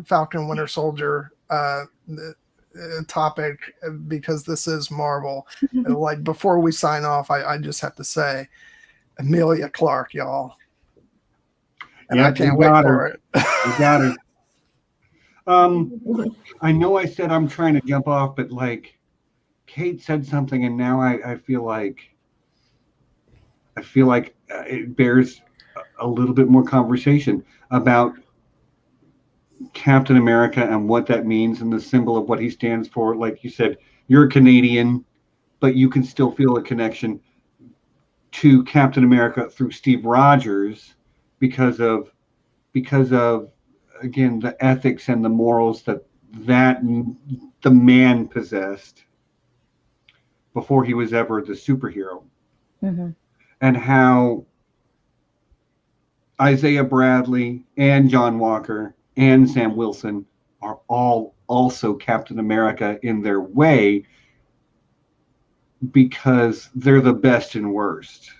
Falcon Winter Soldier topic, because this is Marvel. Like, before we sign off, I just have to say, Emilia Clarke, y'all. And Yep, I can't we wait got for her. it. We got her. I know I said I'm trying to jump off, but like Kate said something, and now I feel like it bears a little bit more conversation about Captain America and what that means and the symbol of what he stands for. Like you said, you're a Canadian, but you can still feel a connection to Captain America through Steve Rogers because of again the ethics and the morals that the man possessed before he was ever the superhero. Mm-hmm. And how Isaiah Bradley and John Walker and Sam Wilson are all also Captain America in their way, because they're the best and worst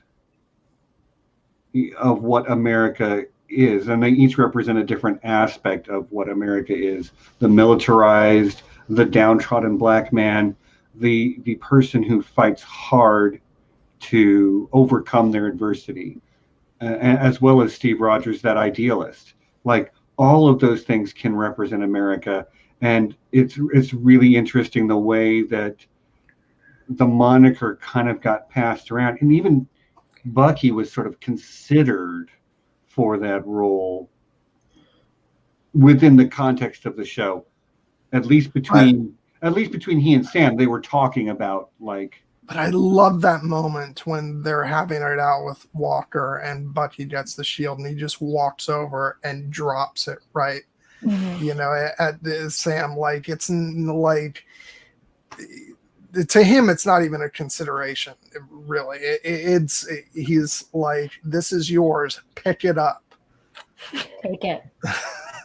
of what America is, and they each represent a different aspect of what America is: the militarized, the downtrodden black man, the person who fights hard to overcome their adversity, as well as Steve Rogers, that idealist. Like, all of those things can represent America, and it's really interesting the way that the moniker kind of got passed around, and even Bucky was sort of considered for that role within the context of the show. At least between he and Sam, they were talking about, like. But I love that moment when they're having it out with Walker and Bucky gets the shield and he just walks over and drops it right, you know, at Sam. Like, it's like, to him, it's not even a consideration, really. He's like, this is yours, pick it up. Take it.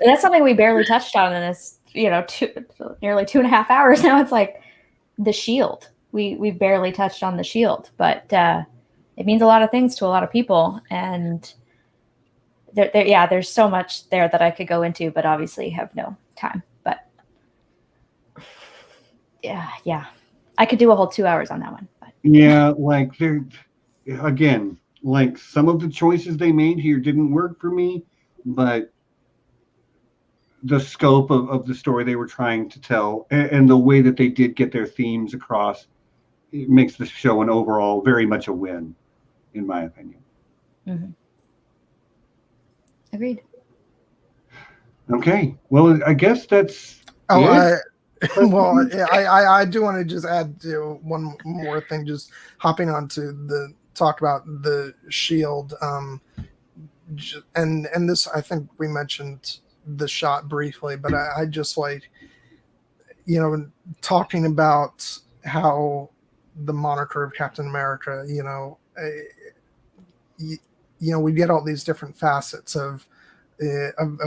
That's something we barely touched on in this, you know, nearly 2.5 hours now. It's like the shield. We barely touched on the shield, but it means a lot of things to a lot of people, and there's so much there that I could go into, but obviously have no time. But yeah, I could do a whole 2 hours on that one. But. Yeah, like, they're, again, like, some of the choices they made here didn't work for me, but the scope of the story they were trying to tell, and the way that they did get their themes across, it makes the show an overall very much a win, in my opinion. Mm-hmm. Agreed. Okay, well, I guess that's it. I do want to just add to one more thing, just hopping onto the talk about the shield, and this, I think we mentioned the shot briefly, but I just like, you know, talking about how the moniker of Captain America, you know, we get all these different facets of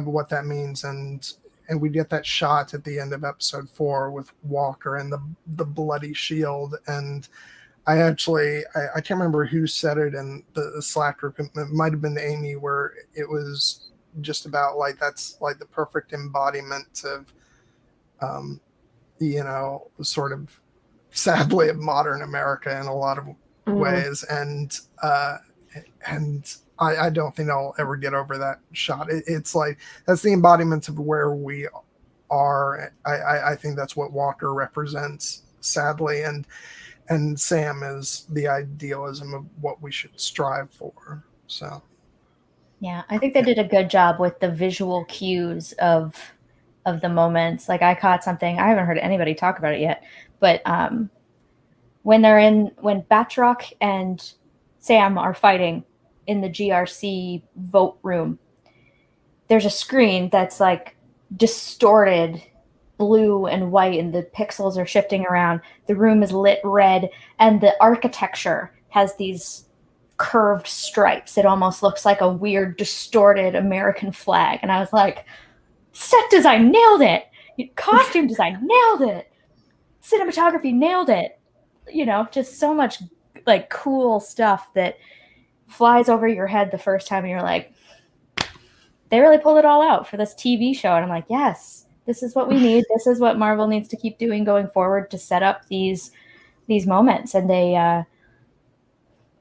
what that means, and we get that shot at the end of episode 4 with Walker and the bloody shield. And I can't remember who said it in the Slack group. It might have been Aemy, where it was just about like, that's like the perfect embodiment of, you know, sort of sadly of modern America in a lot of ways. And I don't think I'll ever get over that shot. It's like, that's the embodiment of where we are. I think that's what Walker represents, sadly, and Sam is the idealism of what we should strive for. So yeah, I think they did a good job with the visual cues of the moments. Like, I caught something, I haven't heard anybody talk about it yet, but when Batroc and Sam are fighting in the GRC vote room, there's a screen that's like distorted blue and white, and the pixels are shifting around. The room is lit red, and the architecture has these curved stripes. It almost looks like a weird, distorted American flag. And I was like, set design, nailed it. Costume design, nailed it. Cinematography, nailed it. Just so much like cool stuff that flies over your head the first time, and you're like, they really pulled it all out for this TV show. And I'm like, yes, this is what we need. This is what Marvel needs to keep doing going forward to set up these moments. And they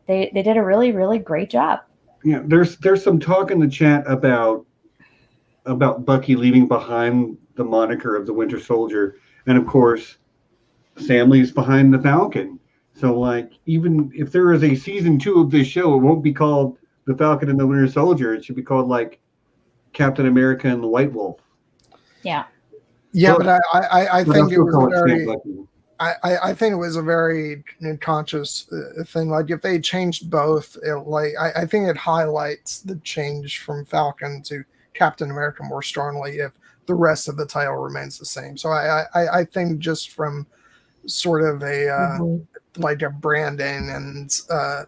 did a really, really great job. Yeah, there's some talk in the chat about Bucky leaving behind the moniker of the Winter Soldier, and of course, Sam leaves behind the Falcon. So, like, even if there is a season 2 of this show, it won't be called the Falcon and the Winter Soldier. It should be called like Captain America and the White Wolf. Yeah. Yeah, but I think it was I think it was a very conscious thing. Like, if they changed both, I think it highlights the change from Falcon to Captain America more strongly if the rest of the title remains the same. So I think just from sort of a like a branding and to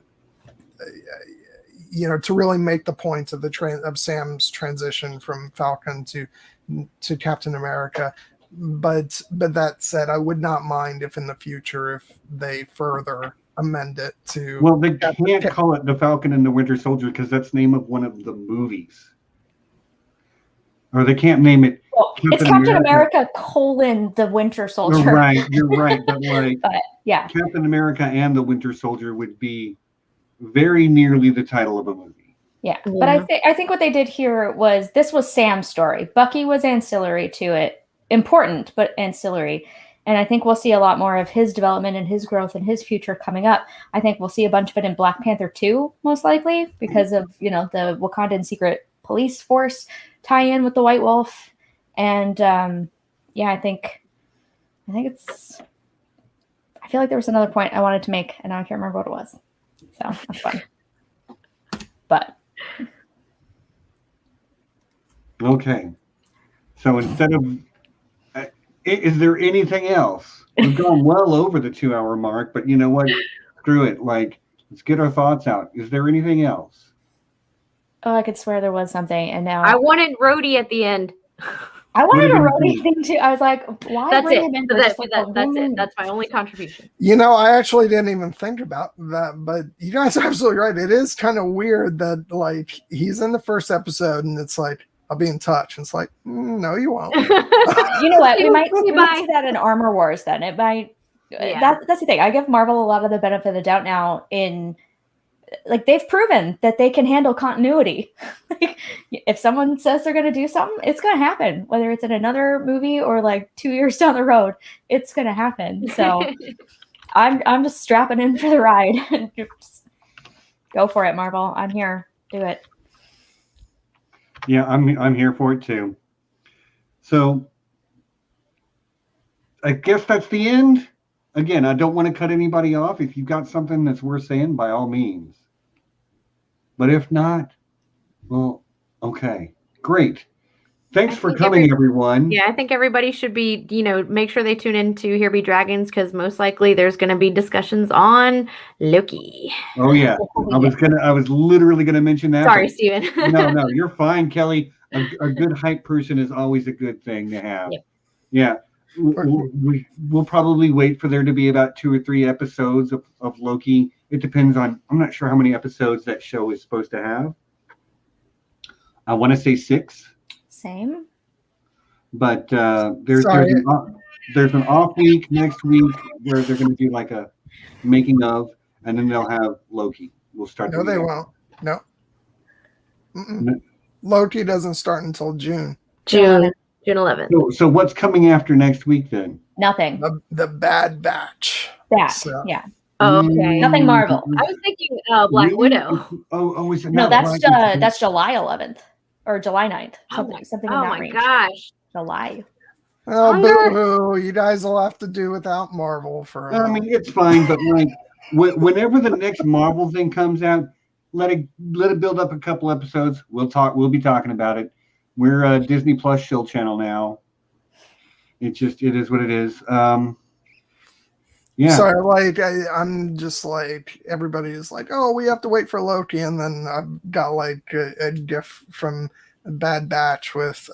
really make the point of of Sam's transition from Falcon to Captain America. But that said, I would not mind if in the future if they further amend it to. Well, they can't call it the Falcon and the Winter Soldier because that's the name of one of the movies. Or they can't name it. Well, it's Captain America the Winter Soldier. You're right. But yeah, Captain America and the Winter Soldier would be very nearly the title of a movie. Yeah. But I think what they did here was, this was Sam's story. Bucky was ancillary to it. Important, but ancillary. And I think we'll see a lot more of his development and his growth and his future coming up. I think we'll see a bunch of it in Black Panther 2, most likely, because of, the Wakandan secret police force tie-in with the White Wolf. And I think it's, I feel like there was another point I wanted to make, and now I can't remember what it was. So that's fun. But okay. So instead of, is there anything else? We've gone well over the 2-hour mark, but you know what? Screw it. Like, let's get our thoughts out. Is there anything else? Oh, I could swear there was something, and now I wanted Rhodey at the end. I wanted a Rhodey thing too. I was like, why? That's bring it. him in That's it. That's my only contribution. I actually didn't even think about that, but you guys are absolutely right. It is kind of weird that like he's in the first episode, and it's like, I'll be in touch. And it's like, no, you won't. You know what? We might see that in Armor Wars then. It might. Yeah. That's the thing. I give Marvel a lot of the benefit of the doubt now. In like, they've proven that they can handle continuity. Like, if someone says they're going to do something, it's going to happen. Whether it's in another movie or like 2 years down the road, it's going to happen. So I'm just strapping in for the ride. Just go for it, Marvel. I'm here. Do it. Yeah, I'm here for it too. So I guess that's the end. Again, I don't want to cut anybody off. If you've got something that's worth saying, by all means. But if not, well, okay, great. Thanks for coming, everyone. Yeah, I think everybody should be, make sure they tune in to Here Be Dragons, because most likely there's going to be discussions on Loki. Oh yeah, I was literally gonna mention that. Sorry, Steven. No, you're fine, Kelly. A good hype person is always a good thing to have. Yep. Yeah, we'll probably wait for there to be about 2 or 3 episodes of Loki. It depends on. I'm not sure how many episodes that show is supposed to have. I want to say 6. Same. But there's an off week next week where they're going to do like a making of, and then they'll have Loki. We'll start. No, they won't. No. Loki doesn't start until June. June 11th. So what's coming after next week then? Nothing. The Bad Batch. Yeah. Oh, okay. Nothing Marvel. I was thinking Black Widow. No, that's July 11th or July 9th. Something in that range. Oh my gosh. July. Oh, boo-hoo. You guys will have to do without Marvel for a I mean, it's fine, but like whenever the next Marvel thing comes out, let it build up a couple episodes. We'll be talking about it. We're a Disney Plus Shield channel now. It is what it is. Yeah. Sorry, like I'm just like everybody's like, oh, we have to wait for Loki, and then I've got like a gif from Bad Batch with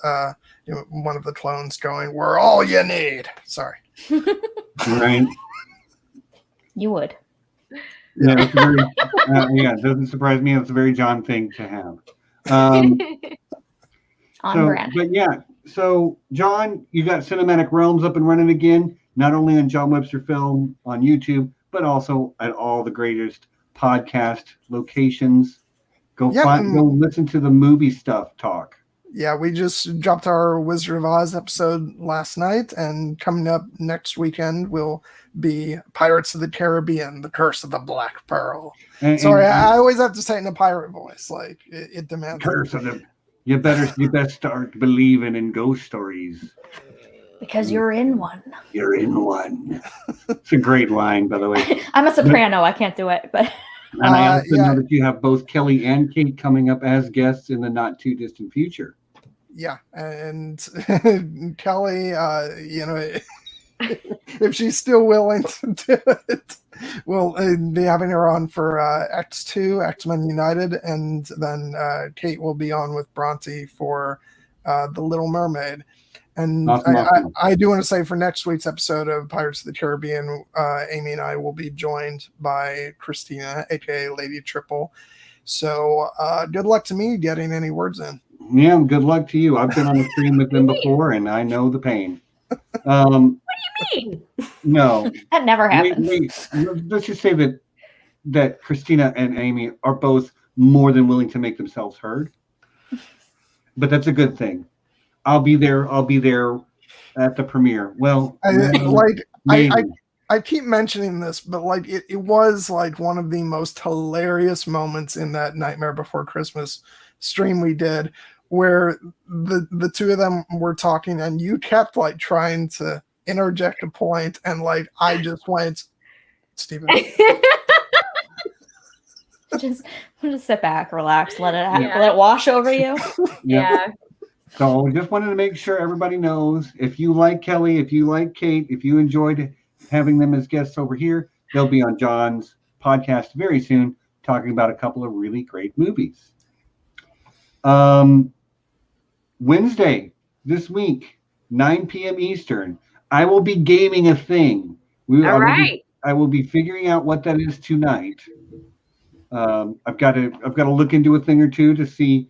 one of the clones going, "We're all you need." Sorry. Right. You would. Yeah, that's very, it doesn't surprise me. It's a very John thing to have. On brand. But yeah, so John, you got Cinematic Realms up and running again, not only on John Webster Film on YouTube, but also at all the greatest podcast locations. Go listen to the movie stuff talk. Yeah, we just dropped our Wizard of Oz episode last night, and coming up next weekend will be Pirates of the Caribbean, The Curse of the Black Pearl. Sorry, I always have to say it in a pirate voice. Like, it demands Curse of the... You best start believing in ghost stories. Because you're in one. You're in one. It's a great line, by the way. I'm a soprano. I can't do it, but... And I also know that you have both Kelly and Kate coming up as guests in the not too distant future. Yeah, and Kelly, if she's still willing to do it, we'll be having her on for X2, X-Men United, and then Kate will be on with Bronte for The Little Mermaid. And awesome. I do want to say for next week's episode of Pirates of the Caribbean, Aemy and I will be joined by Christina, aka Lady Triple. So good luck to me getting any words in. Yeah, good luck to you. I've been on the stream with them before, and I know the pain. What do you mean? No, that never happens. Wait. Let's just say that Christina and Aemy are both more than willing to make themselves heard. But that's a good thing. I'll be there at the premiere. Well, I keep mentioning this, but like it was like one of the most hilarious moments in that Nightmare Before Christmas stream we did, where the two of them were talking and you kept like trying to interject a point, and like I just went, Stephen. just sit back, relax, let it wash over you. Yeah. So I just wanted to make sure everybody knows, if you like Kelly, if you like Kate, if you enjoyed having them as guests over here, they'll be on John's podcast very soon, talking about a couple of really great movies. Wednesday this week, 9 p.m. Eastern, I will be gaming a thing. I will be figuring out what that is tonight. I've got to look into a thing or two to see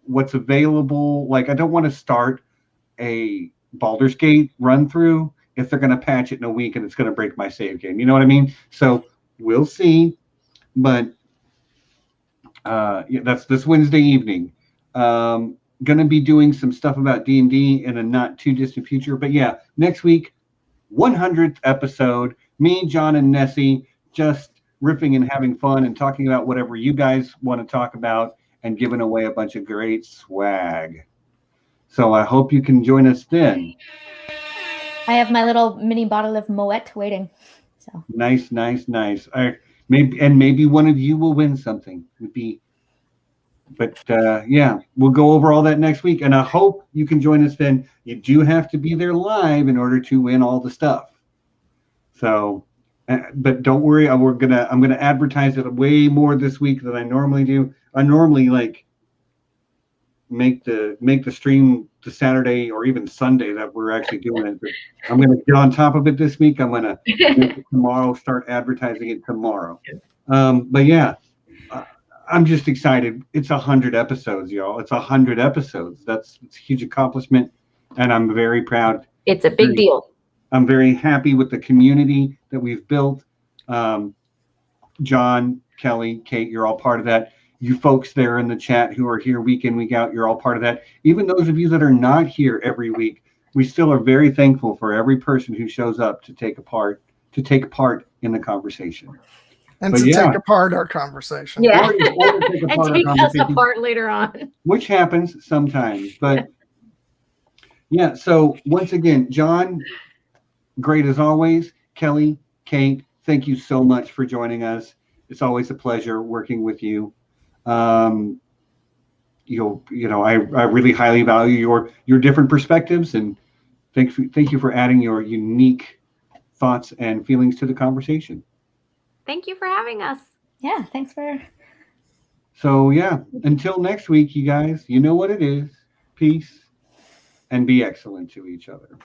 what's available. Like, I don't want to start a Baldur's Gate run through if they're going to patch it in a week and it's going to break my save game. You know what I mean? So we'll see. But that's this Wednesday evening. Going to be doing some stuff about D&D in a not too distant future. But yeah, next week, 100th episode, me, John, and Nessie just riffing and having fun and talking about whatever you guys want to talk about and giving away a bunch of great swag. So I hope you can join us then. I have my little mini bottle of Moet waiting. So nice. Maybe one of you will win something. But we'll go over all that next week, and I hope you can join us then. You do have to be there live in order to win all the stuff. So, but don't worry, I'm gonna advertise it way more this week than I normally do. I normally like make the stream the Saturday or even Sunday that we're actually doing it. But I'm gonna get on top of it this week. I'm gonna tomorrow start advertising it tomorrow. But yeah. I'm just excited. It's 100 episodes, y'all. It's 100 episodes. It's a huge accomplishment, and I'm very proud. It's a big deal. I'm very happy with the community that we've built. John, Kelly, Kate, you're all part of that. You folks there in the chat who are here week in, week out, you're all part of that. Even those of you that are not here every week, we still are very thankful for every person who shows up to take part in the conversation. And take apart our conversation. Yeah. Or take apart and take us apart later on. Which happens sometimes. But Yeah. So once again, John, great as always. Kelly, Kate, thank you so much for joining us. It's always a pleasure working with you. Um, I really highly value your different perspectives, and thank you for adding your unique thoughts and feelings to the conversation. Thank you for having us. Yeah, thanks for. So yeah, until next week, you guys, you know what it is. Peace and be excellent to each other.